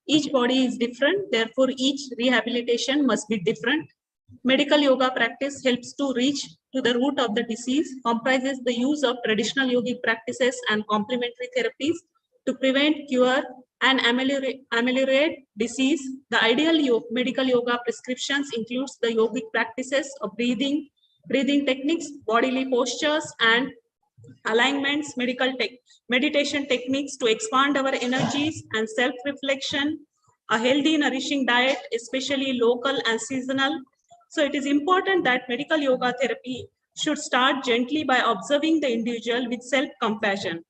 Each body is different, therefore each rehabilitation must be different. Medical yoga practice helps to reach to the root of the disease, comprises the use of traditional yogic practices and complementary therapies to prevent, cure, and ameliorate disease. The ideal medical yoga prescriptions includes the yogic practices of breathing techniques, bodily postures, and alignments, meditation techniques to expand our energies and self-reflection, a healthy, nourishing diet, especially local and seasonal. So it is important that medical yoga therapy should start gently by observing the individual with self-compassion.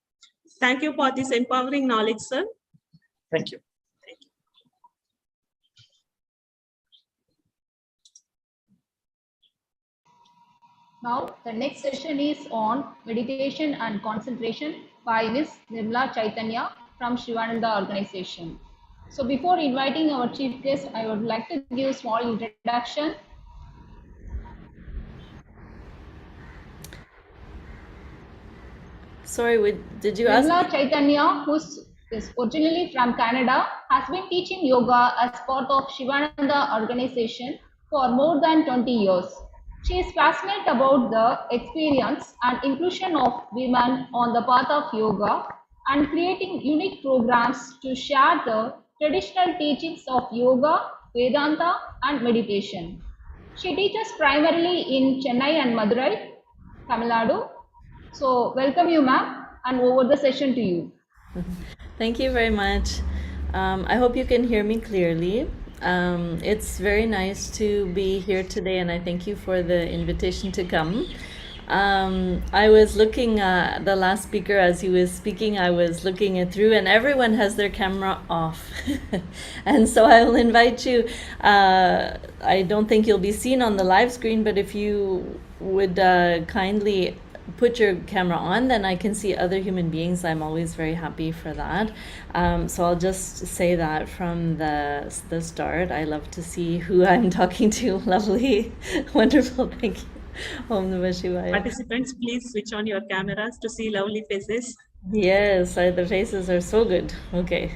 Thank you for this empowering knowledge, sir. Thank you. Now, the next session is on meditation and concentration by Ms. Nirmala Chaitanya from Shivananda organization. So before inviting our chief guest, I would like to give a small introduction. Sorry, did you ask? Nirmala Chaitanya, who is originally from Canada, has been teaching yoga as part of Shivananda organization for more than 20 years. She is passionate about the experience and inclusion of women on the path of yoga and creating unique programs to share the traditional teachings of yoga, Vedanta, and meditation. She teaches primarily in Chennai and Madurai, Tamil Nadu. So, welcome you, ma'am, and over the session to you. Thank you very much. I hope you can hear me clearly. It's very nice to be here today, and I thank you for the invitation to come. I was looking at the last speaker as he was speaking, I was looking it through, and everyone has their camera off. And so I will invite you. I don't think you'll be seen on the live screen, but if you would kindly put your camera on, then I can see other human beings. I'm always very happy for that. So I'll just say that from the start. I love to see who I'm talking to. Lovely, wonderful, thank you. Om Namah Shivaya. Participants, please switch on your cameras to see lovely faces. Yes, the faces are so good. Okay,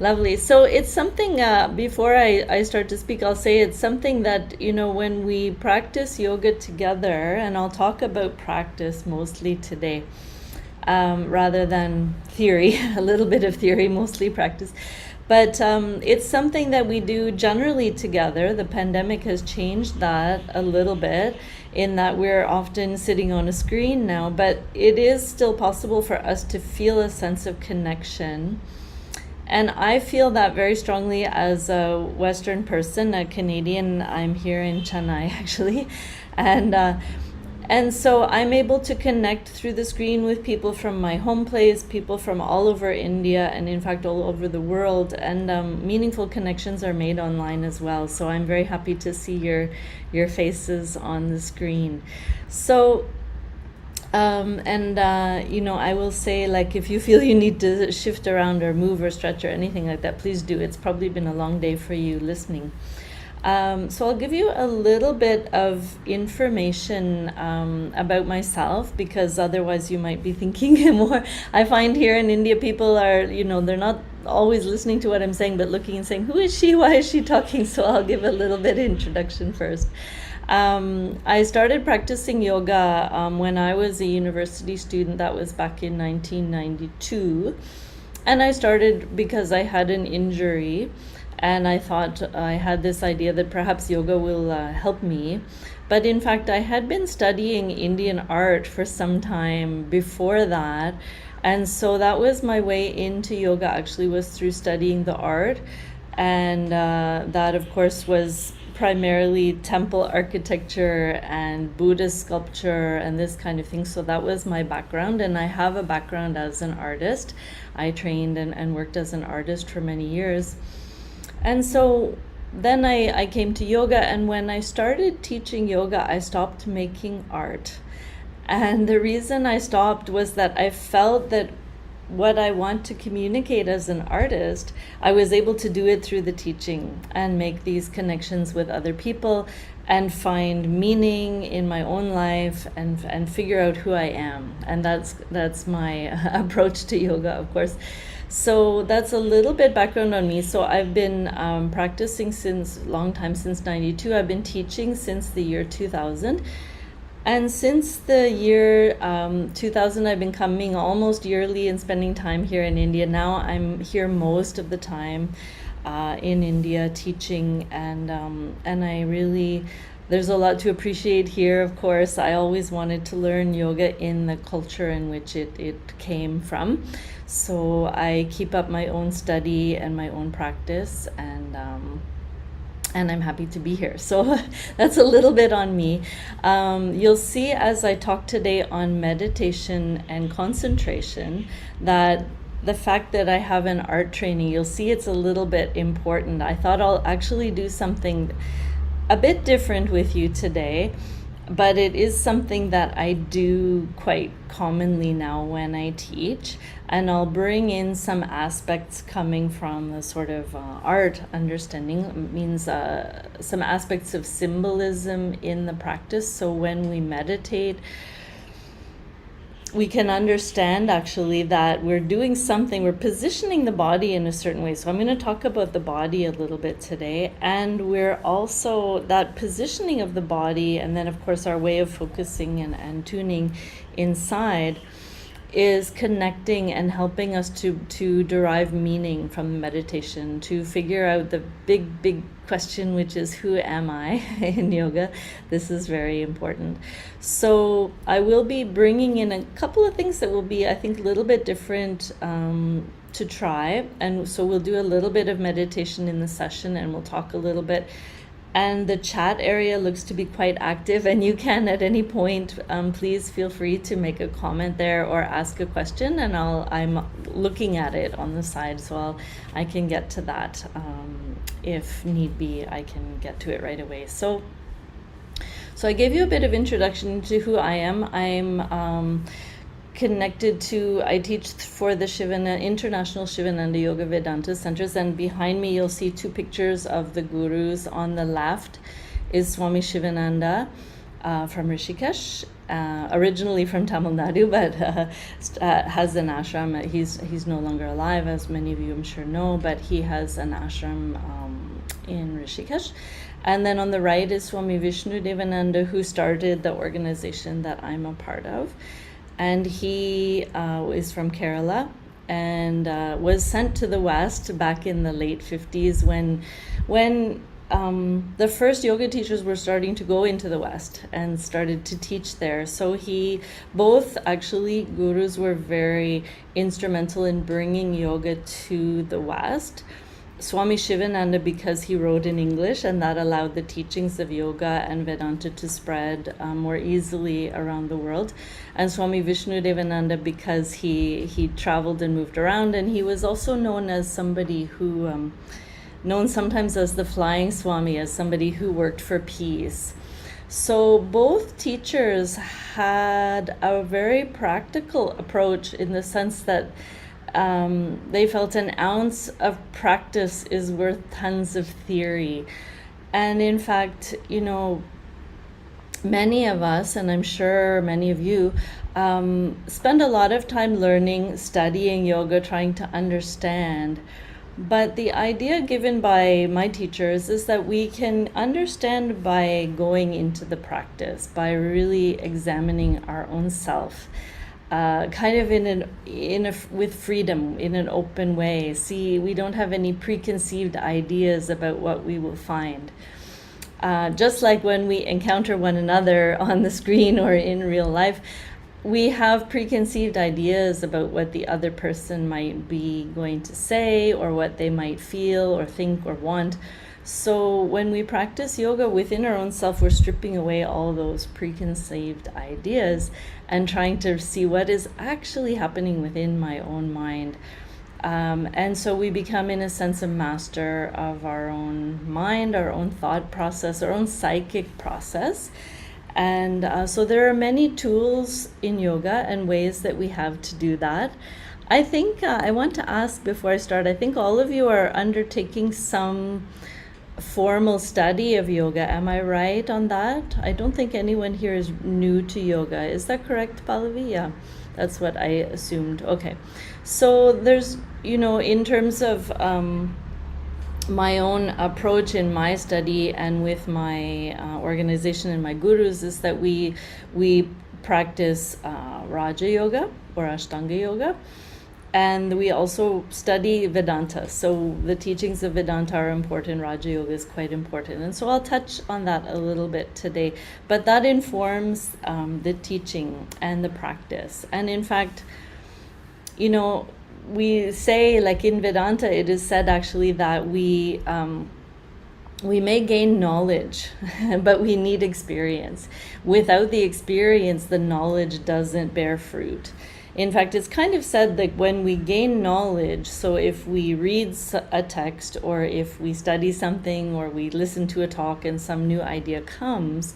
lovely. So it's something, before I start to speak, I'll say it's something that, when we practice yoga together, and I'll talk about practice mostly today, rather than theory, a little bit of theory, mostly practice. But it's something that we do generally together. The pandemic has changed that a little bit in that we're often sitting on a screen now, but it is still possible for us to feel a sense of connection. And I feel that very strongly as a Western person, a Canadian. I'm here in Chennai, actually. And so I'm able to connect through the screen with people from my home place, people from all over India, and in fact all over the world. And meaningful connections are made online as well. So I'm very happy to see your faces on the screen. So, I will say, like, if you feel you need to shift around or move or stretch or anything like that, please do. It's probably been a long day for you listening. So I'll give you a little bit of information about myself, because otherwise you might be thinking more. I find here in India people are, they're not always listening to what I'm saying, but looking and saying, who is she? Why is she talking? So I'll give a little bit of introduction first. I started practicing yoga when I was a university student. That was back in 1992. And I started because I had an injury. And I thought I had this idea that perhaps yoga will help me. But in fact, I had been studying Indian art for some time before that. And so that was my way into yoga, actually, was through studying the art. And that, of course, was primarily temple architecture and Buddhist sculpture and this kind of thing. So that was my background. And I have a background as an artist. I trained and worked as an artist for many years. And so then I came to yoga, and when I started teaching yoga, I stopped making art. And the reason I stopped was that I felt that what I want to communicate as an artist, I was able to do it through the teaching and make these connections with other people and find meaning in my own life and figure out who I am. And that's my approach to yoga, of course. So that's a little bit background on me. So I've been practicing since long time, since 92. I've been teaching since the year 2000. And since the year 2000, I've been coming almost yearly and spending time here in India. Now I'm here most of the time in India teaching, and I really, there's a lot to appreciate here, of course. I always wanted to learn yoga in the culture in which it came from. So I keep up my own study and my own practice, and I'm happy to be here. So that's a little bit on me. You'll see as I talk today on meditation and concentration that the fact that I have an art training, you'll see it's a little bit important. I thought I'll actually do something a bit different with you today, but it is something that I do quite commonly now when I teach, and I'll bring in some aspects coming from the sort of art understanding. It means some aspects of symbolism in the practice. So when we meditate, we can understand actually that we're doing something, we're positioning the body in a certain way. So I'm going to talk about the body a little bit today, and we're also, that positioning of the body, and then of course our way of focusing and tuning inside is connecting and helping us to derive meaning from meditation, to figure out the big question, which is, who am I in yoga? This is very important. So I will be bringing in a couple of things that will be, I think, a little bit different to try. And so we'll do a little bit of meditation in the session, and we'll talk a little bit. And the chat area looks to be quite active, and you can at any point, please feel free to make a comment there or ask a question, and I'm looking at it on the side, so I can get to that if need be. I can get to it right away. So I gave you a bit of introduction to who I am. I'm connected to, I teach for the International Shivananda Yoga Vedanta Centers, and behind me you'll see two pictures of the gurus. On the left is Swami Shivananda from Rishikesh, originally from Tamil Nadu, but has an ashram. He's no longer alive, as many of you I'm sure know, but he has an ashram in Rishikesh. And then on the right is Swami Vishnu Devananda, who started the organization that I'm a part of. And he is from Kerala, and was sent to the West back in the late 50s when the first yoga teachers were starting to go into the West and started to teach there. So both actually gurus were very instrumental in bringing yoga to the West. Swami Shivananda, because he wrote in English, and that allowed the teachings of yoga and Vedanta to spread more easily around the world. And Swami Vishnu Devananda, because he traveled and moved around, and he was also known as somebody who, known sometimes as the Flying Swami, as somebody who worked for peace. So both teachers had a very practical approach, in the sense that they felt an ounce of practice is worth tons of theory. And in fact, many of us, and I'm sure many of you, spend a lot of time learning, studying yoga, trying to understand. But the idea given by my teachers is that we can understand by going into the practice, by really examining our own self. Kind of with freedom, in an open way. See, we don't have any preconceived ideas about what we will find. Just like when we encounter one another on the screen or in real life, we have preconceived ideas about what the other person might be going to say, or what they might feel or think or want. So when we practice yoga within our own self, we're stripping away all those preconceived ideas and trying to see what is actually happening within my own mind. And so we become, in a sense, a master of our own mind, our own thought process, our own psychic process. And so there are many tools in yoga and ways that we have to do that. I think I want to ask, before I start, I think all of you are undertaking some formal study of yoga. Am I right on that? I don't think anyone here is new to yoga. Is that correct, Pallavi? Yeah, that's what I assumed. Okay. So there's, in terms of my own approach in my study and with my organization and my gurus, is that we practice Raja Yoga or Ashtanga Yoga. And we also study Vedanta. So the teachings of Vedanta are important. Raja Yoga is quite important. And so I'll touch on that a little bit today. But that informs the teaching and the practice. And in fact, we say, like in Vedanta, it is said actually that we may gain knowledge, but we need experience. Without the experience, the knowledge doesn't bear fruit. In fact, it's kind of said that when we gain knowledge, so if we read a text, or if we study something, or we listen to a talk and some new idea comes,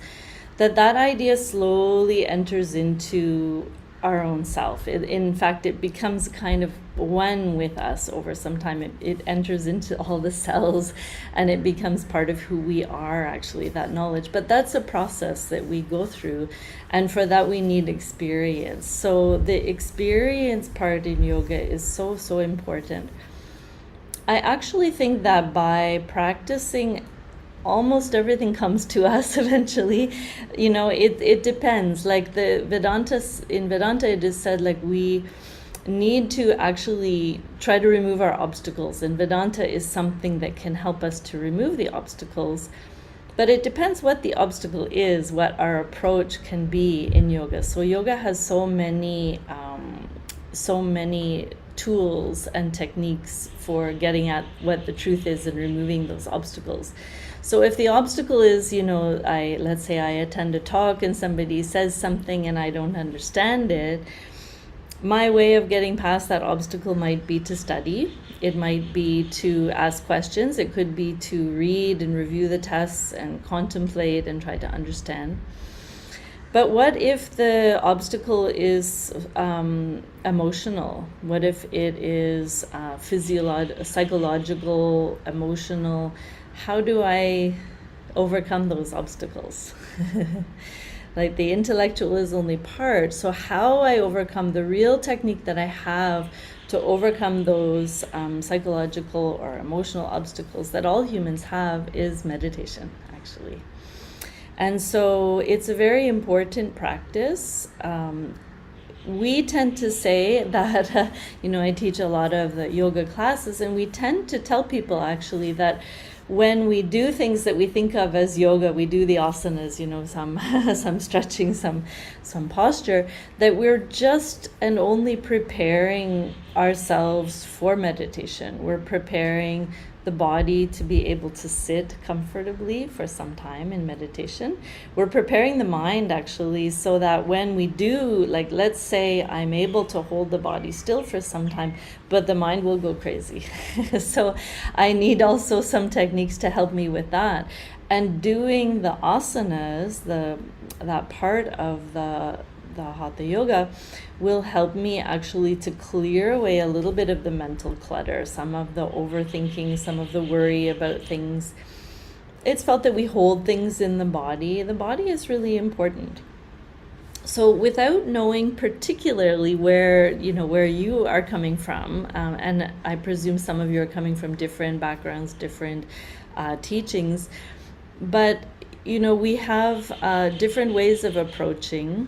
that idea slowly enters into our own self. In fact, it becomes kind of one with us over some time. It enters into all the cells and it becomes part of who we are, actually, that knowledge. But that's a process that we go through, and for that we need experience. So the experience part in yoga is so, so important. I actually think that by practicing, almost everything comes to us eventually. It depends. Like in Vedanta it is said, like, we need to actually try to remove our obstacles, and Vedanta is something that can help us to remove the obstacles. But it depends what the obstacle is, what our approach can be in yoga. So yoga has so many tools and techniques for getting at what the truth is and removing those obstacles. So if the obstacle is, let's say I attend a talk and somebody says something and I don't understand it, my way of getting past that obstacle might be to study. It might be to ask questions. It could be to read and review the tests and contemplate and try to understand. But what if the obstacle is emotional? What if it is psychological, emotional? How do I overcome those obstacles? Like, the intellectual is only part. So how I overcome, the real technique that I have to overcome those psychological or emotional obstacles that all humans have is meditation, actually. And so it's a very important practice. We tend to say that, I teach a lot of the yoga classes, and we tend to tell people, actually, that when we do things that we think of as yoga, we do the asanas, some stretching, some posture, that we're just and only preparing ourselves for meditation. We're preparing the body to be able to sit comfortably for some time in meditation. We're preparing the mind, actually, so that when we do, like, let's say I'm able to hold the body still for some time, but the mind will go crazy. So I need also some techniques to help me with that. And doing the asanas, that part of the Hatha Yoga, will help me actually to clear away a little bit of the mental clutter, some of the overthinking, some of the worry about things. It's felt that we hold things in the body. The body is really important. So without knowing particularly where you are coming from, and I presume some of you are coming from different backgrounds, different teachings, but we have different ways of approaching.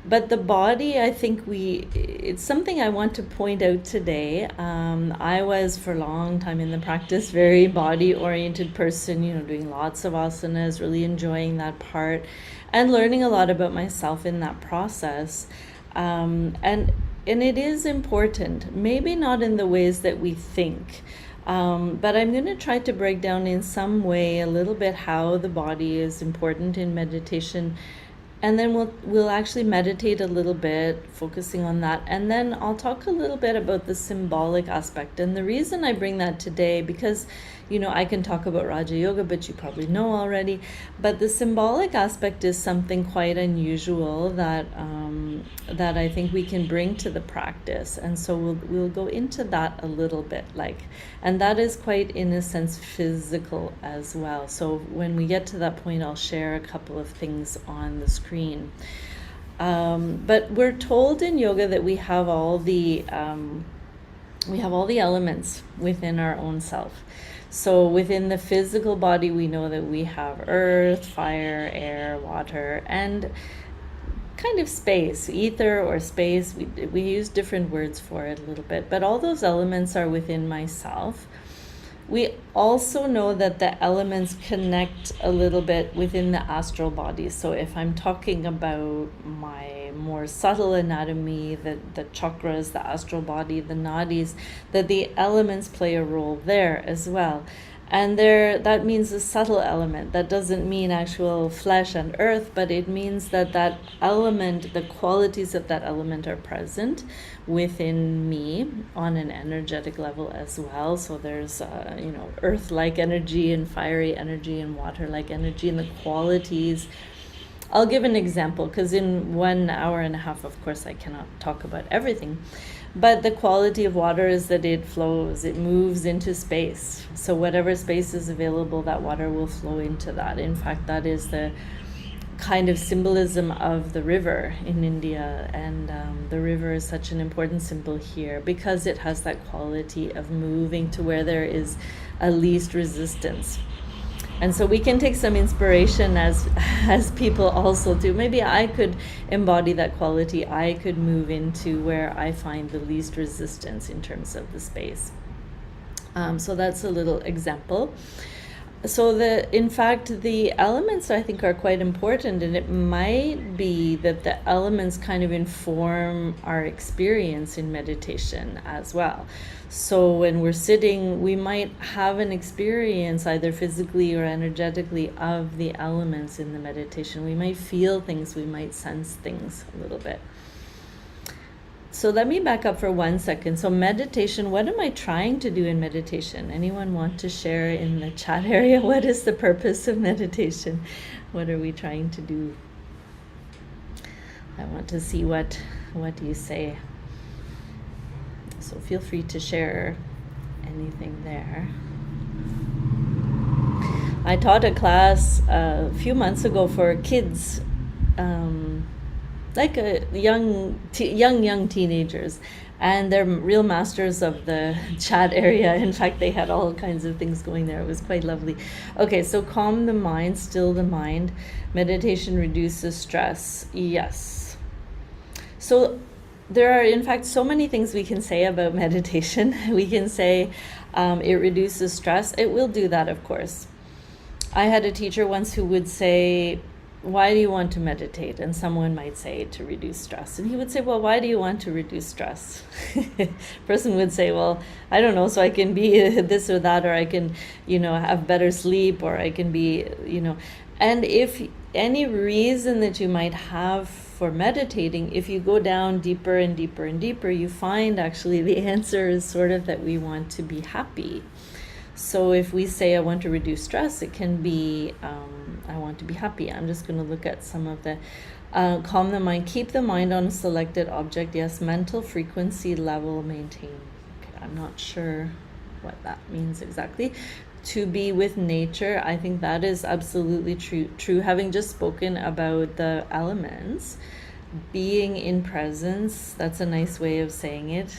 But the body, I think it's something I want to point out today. I was for a long time in the practice, very body-oriented person, doing lots of asanas, really enjoying that part and learning a lot about myself in that process. And it is important, maybe not in the ways that we think. But I'm going to try to break down in some way a little bit how the body is important in meditation. And then we'll actually meditate a little bit, focusing on that. And then I'll talk a little bit about the symbolic aspect. And the reason I bring that today, because, I can talk about Raja Yoga, but you probably know already. But the symbolic aspect is something quite unusual that I think we can bring to the practice. And so we'll go into that a little bit, and that is quite, in a sense, physical as well. So when we get to that point, I'll share a couple of things on the screen. But we're told in yoga that we have all the elements within our own self. So within the physical body, we know that we have earth, fire, air, water, and kind of space, ether or space. We use different words for it a little bit, but all those elements are within myself. We also know that the elements connect a little bit within the astral body. So if I'm talking about my more subtle anatomy, the chakras, the astral body, the nadis, that the elements play a role there as well. And that means a subtle element. That doesn't mean actual flesh and earth, but it means that element, the qualities of that element are present within me on an energetic level as well. So there's, earth-like energy and fiery energy and water-like energy, and the qualities I'll give an example, because in 1 hour and a half, of course, I cannot talk about everything. But the quality of water is that it flows, it moves into space. So whatever space is available, that water will flow into that. In fact, that is the kind of symbolism of the river in India. And the river is such an important symbol here because it has that quality of moving to where there is a least resistance. And so we can take some inspiration as people also too. Maybe I could embody that quality. I could move into where I find the least resistance in terms of the space. So that's a little example. So in fact, the elements I think are quite important, and it might be that the elements kind of inform our experience in meditation as well. So when we're sitting, we might have an experience either physically or energetically of the elements in the meditation. We might feel things, we might sense things a little bit. So let me back up for 1 second. So meditation, what am I trying to do in meditation? Anyone want to share in the chat area? What is the purpose of meditation? What are we trying to do? I want to see what you say. So feel free to share anything there. I taught a class a few months ago for kids, like a young teenagers, and they're real masters of the chat area. In fact, they had all kinds of things going there. It was quite lovely. Okay, so calm the mind, still the mind. Meditation reduces stress. Yes. So there are, in fact, so many things we can say about meditation. We can say it reduces stress. It will do that, of course. I had a teacher once who would say, why do you want to meditate? And someone might say to reduce stress. And he would say, well, why do you want to reduce stress? Person would say, well, I don't know, so I can be this or that, or I can, have better sleep, or I can be, And if any reason that you might have for meditating, if you go down deeper and deeper and deeper, you find actually the answer is sort of that we want to be happy. So if we say, I want to reduce stress, it can be, I want to be happy. I'm just going to look at some of the, calm the mind, keep the mind on a selected object. Yes, mental frequency level maintain. Okay, I'm not sure what that means exactly. To be with nature, I think that is absolutely true. Having just spoken about the elements, being in presence, that's a nice way of saying it.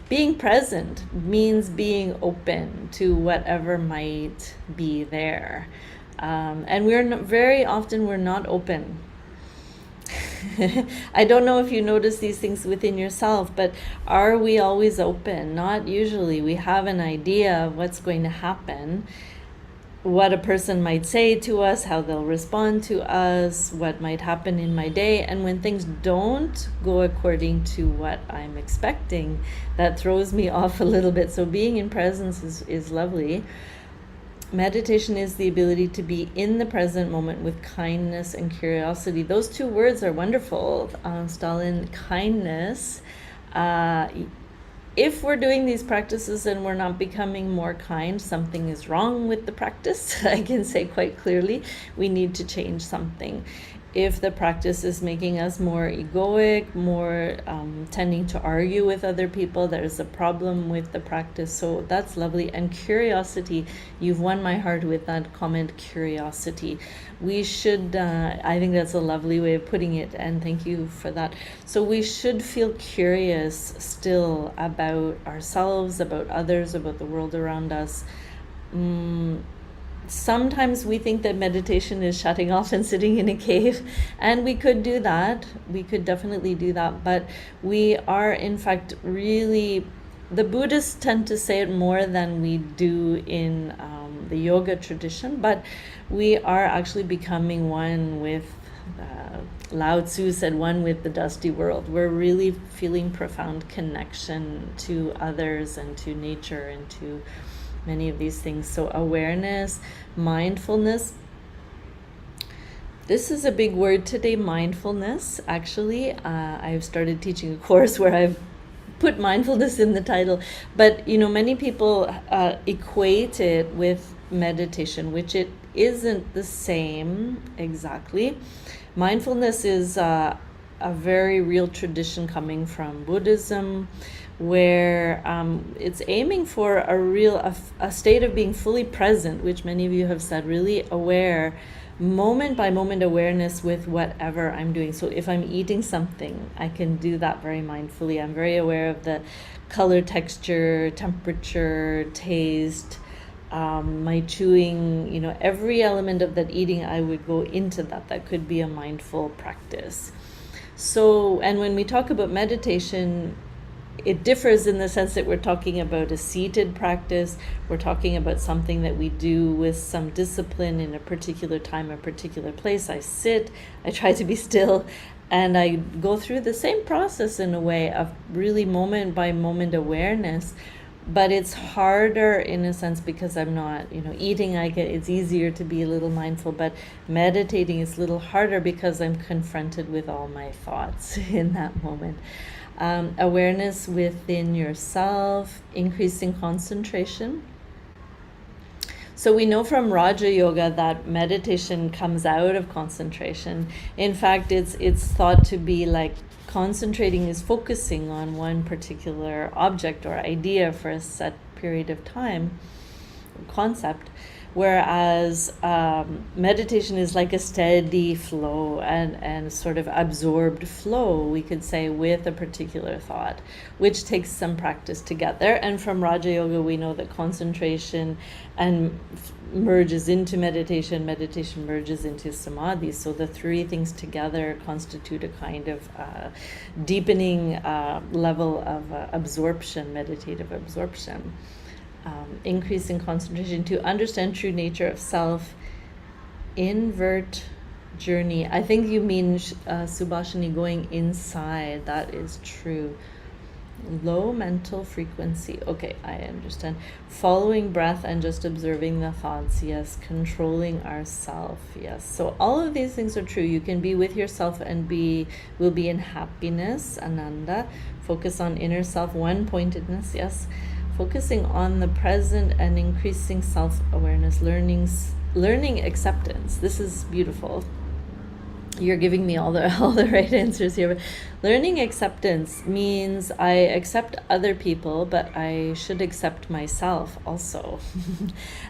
Being present means being open to whatever might be there. And very often we're not open. I don't know if you notice these things within yourself, but are we always open? Not usually. We have an idea of what's going to happen, what a person might say to us, how they'll respond to us, what might happen in my day. And when things don't go according to what I'm expecting, that throws me off a little bit. So being in presence is lovely. Meditation is the ability to be in the present moment with kindness and curiosity. Those two words are wonderful. Stalin, kindness. If we're doing these practices and we're not becoming more kind, something is wrong with the practice. I can say quite clearly, we need to change something. If the practice is making us more egoic, more tending to argue with other people, there's a problem with the practice. So that's lovely. And curiosity, you've won my heart with that comment, curiosity. We should, I think that's a lovely way of putting it, and thank you for that. So we should feel curious still about ourselves, about others, about the world around us. Sometimes we think that meditation is shutting off and sitting in a cave, and we could do that. We could definitely do that, but we are in fact really, the Buddhists tend to say it more than we do in the yoga tradition, but we are actually becoming one with, Lao Tzu said, one with the dusty world. We're really feeling profound connection to others and to nature and to many of these things. So awareness, mindfulness. This is a big word today, mindfulness. Actually, I've started teaching a course where I've put mindfulness in the title, but many people equate it with meditation, which it isn't the same exactly. Mindfulness is a very real tradition coming from Buddhism, where it's aiming for a state of being fully present, which many of you have said, really aware, moment by moment awareness with whatever I'm doing. So if I'm eating something, I can do that very mindfully. I'm very aware of the color, texture, temperature, taste, my chewing, every element of that eating, I would go into that. That could be a mindful practice. So, and when we talk about meditation, it differs in the sense that we're talking about a seated practice. We're talking about something that we do with some discipline in a particular time, a particular place. I sit, I try to be still, and I go through the same process in a way of really moment by moment awareness. But it's harder in a sense because I'm not, eating, it's easier to be a little mindful, but meditating is a little harder because I'm confronted with all my thoughts in that moment. Awareness within yourself, increasing concentration. So we know from Raja Yoga that meditation comes out of concentration. In fact, it's thought to be like concentrating is focusing on one particular object or idea for a set period of time, concept, whereas meditation is like a steady flow and sort of absorbed flow, we could say, with a particular thought, which takes some practice to get there. And from Raja Yoga, we know that concentration merges into meditation, meditation merges into samadhi. So the three things together constitute a kind of deepening level of absorption, meditative absorption. Increasing concentration to understand true nature of self, invert journey. I think you mean Subhashini, going inside. That is true. Low mental frequency. Okay, I understand. Following breath and just observing the thoughts. Yes. Controlling ourself. Yes. So all of these things are true. You can be with yourself and will be in happiness, ananda. Focus on inner self, one-pointedness. Yes. Focusing on the present and increasing self-awareness, learning acceptance. This is beautiful. You're giving me all the right answers here. But learning acceptance means I accept other people, but I should accept myself also.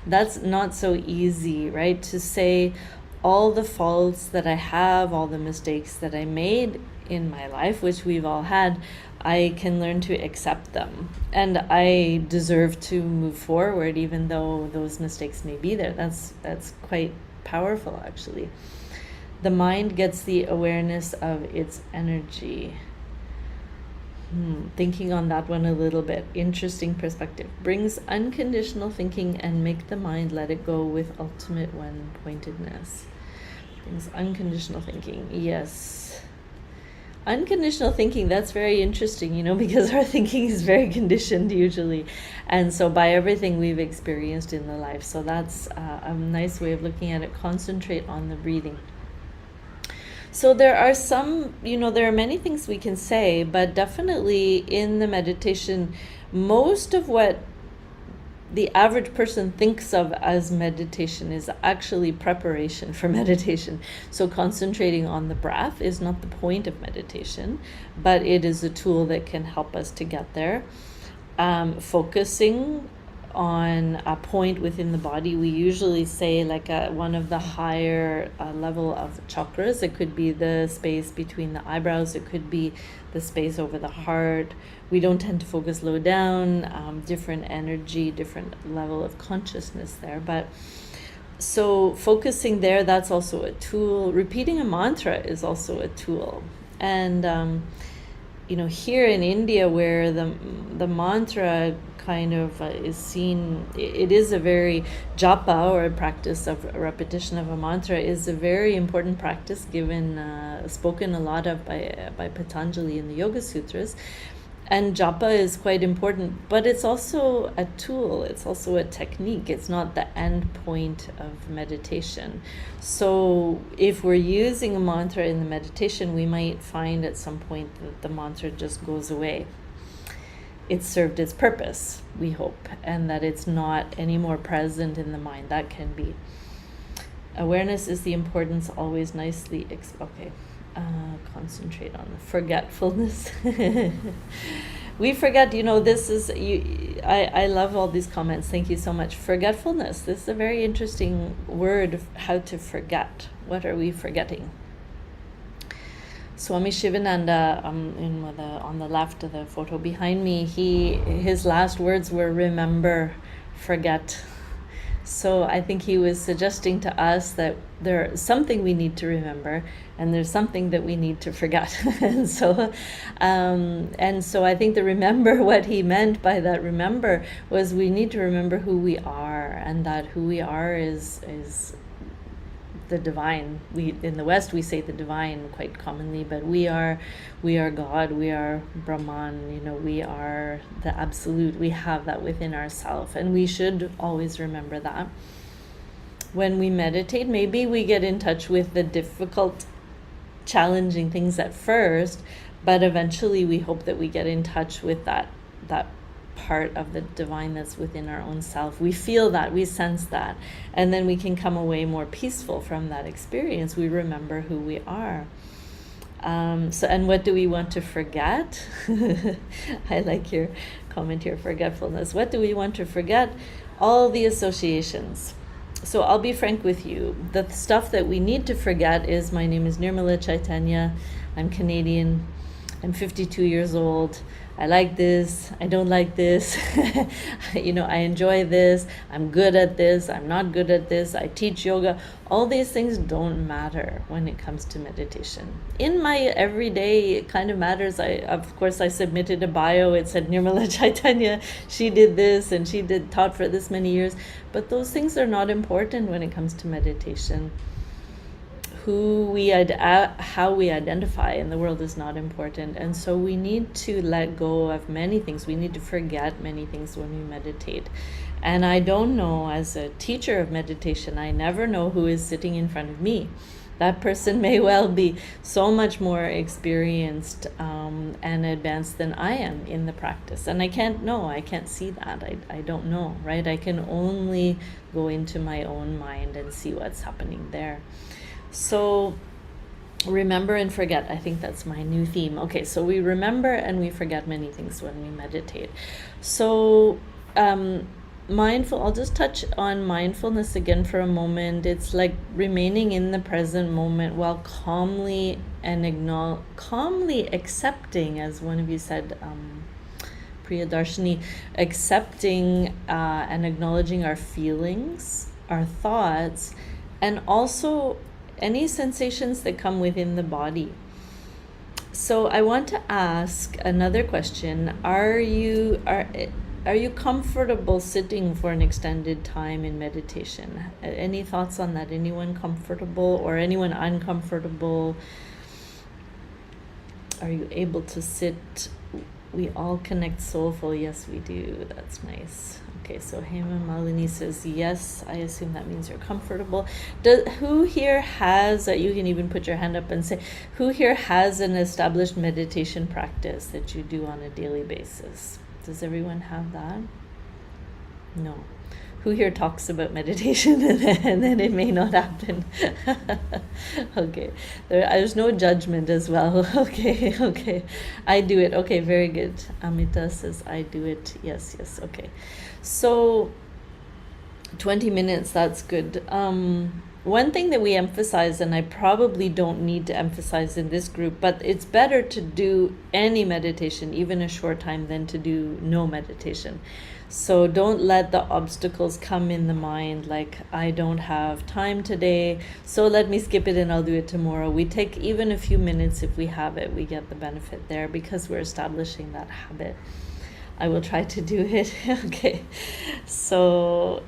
That's not so easy, right? To say all the faults that I have, all the mistakes that I made in my life, which we've all had, I can learn to accept them. And I deserve to move forward even though those mistakes may be there. That's quite powerful, actually. The mind gets the awareness of its energy. Thinking on that one a little bit. Interesting perspective. Brings unconditional thinking and make the mind let it go with ultimate one-pointedness. Brings unconditional thinking. Yes. Unconditional thinking, that's very interesting, because our thinking is very conditioned usually. And so by everything we've experienced in the life. So that's a nice way of looking at it. Concentrate on the breathing. So there are there are many things we can say, but definitely in the meditation, most of what the average person thinks of as meditation is actually preparation for meditation. So concentrating on the breath is not the point of meditation, but it is a tool that can help us to get there. Focusing on a point within the body, we usually say like one of the higher level of chakras. It could be the space between the eyebrows, it could be the space over the heart. We don't tend to focus low down, different energy, different level of consciousness there. But so focusing there, that's also a tool. Repeating a mantra is also a tool. And here in India, where the mantra kind of is seen, it is a very japa, or a practice of repetition of a mantra, is a very important practice given, spoken a lot of by Patanjali in the Yoga Sutras. And japa is quite important, but it's also a tool, it's also a technique. It's not the end point of meditation. So if we're using a mantra in the meditation, we might find at some point that the mantra just goes away. It's served its purpose, we hope, and that it's not any more present in the mind. That can be. Awareness is the importance always nicely, okay. Concentrate on the forgetfulness. We forget, this is, I love all these comments. Thank you so much. Forgetfulness. This is a very interesting word, how to forget. What are we forgetting? Swami Shivananda, on the left of the photo behind me, his last words were remember, forget. So I think he was suggesting to us that there's something we need to remember, and there's something that we need to forget. and so I think the remember, what he meant by that remember was we need to remember who we are, and that who we are is the divine. We in the West we say the divine quite commonly, but we are God, we are Brahman, we are the absolute. We have that within ourselves, and we should always remember that. When we meditate, maybe we get in touch with the difficult, challenging things at first, but eventually we hope that we get in touch with that part of the divine that's within our own self. We feel that, we sense that, and then we can come away more peaceful from that experience. We remember who we are. And what do we want to forget? I like your comment here, forgetfulness. What do we want to forget? All the associations. So I'll be frank with you. The stuff that we need to forget is, my name is Nirmala Chaitanya. I'm Canadian. I'm 52 years old. I like this, I don't like this, I enjoy this, I'm good at this, I'm not good at this, I teach yoga. All these things don't matter when it comes to meditation. In my everyday, it kind of matters. Of course, I submitted a bio, it said Nirmala Chaitanya, she did this and she taught for this many years, but those things are not important when it comes to meditation. How we identify in the world is not important, and so we need to let go of many things. We need to forget many things when we meditate. And I don't know, as a teacher of meditation, I never know who is sitting in front of me. That person may well be so much more experienced and advanced than I am in the practice, and I can't see that. I don't know, right? I can only go into my own mind and see what's happening there. So remember and forget, I think that's my new theme. Okay, so we remember and we forget many things when we meditate. So I'll just touch on mindfulness again for a moment. It's like remaining in the present moment while calmly accepting, as one of you said, Priya Darshini, accepting and acknowledging our feelings, our thoughts, and also any sensations that come within the body. So I want to ask another question. Are you comfortable sitting for an extended time in meditation? Any thoughts on that? Anyone comfortable or anyone uncomfortable? Are you able to sit? We all connect soulful. Yes, we do. That's nice. Okay, so Hema Malini says yes. I assume that means you're comfortable. Who here has, you can even put your hand up and say, who here has an established meditation practice that you do on a daily basis? Does everyone have that? No. Who here talks about meditation and then it may not happen? Okay, there's no judgment as well. Okay. I do it. Okay, very good. Amita says I do it. Yes, okay. So 20 minutes, that's good. One thing that we emphasize, and I probably don't need to emphasize in this group, but it's better to do any meditation, even a short time, than to do no meditation. So don't let the obstacles come in the mind, like I don't have time today, so let me skip it and I'll do it tomorrow. We take even a few minutes if we have it, we get the benefit there because we're establishing that habit. I will try to do it. Okay, so,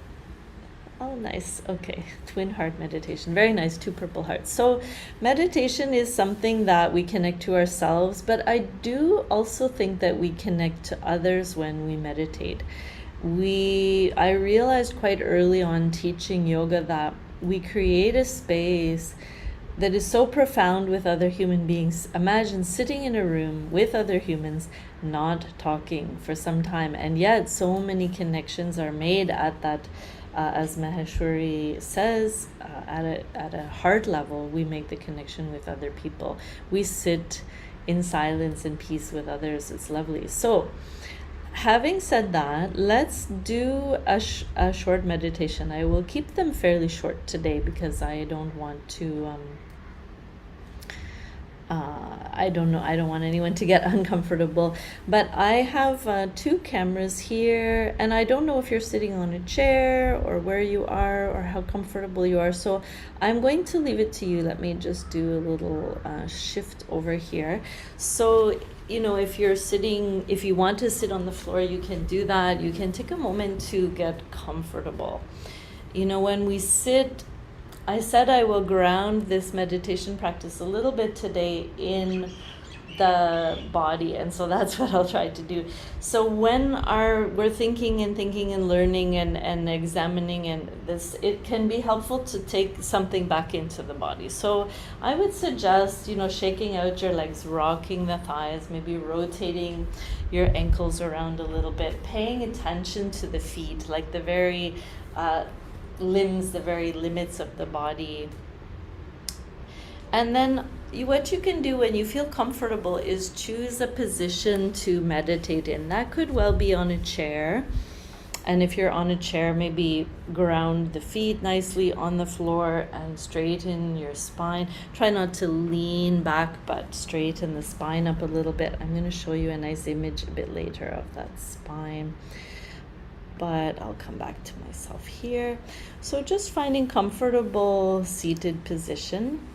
oh nice, okay, twin heart meditation, very nice, 2 purple hearts. So meditation is something that we connect to ourselves, but I do also think that we connect to others when we meditate. I realized quite early on teaching yoga that we create a space that is so profound with other human beings. Imagine sitting in a room with other humans, not talking for some time, and yet so many connections are made at that as Maheshwari says, at a heart level, we make the connection with other people. We sit in silence and peace with others. It's lovely. So, having said that, let's do a short meditation. I will keep them fairly short today because I don't want to I don't want anyone to get uncomfortable, but I have 2 cameras here, and I don't know if you're sitting on a chair or where you are or how comfortable you are, so I'm going to leave it to you. Let me just do a little shift over here. So, you know, if you want to sit on the floor, you can do that. You can take a moment to get comfortable. You know, when we sit, I said I will ground this meditation practice a little bit today in the body, and so that's what I'll try to do. So when we're thinking and learning and examining and this, it can be helpful to take something back into the body. So I would suggest, you know, shaking out your legs, rocking the thighs, maybe rotating your ankles around a little bit, paying attention to the feet, like the very limbs, the very limits of the body. And then what you can do when you feel comfortable is choose a position to meditate in. That could well be on a chair. And if you're on a chair, maybe ground the feet nicely on the floor and straighten your spine. Try not to lean back, but straighten the spine up a little bit. I'm going to show you a nice image a bit later of that spine, but I'll come back to myself here. So just finding comfortable seated position.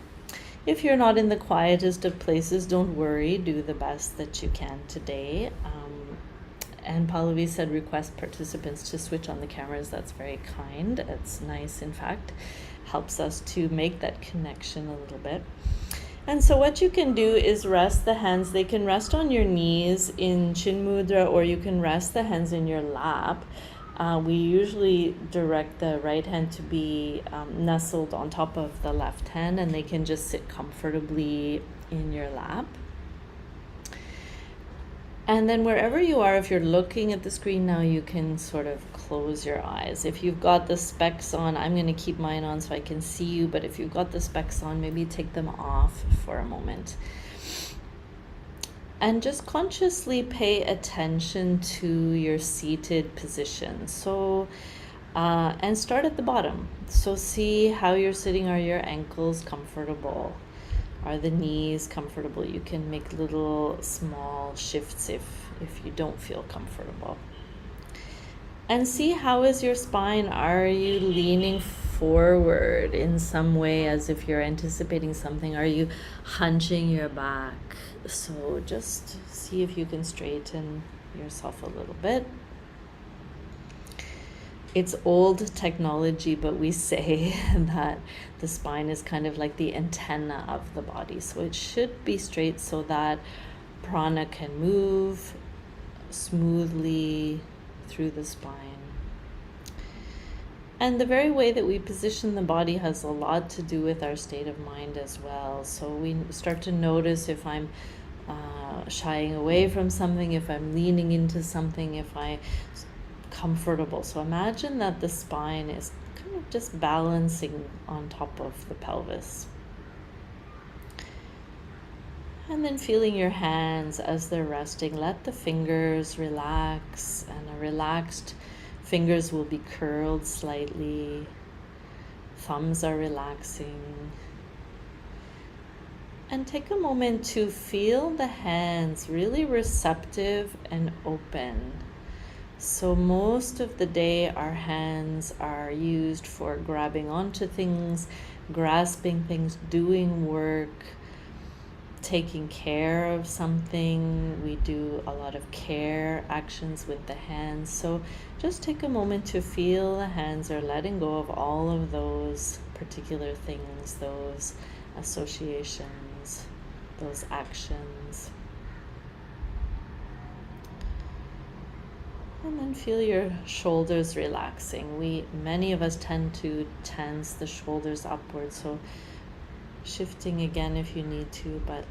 If you're not in the quietest of places, don't worry, do the best that you can today. And Pallavi said request participants to switch on the cameras. That's very kind. It's nice, in fact. Helps us to make that connection a little bit. And so what you can do is rest the hands. They can rest on your knees in Chin Mudra, or you can rest the hands in your lap. We usually direct the right hand to be nestled on top of the left hand, and they can just sit comfortably in your lap. And then wherever you are, if you're looking at the screen now, you can sort of close your eyes. If you've got the specs on, I'm going to keep mine on so I can see you, but if you've got the specs on, maybe take them off for a moment. And just consciously pay attention to your seated position. So, and start at the bottom. So see how you're sitting. Are your ankles comfortable? Are the knees comfortable? You can make little small shifts if you don't feel comfortable. And see, how is your spine? Are you leaning forward in some way as if you're anticipating something? Are you hunching your back? So just see if you can straighten yourself a little bit. It's old technology, but we say that the spine is kind of like the antenna of the body. So it should be straight so that prana can move smoothly through the spine. And the very way that we position the body has a lot to do with our state of mind as well. So we start to notice if I'm shying away from something, if I'm leaning into something, if I'm comfortable. So imagine that the spine is kind of just balancing on top of the pelvis. And then feeling your hands as they're resting. Let the fingers relax, and a relaxed fingers will be curled slightly. Thumbs are relaxing. And take a moment to feel the hands really receptive and open. So most of the day our hands are used for grabbing onto things, grasping things, doing work, taking care of something. We do a lot of care actions with the hands. So just take a moment to feel the hands are letting go of all of those particular things, those associations, those actions. And then feel your shoulders relaxing. Many of us tend to tense the shoulders upwards, so shifting again if you need to, but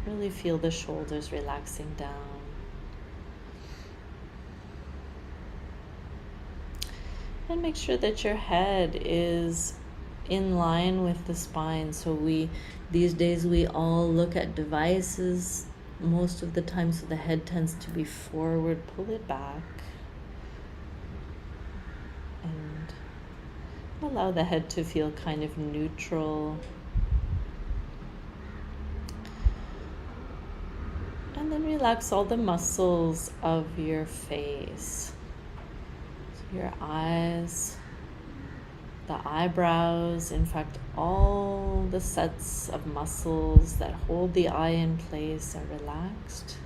really feel the shoulders relaxing down. And make sure that your head is in line with the spine. So these days we all look at devices most of the time, so the head tends to be forward. Pull it back and allow the head to feel kind of neutral. And then relax all the muscles of your face. So your eyes, the eyebrows, in fact, all the sets of muscles that hold the eye in place are relaxed.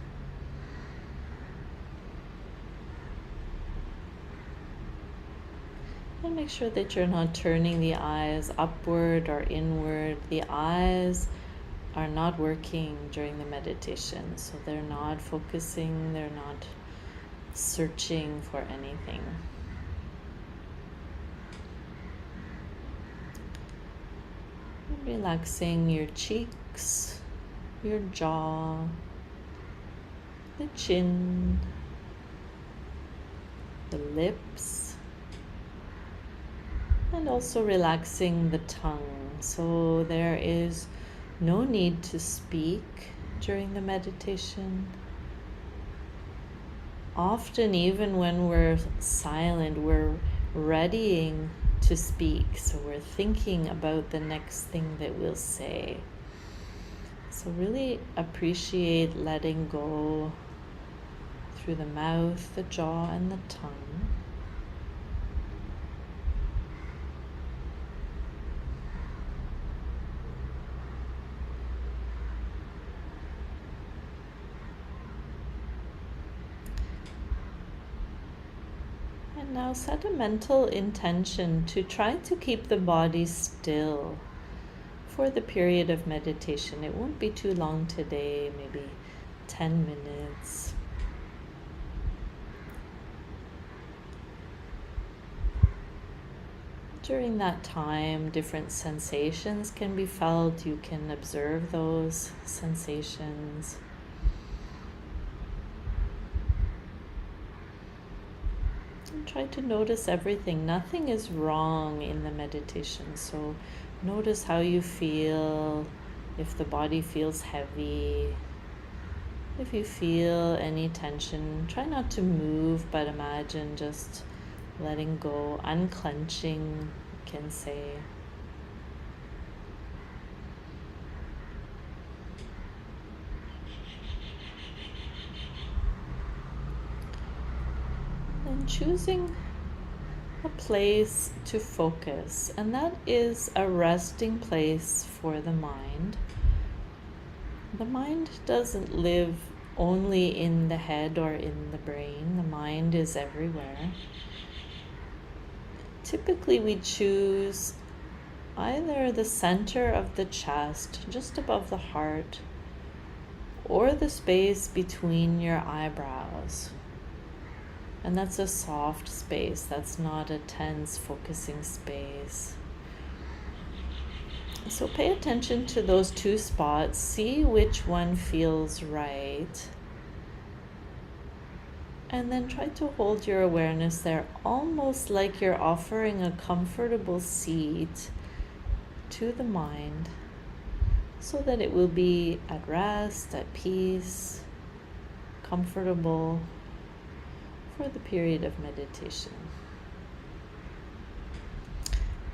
And make sure that you're not turning the eyes upward or inward. The eyes are not working during the meditation, so they're not focusing, they're not searching for anything. Relaxing your cheeks, your jaw, the chin, the lips, and also relaxing the tongue. So there is no need to speak during the meditation. Often, even when we're silent, we're readying to speak. So we're thinking about the next thing that we'll say. So really appreciate letting go through the mouth, the jaw, and the tongue. And now set a mental intention to try to keep the body still for the period of meditation. It won't be too long today, maybe 10 minutes. During that time, different sensations can be felt. You can observe those sensations. And try to notice everything. Nothing is wrong in the meditation. So notice how you feel, if the body feels heavy, if you feel any tension. Try not to move, but imagine just letting go, unclenching, you can say. And choosing a place to focus, and that is a resting place for the mind. The mind doesn't live only in the head or in the brain. The mind is everywhere. Typically we choose either the center of the chest, just above the heart, or the space between your eyebrows. And that's a soft space. That's not a tense, focusing space. So pay attention to those two spots. See which one feels right. And then try to hold your awareness there, almost like you're offering a comfortable seat to the mind, so that it will be at rest, at peace, comfortable for the period of meditation.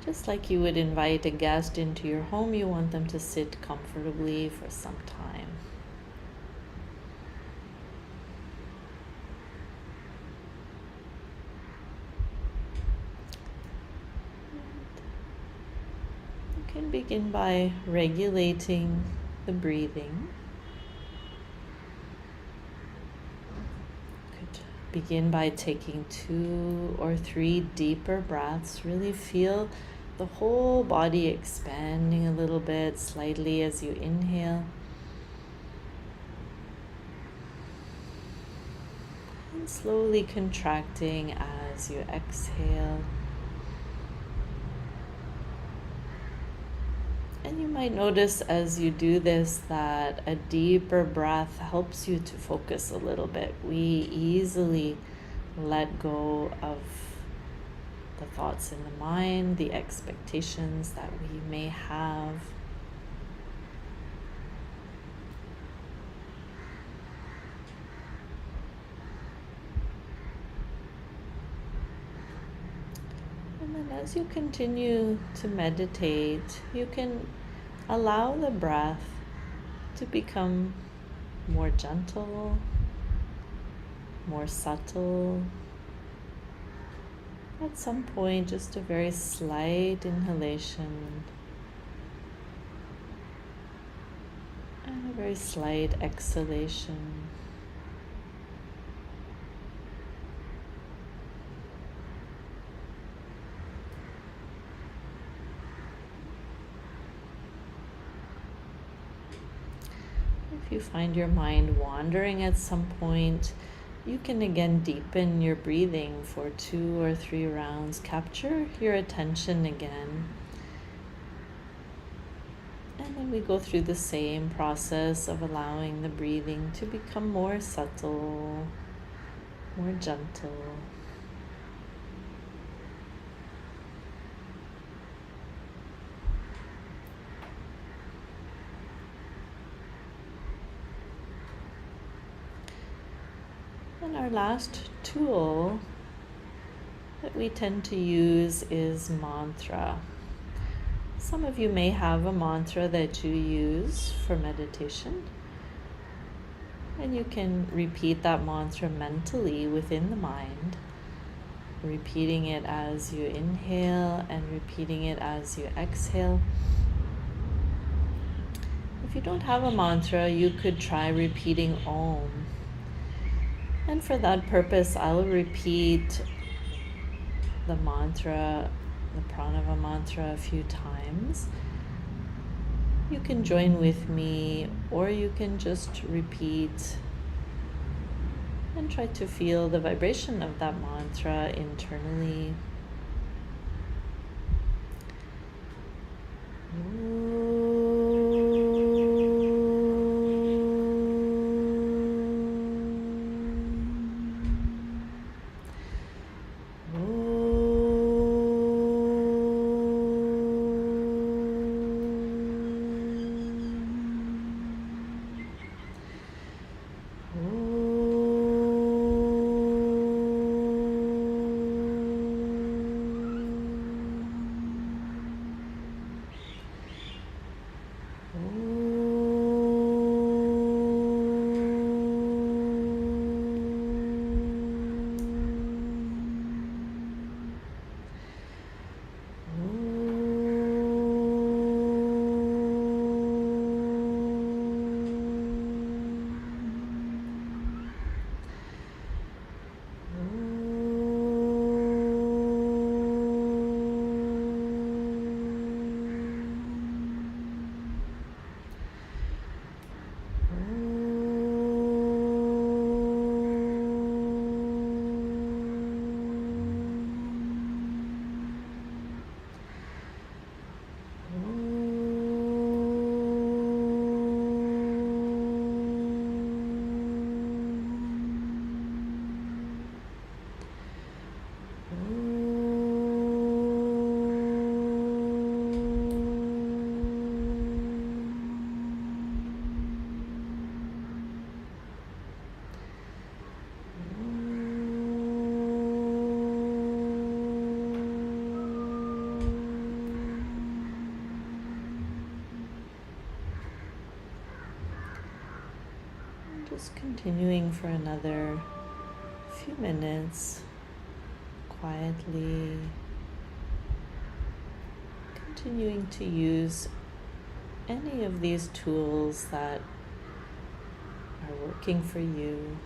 Just like you would invite a guest into your home, you want them to sit comfortably for some time. You can begin by regulating the breathing. Begin by taking 2 or 3 deeper breaths. Really feel the whole body expanding a little bit, slightly as you inhale. And slowly contracting as you exhale. And you might notice as you do this that a deeper breath helps you to focus a little bit. We easily let go of the thoughts in the mind, the expectations that we may have. And then as you continue to meditate, you can allow the breath to become more gentle, more subtle. At some point, just a very slight inhalation and a very slight exhalation. If you find your mind wandering at some point, you can again deepen your breathing for 2 or 3 rounds. Capture your attention again. And then we go through the same process of allowing the breathing to become more subtle, more gentle. And our last tool that we tend to use is mantra. Some of you may have a mantra that you use for meditation, and you can repeat that mantra mentally within the mind, repeating it as you inhale and repeating it as you exhale. If you don't have a mantra, you could try repeating Om. And for that purpose, I'll repeat the mantra, the pranava mantra, a few times. You can join with me, or you can just repeat and try to feel the vibration of that mantra internally. Just continuing for another few minutes, quietly, continuing to use any of these tools that are working for you.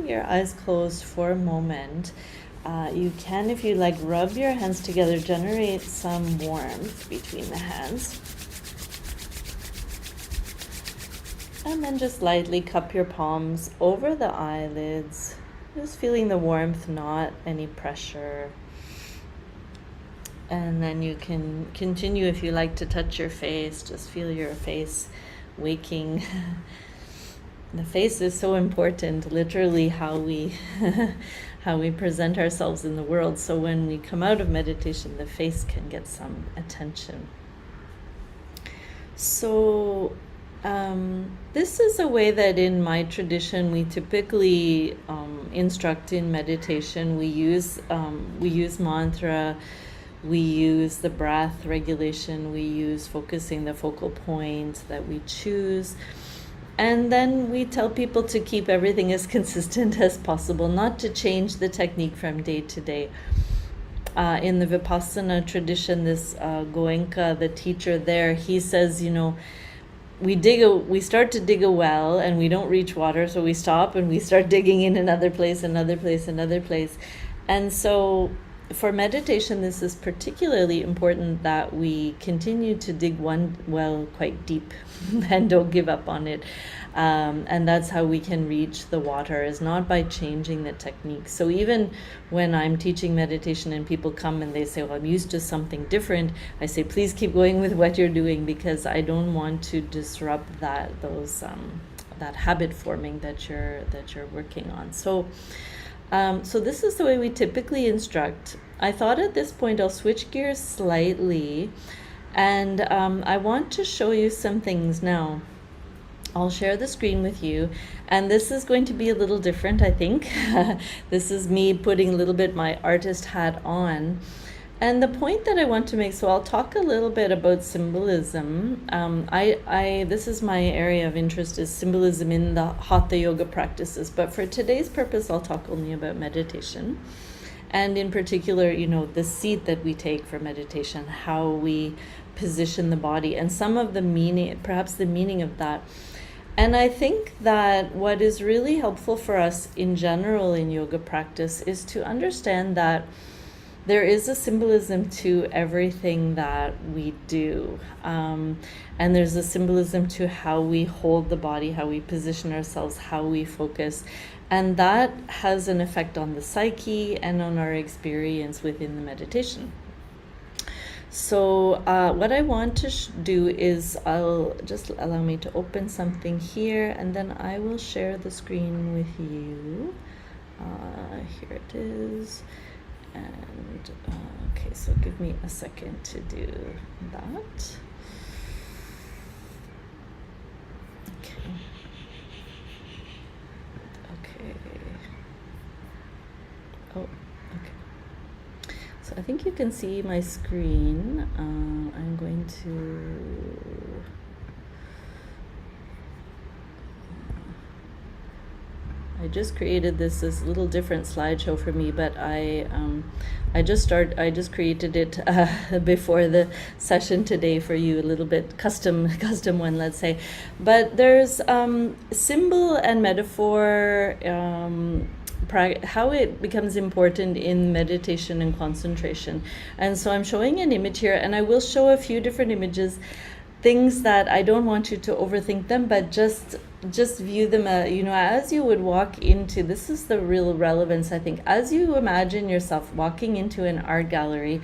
keeping your eyes closed for a moment, you can, if you like, rub your hands together, generate some warmth between the hands. And then just lightly cup your palms over the eyelids, just feeling the warmth, not any pressure. And then you can continue, if you like, to touch your face, just feel your face waking. The face is so important, literally how we how we present ourselves in the world. So when we come out of meditation, the face can get some attention. So this is a way that in my tradition we typically instruct in meditation. We use mantra, we use the breath regulation, we use focusing the focal point that we choose. And then we tell people to keep everything as consistent as possible, not to change the technique from day to day. In the Vipassana tradition, this Goenka, the teacher there, he says, we start to dig a well and we don't reach water, so we stop and we start digging in another place. And so for meditation, this is particularly important that we continue to dig one well quite deep and don't give up on it. And that's how we can reach the water, is not by changing the technique. So even when I'm teaching meditation and people come and they say, well, I'm used to something different, I say, please keep going with what you're doing, because I don't want to disrupt that habit forming that you're working on. So this is the way we typically instruct. I thought at this point I'll switch gears slightly, and I want to show you some things now. I'll share the screen with you, and this is going to be a little different, I think. This is me putting a little bit my artist hat on. And the point that I want to make, so I'll talk a little bit about symbolism. This is my area of interest, is symbolism in the Hatha yoga practices. But for today's purpose, I'll talk only about meditation. And in particular, the seat that we take for meditation, how we position the body, and some of the meaning, perhaps the meaning of that. And I think that what is really helpful for us in general in yoga practice is to understand that there is a symbolism to everything that we do. And there's a symbolism to how we hold the body, how we position ourselves, how we focus. And that has an effect on the psyche and on our experience within the meditation. So what I want to do is, I'll just allow me to open something here, and then I will share the screen with you. Here it is. And okay, so give me a second to do that. Okay. Oh, okay. So I think you can see my screen. I'm going to I just created this little different slideshow for me, but I just created it before the session today for you, a little bit custom one, let's say. But there's symbol and metaphor, how it becomes important in meditation and concentration. And so I'm showing an image here, and I will show a few different images, things that I don't want you to overthink them, but just view them, as you would walk into, this is the real relevance, I think, as you imagine yourself walking into an art gallery,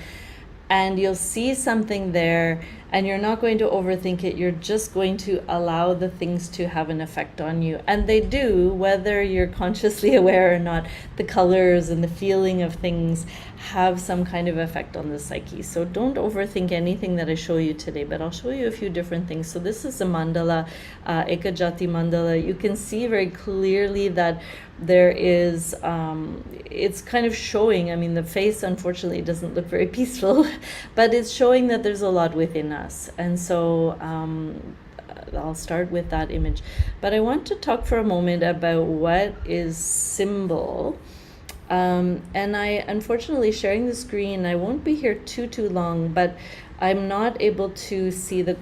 and you'll see something there, and you're not going to overthink it, you're just going to allow the things to have an effect on you. And they do, whether you're consciously aware or not. The colors and the feeling of things have some kind of effect on the psyche. So don't overthink anything that I show you today, but I'll show you a few different things. So this is a mandala, Ekajati mandala. You can see very clearly that there is, it's kind of showing, the face unfortunately doesn't look very peaceful, but it's showing that there's a lot within us. And so I'll start with that image. But I want to talk for a moment about what is symbol. And I, unfortunately, sharing the screen, I won't be here too long, but I'm not able to see the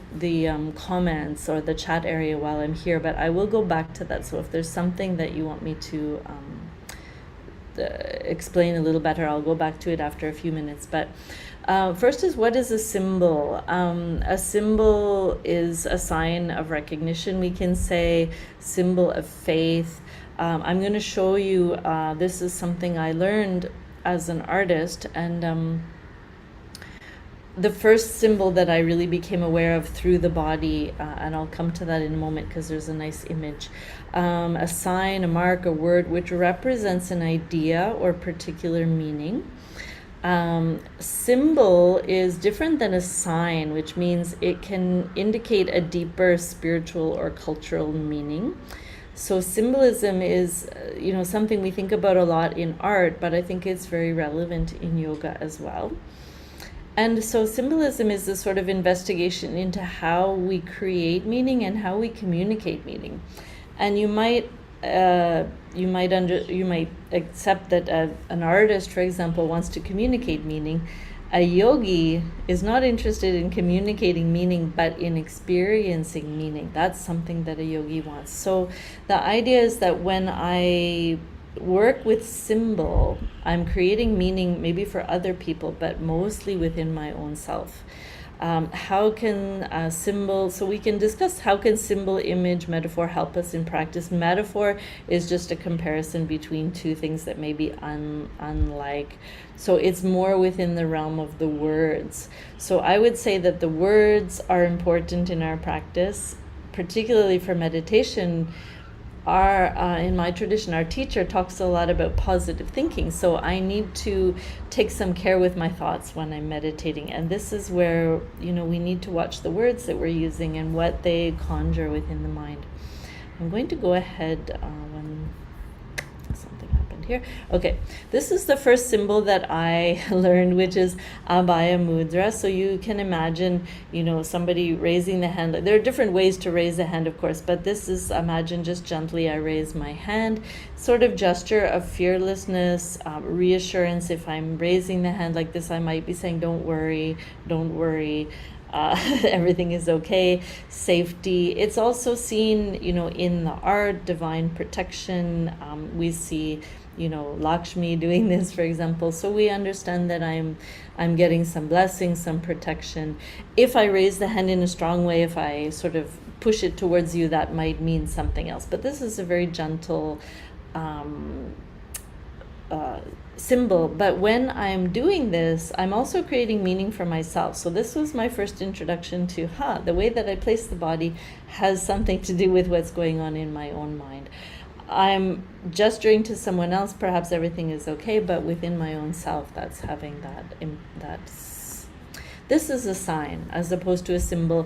comments or the chat area while I'm here, but I will go back to that. So if there's something that you want me to explain a little better. I'll go back to it after a few minutes. But first is, what is a symbol? A symbol is a sign of recognition, we can say, symbol of faith. I'm going to show you, this is something I learned as an artist, and the first symbol that I really became aware of through the body, and I'll come to that in a moment because there's a nice image, a sign, a mark, a word which represents an idea or particular meaning. Symbol is different than a sign, which means it can indicate a deeper spiritual or cultural meaning. So symbolism is, something we think about a lot in art, but I think it's very relevant in yoga as well. And so symbolism is a sort of investigation into how we create meaning and how we communicate meaning. And you might accept that an artist, for example, wants to communicate meaning. A yogi is not interested in communicating meaning, but in experiencing meaning. That's something that a yogi wants. So the idea is that when I work with symbol, I'm creating meaning maybe for other people, but mostly within my own self. How can symbol, so we can discuss how can symbol, image, metaphor help us in practice. Metaphor is just a comparison between two things that may be unlike. So it's more within the realm of the words. So I would say that the words are important in our practice, particularly for meditation. In my tradition, our teacher talks a lot about positive thinking. So I need to take some care with my thoughts when I'm meditating. And this is where, we need to watch the words that we're using and what they conjure within the mind. I'm going to go ahead when something happened here. Okay, this is the first symbol that I learned, which is Abhaya Mudra. So you can imagine, somebody raising the hand. There are different ways to raise the hand, of course, but this is, imagine just gently I raise my hand, sort of gesture of fearlessness, reassurance. If I'm raising the hand like this, I might be saying, don't worry, everything is okay, safety. It's also seen, in the art, divine protection. We see, Lakshmi doing this, for example. So we understand that I'm getting some blessings, some protection. If I raise the hand in a strong way, if I sort of push it towards you, that might mean something else. But this is a very gentle symbol. But when I'm doing this, I'm also creating meaning for myself. So this was my first introduction to, the way that I place the body has something to do with what's going on in my own mind. I'm gesturing to someone else, perhaps everything is okay, but within my own self, that's having this is a sign as opposed to a symbol.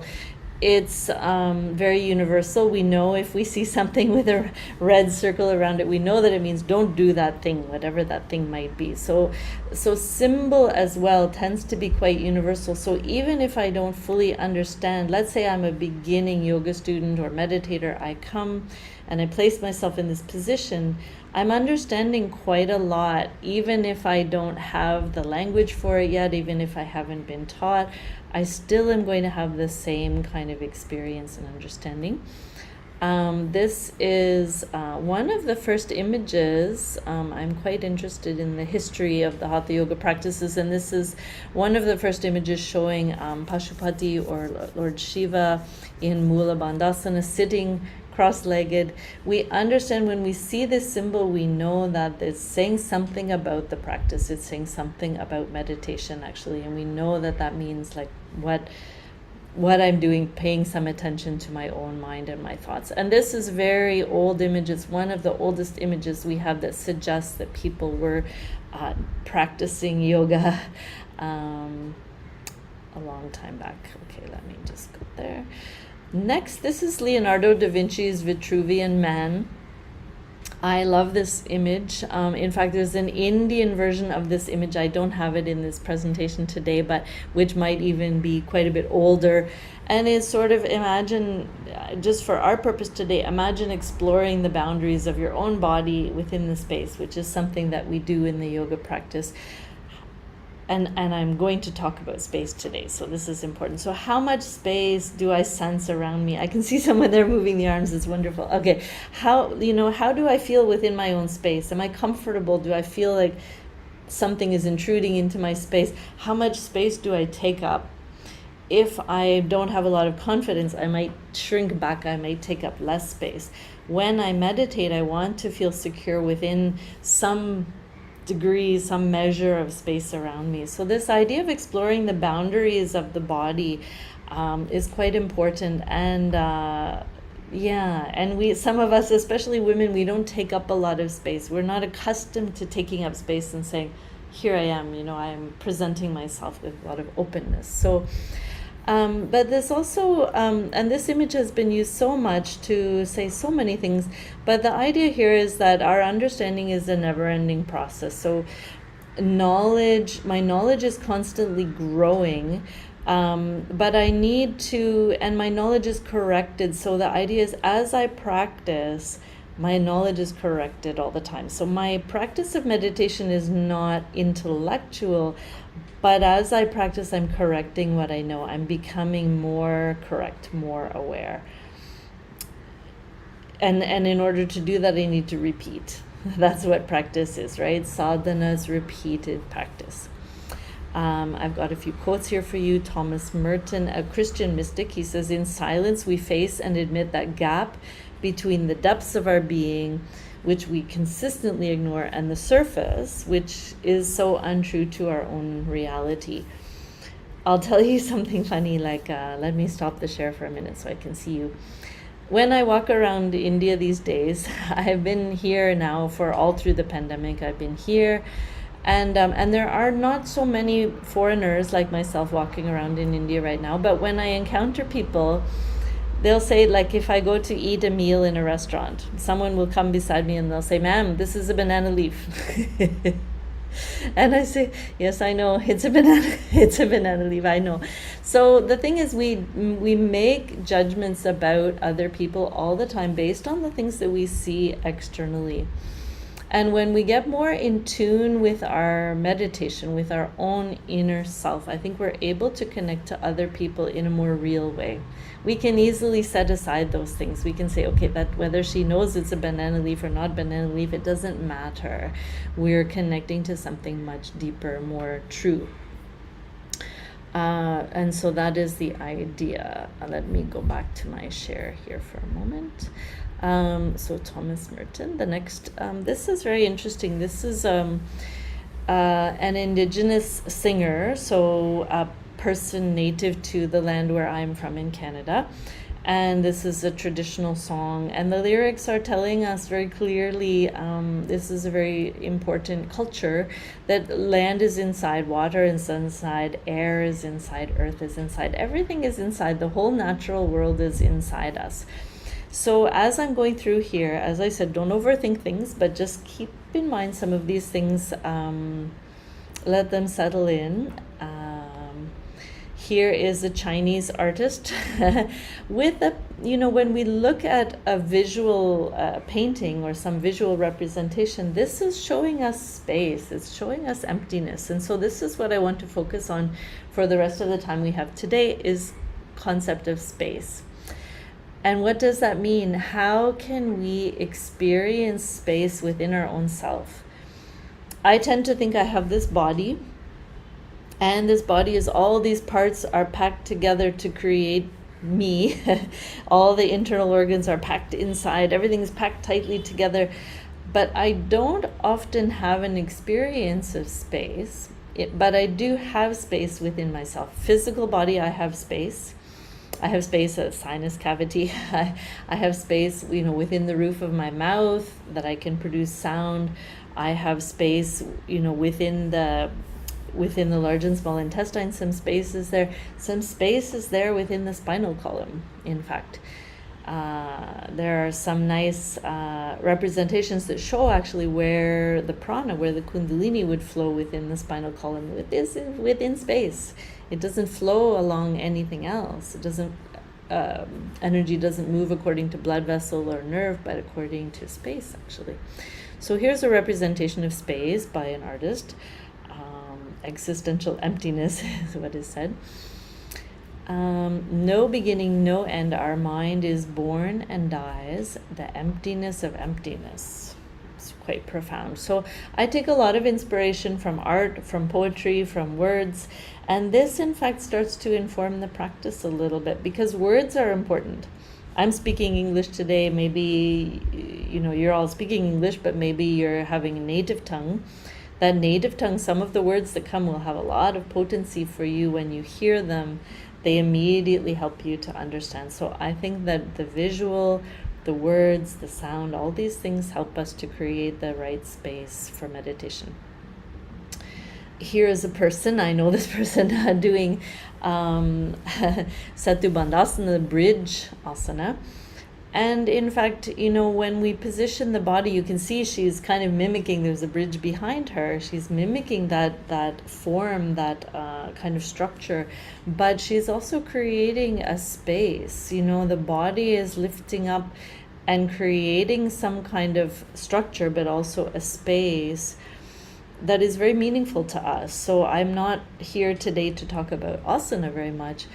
It's very universal. We know if we see something with a red circle around it, we know that it means don't do that thing, whatever that thing might be. So symbol as well tends to be quite universal. So even if I don't fully understand, let's say I'm a beginning yoga student or meditator, I come and I place myself in this position, I'm understanding quite a lot, even if I don't have the language for it yet, even if I haven't been taught, I still am going to have the same kind of experience and understanding. This is one of the first images. I'm quite interested in the history of the Hatha Yoga practices, and this is one of the first images showing Pashupati or Lord Shiva in Mula Bandhasana sitting cross-legged. We understand when we see this symbol, we know that it's saying something about the practice. It's saying something about meditation, actually, and we know that that means like what I'm doing, paying some attention to my own mind and my thoughts. And this is very old image. It's one of the oldest images we have that suggests that people were practicing yoga a long time back. Okay, let me just go there. Next, this is Leonardo da Vinci's Vitruvian Man. I love this image. In fact, there's an Indian version of this image. I don't have it in this presentation today, but which might even be quite a bit older. And it's sort of, imagine, just for our purpose today, imagine exploring the boundaries of your own body within the space, which is something that we do in the yoga practice. and I'm going to talk about space today, so this is important. So how much space do I sense around me? I can see someone there moving the arms. It's wonderful. Okay, how do I feel within my own space? Am I comfortable? Do I feel like something is intruding into my space? How much space do I take up? If I don't have a lot of confidence, I might shrink back, I might take up less space. When I meditate, I want to feel secure within some degree, some measure of space around me. So this idea of exploring the boundaries of the body is quite important. And and some of us, especially women, we don't take up a lot of space. We're not accustomed to taking up space and saying, here I am, I'm presenting myself with a lot of openness. So but this also, and this image has been used so much to say so many things, but the idea here is that our understanding is a never-ending process. So my knowledge is constantly growing, but I need to, and my knowledge is corrected. So the idea is, as I practice, my knowledge is corrected all the time. So my practice of meditation is not intellectual, but as I practice, I'm correcting what I know. I'm becoming more correct, more aware. And in order to do that, I need to repeat. That's what practice is, right? Sadhana is repeated practice. I've got a few quotes here for you. Thomas Merton, a Christian mystic, he says, in silence we face and admit that gap between the depths of our being, which we consistently ignore, and the surface, which is so untrue to our own reality. I'll tell you something funny, let me stop the share for a minute so I can see you. When I walk around India these days, I've been here now for all through the pandemic. I've been here, and there are not so many foreigners like myself walking around in India right now, but when I encounter people, they'll say, if I go to eat a meal in a restaurant, someone will come beside me and they'll say, ma'am, this is a banana leaf. And I say, yes, I know, it's a banana leaf, I know. So the thing is, we make judgments about other people all the time based on the things that we see externally. And when we get more in tune with our meditation, with our own inner self, I think we're able to connect to other people in a more real way. We can easily set aside those things. We can say, okay, that whether she knows it's a banana leaf or not banana leaf, it doesn't matter. We're connecting to something much deeper, more true. And so that is the idea. Let me go back to my share here for a moment. So Thomas Merton, the next, this is very interesting. This is an indigenous singer, so a person native to the land where I'm from in Canada. And this is a traditional song, and the lyrics are telling us very clearly, this is a very important culture, that land is inside, water is inside, air is inside, earth is inside, everything is inside, the whole natural world is inside us. So as I'm going through here, as I said, don't overthink things, but just keep in mind some of these things, let them settle in. Here is a Chinese artist with a, when we look at a visual painting or some visual representation, this is showing us space, it's showing us emptiness. And so this is what I want to focus on for the rest of the time we have today, is concept of space. And what does that mean? How can we experience space within our own self? I tend to think I have this body, and this body is, all these parts are packed together to create me. All the internal organs are packed inside, everything's packed tightly together. But I don't often have an experience of space, but I do have space within myself. Physical body, I have space. I have space, a sinus cavity. I have space, within the roof of my mouth that I can produce sound. I have space, within the large and small intestine. Some space is there. Some space is there within the spinal column, in fact. There are some nice representations that show actually where the prana, where the kundalini would flow within the spinal column, within space. It doesn't flow along anything else. It doesn't, energy doesn't move according to blood vessel or nerve, but according to space, actually. So here's a representation of space by an artist. existential emptiness is what is said. No beginning, no end. Our mind is born and dies. The emptiness of emptiness. It's quite profound. So I take a lot of inspiration from art, from poetry, from words. And this, in fact, starts to inform the practice a little bit because words are important. I'm speaking English today. Maybe, you're all speaking English, but maybe you're having a native tongue. That native tongue, some of the words that come will have a lot of potency for you when you hear them. They immediately help you to understand. So I think that the visual, the words, the sound, all these things help us to create the right space for meditation. Here is a person, I know this person doing Satu Bandhasana, the bridge asana. And in fact, when we position the body, you can see she's kind of mimicking, there's a bridge behind her. She's mimicking that form, that kind of structure, but she's also creating a space. The body is lifting up and creating some kind of structure, but also a space that is very meaningful to us. So I'm not here today to talk about asana very much,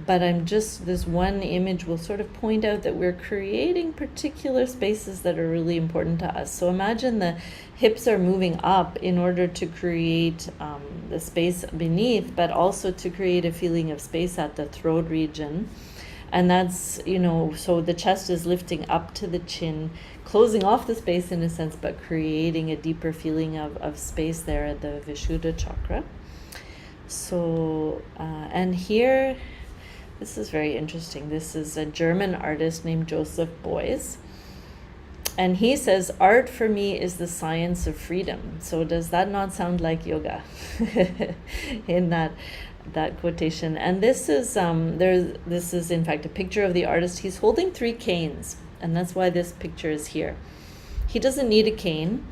but this one image will sort of point out that we're creating particular spaces that are really important to us. So imagine the hips are moving up in order to create the space beneath, but also to create a feeling of space at the throat region. And that's, so the chest is lifting up to the chin, closing off the space in a sense, but creating a deeper feeling of space there at the Vishuddha chakra. So, and here, this is very interesting. This is a German artist named Joseph Beuys. And he says, art for me is the science of freedom. So does that not sound like yoga in that quotation? And this is in fact a picture of the artist. He's holding 3 canes, and that's why this picture is here. He doesn't need a cane,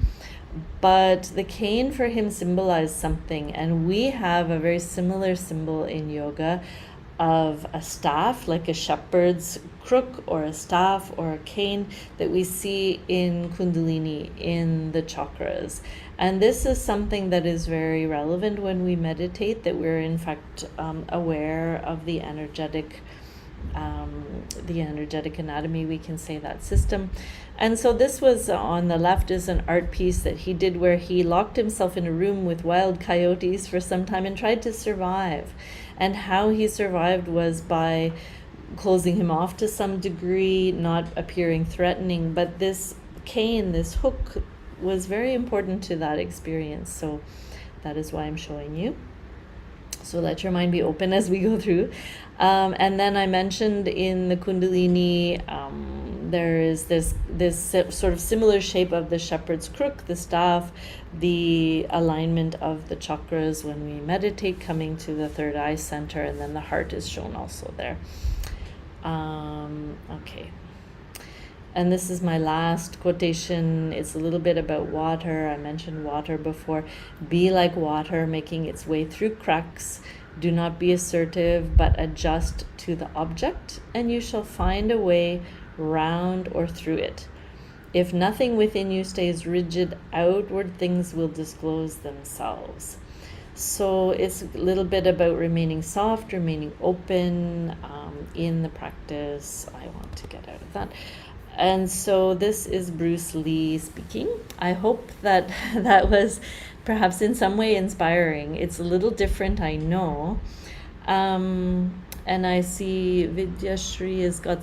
but the cane for him symbolized something. And we have a very similar symbol in yoga of a staff, like a shepherd's crook or a staff or a cane that we see in Kundalini, in the chakras. And this is something that is very relevant when we meditate, that we're in fact aware of the energetic anatomy, we can say, that system. And so this was on the left is an art piece that he did where he locked himself in a room with wild coyotes for some time and tried to survive. And how he survived was by closing him off to some degree, not appearing threatening. But this cane, this hook, was very important to that experience. So that is why I'm showing you. So let your mind be open as we go through. And then I mentioned in the Kundalini, there is this sort of similar shape of the shepherd's crook, the staff, the alignment of the chakras when we meditate, coming to the third eye center, and then the heart is shown also there. Okay. And this is my last quotation. It's a little bit about water. I mentioned water before. Be like water, making its way through cracks. Do not be assertive, but adjust to the object, and you shall find a way round or through it. If nothing within you stays rigid, outward things will disclose themselves. So it's a little bit about remaining soft, remaining open in the practice. I want to get out of that. And so this is Bruce Lee speaking. I hope that that was perhaps in some way inspiring. It's a little different, I know. And I see Vidyashri has got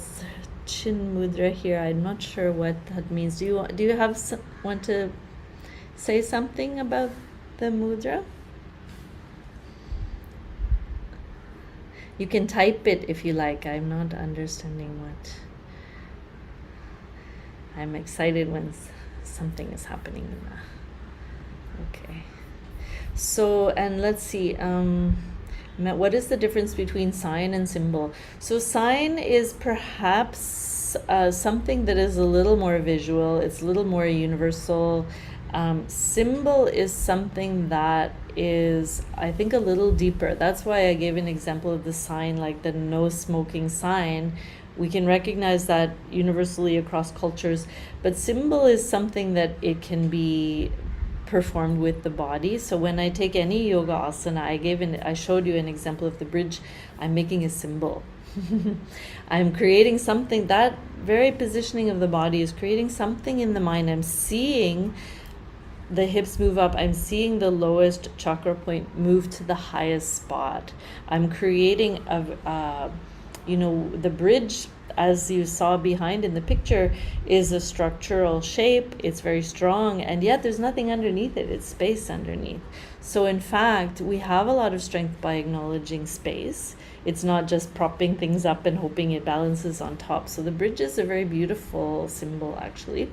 Chin Mudra here. I'm not sure what that means. Do you want to say something about the mudra? You can type it if you like. I'm not understanding what. I'm excited when something is happening. Okay. So, and let's see. What is the difference between sign and symbol? So sign is perhaps something that is a little more visual. It's a little more universal. Symbol is something that is, I think, a little deeper. That's why I gave an example of the sign, like the no smoking sign. We can recognize that universally across cultures, but symbol is something that it can be performed with the body. So when I take any yoga asana, I showed you an example of the bridge. I'm making a symbol. I'm creating something. That very positioning of the body is creating something in the mind. I'm seeing the hips move up. I'm seeing the lowest chakra point move to the highest spot. I'm creating the bridge, as you saw behind in the picture, is a structural shape. It's very strong, and yet there's nothing underneath it. It's space underneath. So in fact, we have a lot of strength by acknowledging space. It's not just propping things up and hoping it balances on top. So the bridge is a very beautiful symbol, actually.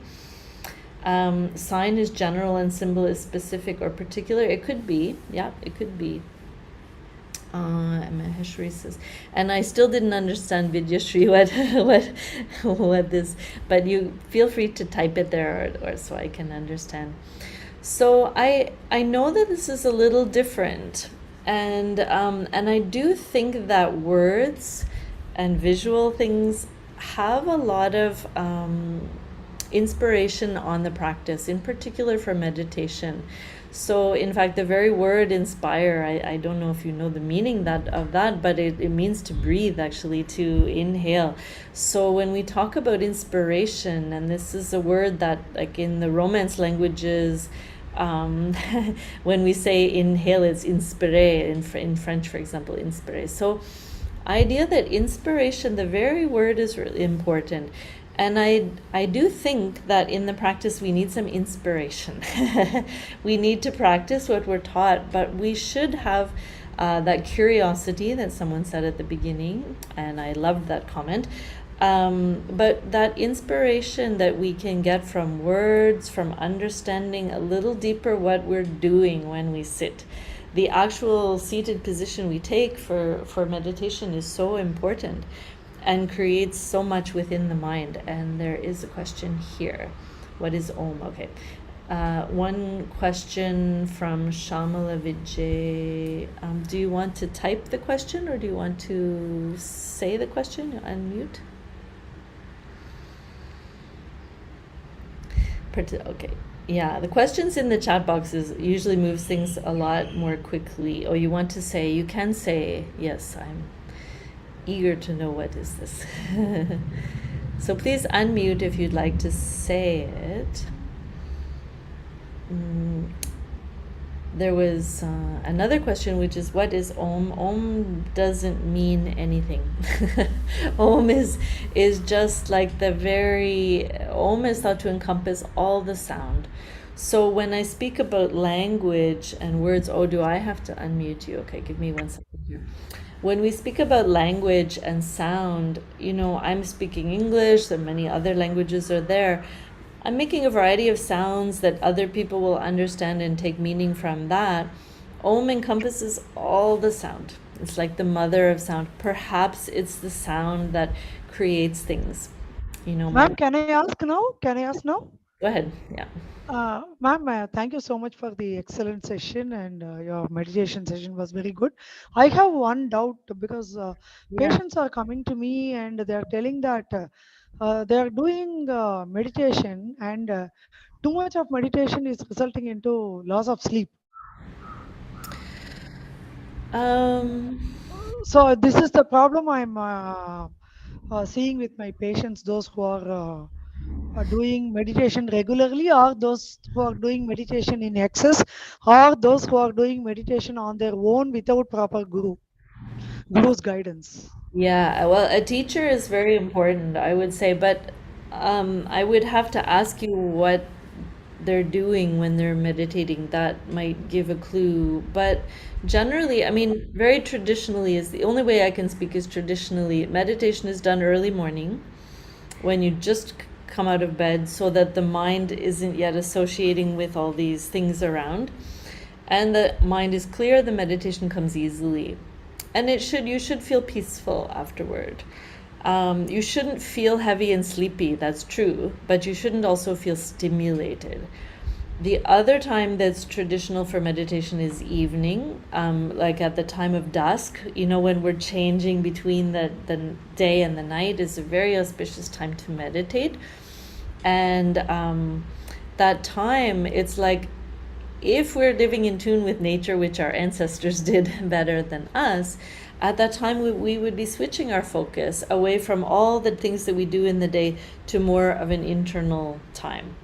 Sign is general and symbol is specific or particular. It could be, yeah, it could be. Maheshwari says, and I still didn't understand, Vidyashri, what this, but you feel free to type it there or so I can understand. So I know that this is a little different, and I do think that words and visual things have a lot of inspiration on the practice, in particular for meditation. So in fact, the very word inspire, I don't know if you know the meaning of that, but it means to breathe, actually, to inhale. So when we talk about inspiration, and this is a word that, like in the Romance languages, when we say inhale, it's inspire, in French, for example, inspire. So idea that inspiration, the very word, is really important. And I do think that in the practice we need some inspiration. We need to practice what we're taught, but we should have that curiosity that someone said at the beginning, and I loved that comment. But that inspiration that we can get from words, from understanding a little deeper what we're doing when we sit. The actual seated position we take for meditation is so important and creates so much within the mind. And there is a question here. What is Om? Okay. One question from Shamala Vijay. Do you want to type the question or do you want to say the question? Unmute. Okay. Yeah, the questions in the chat boxes usually moves things a lot more quickly. Oh, you want to say, you can say, yes, I'm eager to know what is this. So please unmute if you'd like to say it. There was another question, which is, what is Om? Om doesn't mean anything. Om is just like Om is thought to encompass all the sound. So when I speak about language and words, do I have to unmute you? Okay, give me 1 second here. When we speak about language and sound, I'm speaking English, there are many other languages are there. I'm making a variety of sounds that other people will understand and take meaning from that. Om encompasses all the sound. It's like the mother of sound. Perhaps it's the sound that creates things. Ma'am, can I ask now? Go ahead, yeah. Ma'am, thank you so much for the excellent session, and your meditation session was very good. I have one doubt because patients are coming to me and they are telling that they are doing meditation, and too much of meditation is resulting into loss of sleep. So this is the problem I'm seeing with my patients, those who are doing meditation regularly, or those who are doing meditation in excess, or those who are doing meditation on their own without proper guru's guidance. Yeah, well, a teacher is very important, I would say, but I would have to ask you what they're doing when they're meditating. That might give a clue. But generally, very traditionally, is the only way I can speak is traditionally, meditation is done early morning when you just come out of bed, so that the mind isn't yet associating with all these things around, and the mind is clear. The meditation comes easily, and you should feel peaceful afterward. You shouldn't feel heavy and sleepy, that's true, but you shouldn't also feel stimulated. The other time that's traditional for meditation is evening, like at the time of dusk, when we're changing between the day and the night, is a very auspicious time to meditate. And that time, it's like if we're living in tune with nature, which our ancestors did better than us, at that time we would be switching our focus away from all the things that we do in the day to more of an internal time.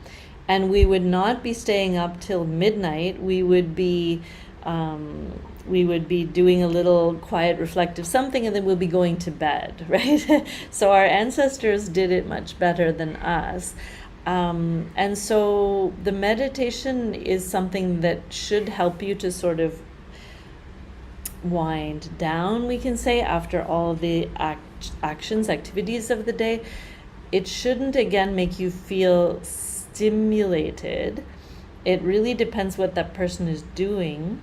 And we would not be staying up till midnight. We would be doing a little quiet reflective something, and then we'll be going to bed, right? So our ancestors did it much better than us. And so the meditation is something that should help you to sort of wind down, we can say, after all the activities of the day. It shouldn't, again, make you feel stimulated. It really depends what that person is doing.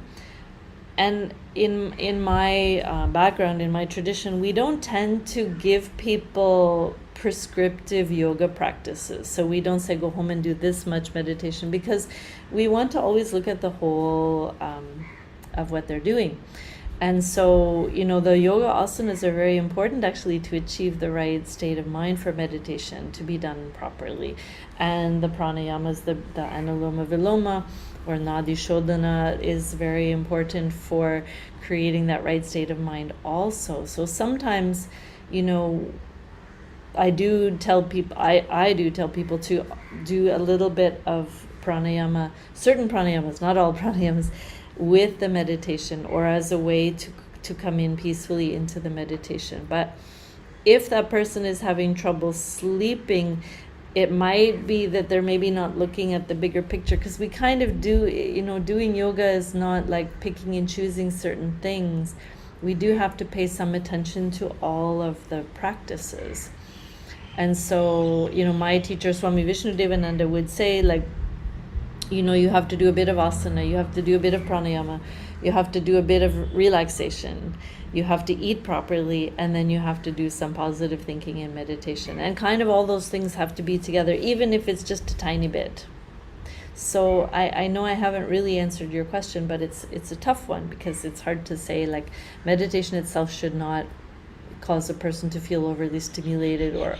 And in my background, in my tradition, we don't tend to give people prescriptive yoga practices. So we don't say go home and do this much meditation, because we want to always look at the whole of what they're doing. And so, the yoga asanas are very important actually to achieve the right state of mind for meditation to be done properly. And the pranayamas, the anuloma viloma or nadi shodhana, is very important for creating that right state of mind also. So sometimes, I do tell people to do a little bit of pranayama, certain pranayamas, not all pranayamas, with the meditation, or as a way to come in peacefully into the meditation. But if that person is having trouble sleeping, it might be that they're maybe not looking at the bigger picture, because we kind of do, doing yoga is not like picking and choosing certain things. We do have to pay some attention to all of the practices. And so, my teacher, Swami Vishnudevananda, would say, like, you have to do a bit of asana, you have to do a bit of pranayama, you have to do a bit of relaxation, you have to eat properly, and then you have to do some positive thinking and meditation. And kind of all those things have to be together, even if it's just a tiny bit. So I know I haven't really answered your question, but it's a tough one, because it's hard to say, like, meditation itself should not cause a person to feel overly stimulated or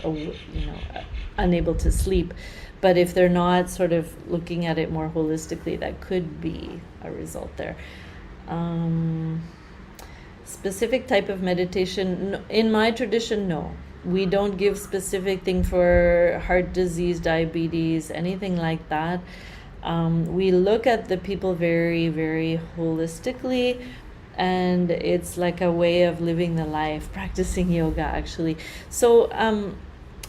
unable to sleep. But if they're not sort of looking at it more holistically, that could be a result there. Specific type of meditation, in my tradition, no. We don't give specific thing for heart disease, diabetes, anything like that. We look at the people very, very holistically, and it's like a way of living the life, practicing yoga, actually. So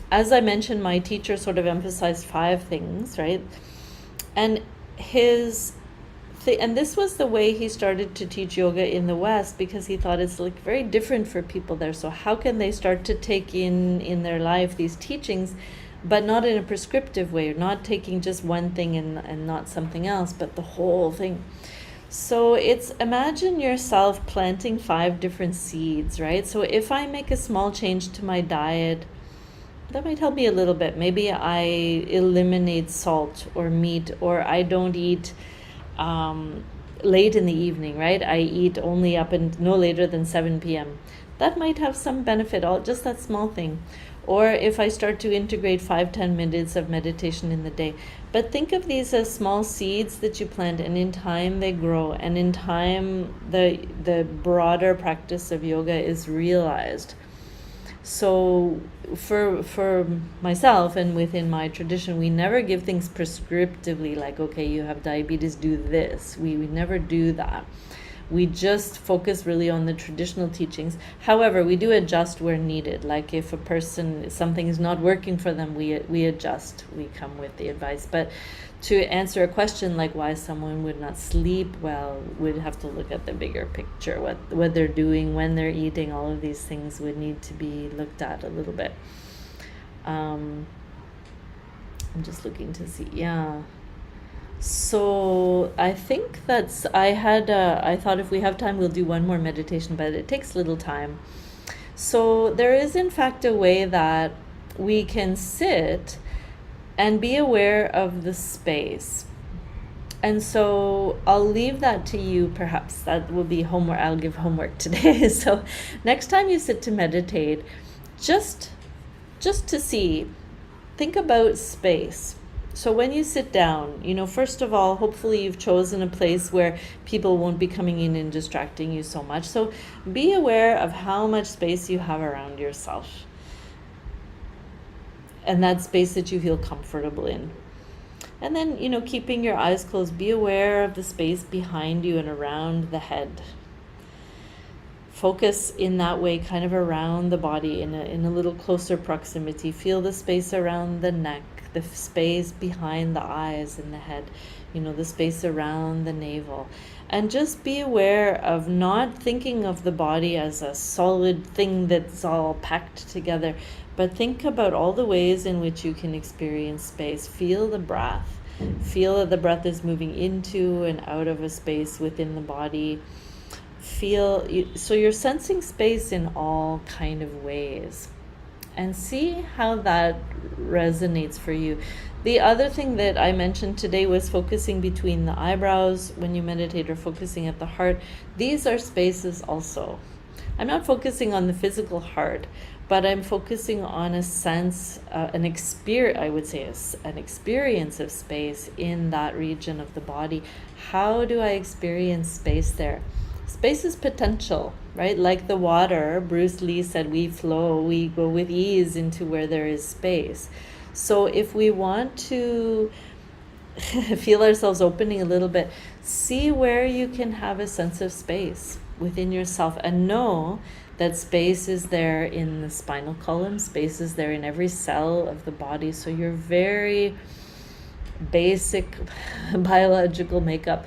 as I mentioned, my teacher sort of emphasized 5 things, right? And and this was the way he started to teach yoga in the West, because he thought it's like very different for people there. So how can they start to take in their life these teachings, but not in a prescriptive way, not taking just one thing and not something else, but the whole thing. So it's, imagine yourself planting 5 different seeds, right? So if I make a small change to my diet, that might help me a little bit. Maybe I eliminate salt or meat, or I don't eat late in the evening, right? I eat only up and no later than 7 p.m. That might have some benefit, just that small thing. Or if I start to integrate 5-10 minutes of meditation in the day. But think of these as small seeds that you plant, and in time they grow, and in time the broader practice of yoga is realized. So for myself and within my tradition, we never give things prescriptively, like, okay, you have diabetes, do this. We never do that. We just focus really on the traditional teachings. However, we do adjust where needed. Like if a person, something is not working for them, we adjust, we come with the advice. But to answer a question like why someone would not sleep well, we'd have to look at the bigger picture, what they're doing, when they're eating, all of these things would need to be looked at a little bit. I'm just looking to see, yeah. So I think I thought if we have time, we'll do one more meditation, but it takes little time. So there is in fact a way that we can sit and be aware of the space. And so I'll leave that to you, perhaps. That will be homework. I'll give homework today. So next time you sit to meditate, just to see, think about space. So when you sit down, first of all, hopefully you've chosen a place where people won't be coming in and distracting you so much. So be aware of how much space you have around yourself. And that space that you feel comfortable in. And then, keeping your eyes closed, be aware of the space behind you and around the head. Focus in that way, kind of around the body in a little closer proximity. Feel the space around the neck, the space behind the eyes and the head, the space around the navel. And just be aware of not thinking of the body as a solid thing that's all packed together, but think about all the ways in which you can experience space. Feel the breath. Feel that the breath is moving into and out of a space within the body. So you're sensing space in all kind of ways. And see how that resonates for you. The other thing that I mentioned today was focusing between the eyebrows when you meditate, or focusing at the heart. These are spaces also. I'm not focusing on the physical heart, but I'm focusing on a sense, an experience of space in that region of the body. How do I experience space there? Space is potential, right? Like the water, Bruce Lee said, we flow, we go with ease into where there is space. So if we want to feel ourselves opening a little bit, see where you can have a sense of space within yourself, and know that space is there in the spinal column, space is there in every cell of the body. So your very basic biological makeup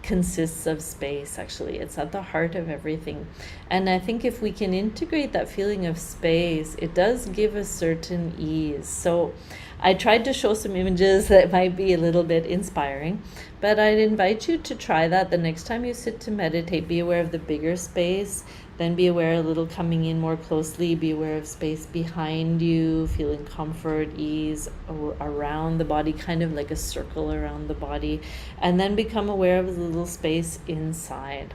consists of space. Actually, it's at the heart of everything. And I think if we can integrate that feeling of space, it does give a certain ease. So I tried to show some images that might be a little bit inspiring, but I'd invite you to try that the next time you sit to meditate. Be aware of the bigger space, then be aware a little coming in more closely, be aware of space behind you, feeling comfort, ease around the body, kind of like a circle around the body, and then become aware of the little space inside.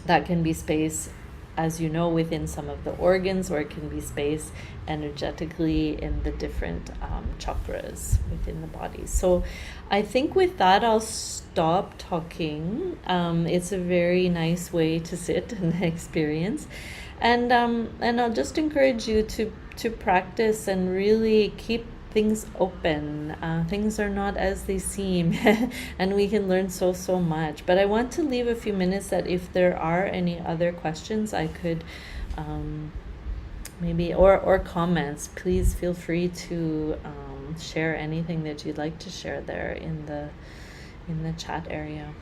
That can be space, as you know, within some of the organs, or it can be space energetically in the different chakras within the body. So I think with that, I'll stop talking. It's a very nice way to sit and experience. And I'll just encourage you to practice and really keep things open. Things are not as they seem, and we can learn so much. But I want to leave a few minutes that if there are any other questions, I could maybe, or comments, please feel free to share anything that you'd like to share there in the chat area.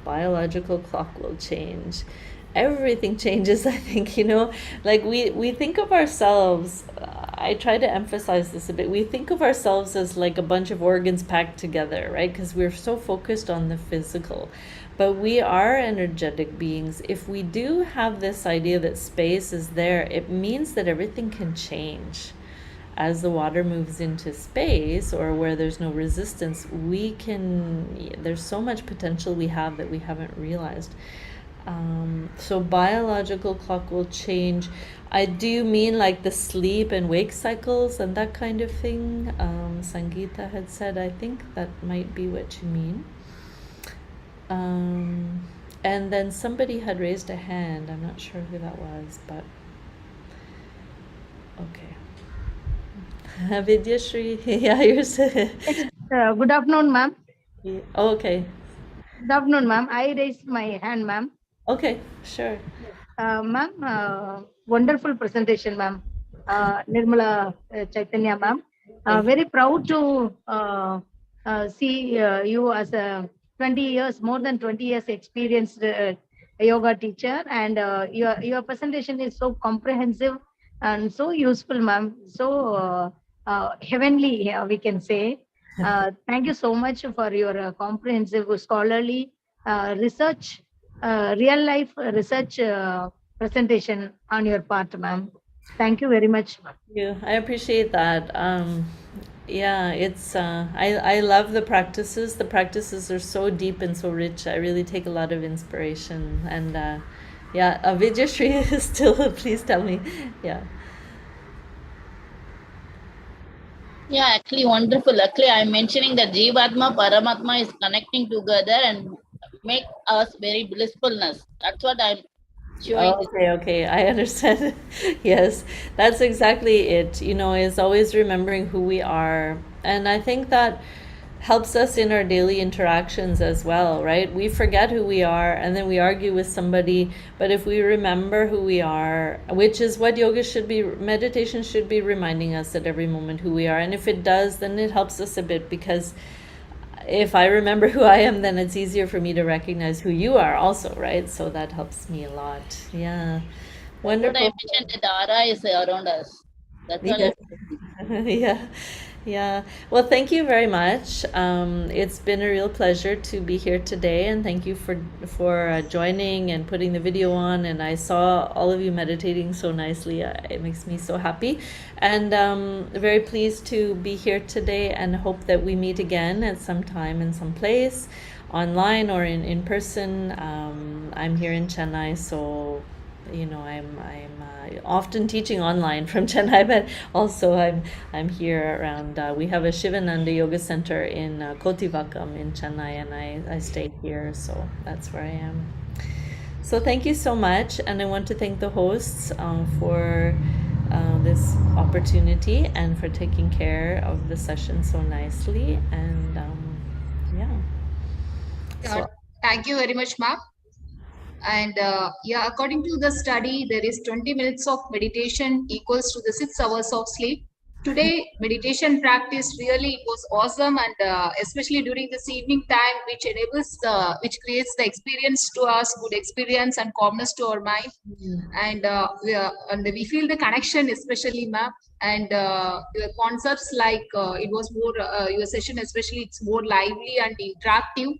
Biological clock will change. Everything changes, I think, like we think of ourselves, I try to emphasize this a bit, we think of ourselves as like a bunch of organs packed together, right? Because we're so focused on the physical, but we are energetic beings. If we do have this idea that space is there, it means that everything can change. As the water moves into space, or where there's no resistance, there's so much potential we have that we haven't realized. So biological clock will change. I do mean like the sleep and wake cycles and that kind of thing. Sangeeta had said, I think that might be what you mean. And then somebody had raised a hand. I'm not sure who that was, but okay. Vidyashri, yeah, you're saying. Good afternoon, ma'am. Yeah. Oh, okay. Good afternoon, ma'am. I raised my hand, ma'am. Okay, sure. Ma'am, wonderful presentation, ma'am. Nirmala Chaitanya, ma'am. Very proud to see you as a more than 20 years experienced yoga teacher, and your presentation is so comprehensive and so useful, ma'am. So heavenly, we can say. Thank you so much for your comprehensive scholarly research, real life research presentation on your part, ma'am. Thank you very much. Yeah, I appreciate that. Yeah, it's I love the practices. The practices are so deep and so rich. I really take a lot of inspiration, and Yeah, Vijayashri is still, please tell me. Yeah. Yeah, actually wonderful. Actually, I'm mentioning that Jivatma, Paramatma is connecting together and make us very blissfulness. That's what I'm showing. Oh, okay, I understand. Yes, that's exactly it. Is always remembering who we are. And I think that helps us in our daily interactions as well, right? We forget who we are and then we argue with somebody. But if we remember who we are, which is what meditation should be reminding us at every moment who we are. And if it does, then it helps us a bit, because if I remember who I am, then it's easier for me to recognize who you are also, right? So that helps me a lot. Yeah. What I Wonderful. mentioned, that the aura is around us. That's all. Yes. Yeah. Yeah. Well, thank you very much. It's been a real pleasure to be here today, and thank you for joining and putting the video on. And I saw all of you meditating so nicely. It makes me so happy, and very pleased to be here today. And hope that we meet again at some time in some place, online or in person. I'm here in Chennai, so I'm often teaching online from Chennai, but also I'm here around. We have a Shivananda Yoga Center in Kotivakam in Chennai, and I stay here, so that's where I am. So thank you so much, and I want to thank the hosts for this opportunity and for taking care of the session so nicely. And so Thank you very much, ma'am. And yeah, according to the study, there is 20 minutes of meditation equals to the 6 hours of sleep. Today, meditation practice really was awesome, and especially during this evening time, which enables, which creates the experience to us, good experience and calmness to our mind. And we feel the connection, especially, ma'am. And your concepts like it was more, your session especially, it's more lively and interactive.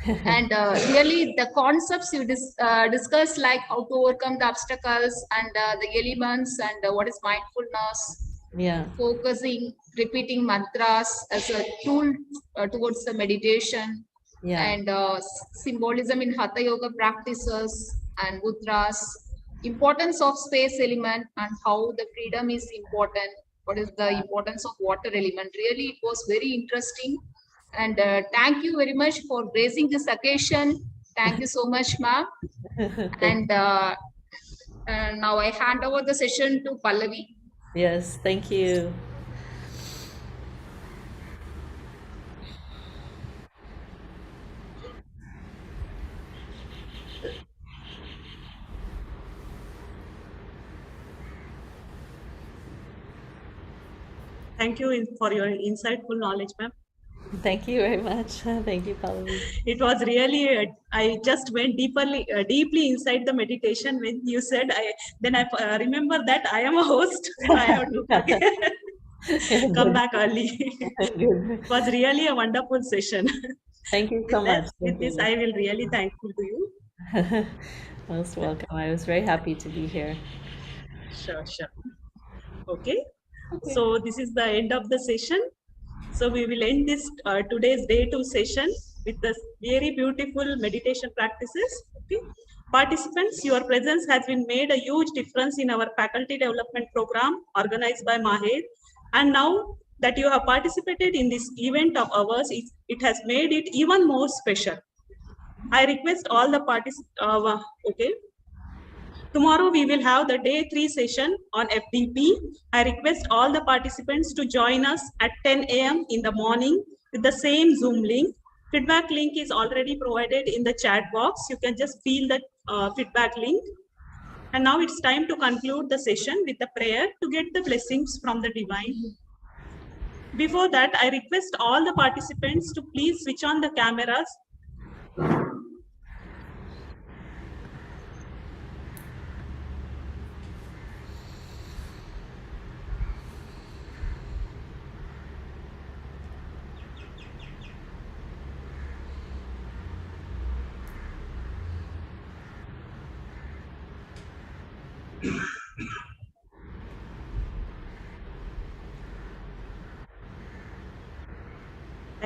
And really the concepts you discuss, like how to overcome the obstacles and the elements, and what is mindfulness, yeah, focusing, repeating mantras as a tool towards the meditation, yeah, and symbolism in hatha yoga practices and mudras, importance of space element and how the freedom is important, what is the importance of water element. Really it was very interesting, and thank you very much for gracing this occasion. Thank you so much, ma'am. thank And now I hand over the session to Pallavi. yes, thank you. Thank you for your insightful knowledge, ma'am. Thank you very much. Thank you, Pallavi. It was really, I just went deeply inside the meditation when you said, then I remember that I am a host. I have to come back early. Good. It was really a wonderful session. Thank you so much. With this, I will really thankful to you. Most welcome. I was very happy to be here. Sure. Okay. So this is the end of the session. So we will end this today's day 2 session with the very beautiful meditation practices. Okay. Participants, your presence has been made a huge difference in our faculty development program organized by Maher. And now that you have participated in this event of ours, it has made it even more special. I request all the participants, okay. Tomorrow we will have the day 3 session on FDP. I request all the participants to join us at 10 a.m. in the morning with the same Zoom link. Feedback link is already provided in the chat box. You can just fill the feedback link. And now it's time to conclude the session with a prayer to get the blessings from the divine. Before that, I request all the participants to please switch on the cameras.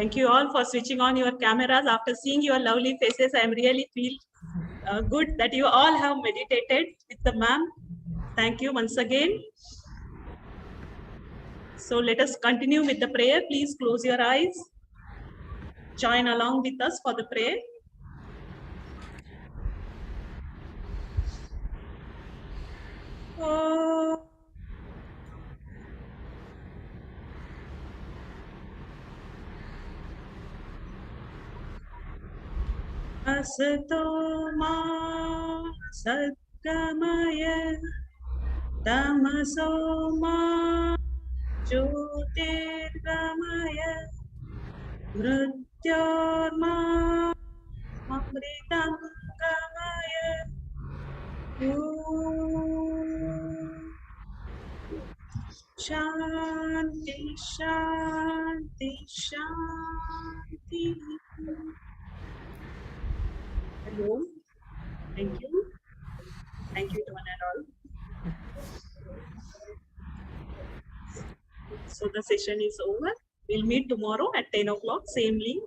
Thank you all for switching on your cameras. After seeing your lovely faces, I am really feel good that you all have meditated with the ma'am. Thank you once again. So let us continue with the prayer. Please close your eyes. Join along with us for the prayer. Oh. Asato ma satgamaya tamaso ma jyotirgamaya mrityorma amritam gamaya. Om Shanti Shanti Shanti. Hello. Thank you. Thank you to one and all. So the session is over. We'll meet tomorrow at 10 o'clock, same link.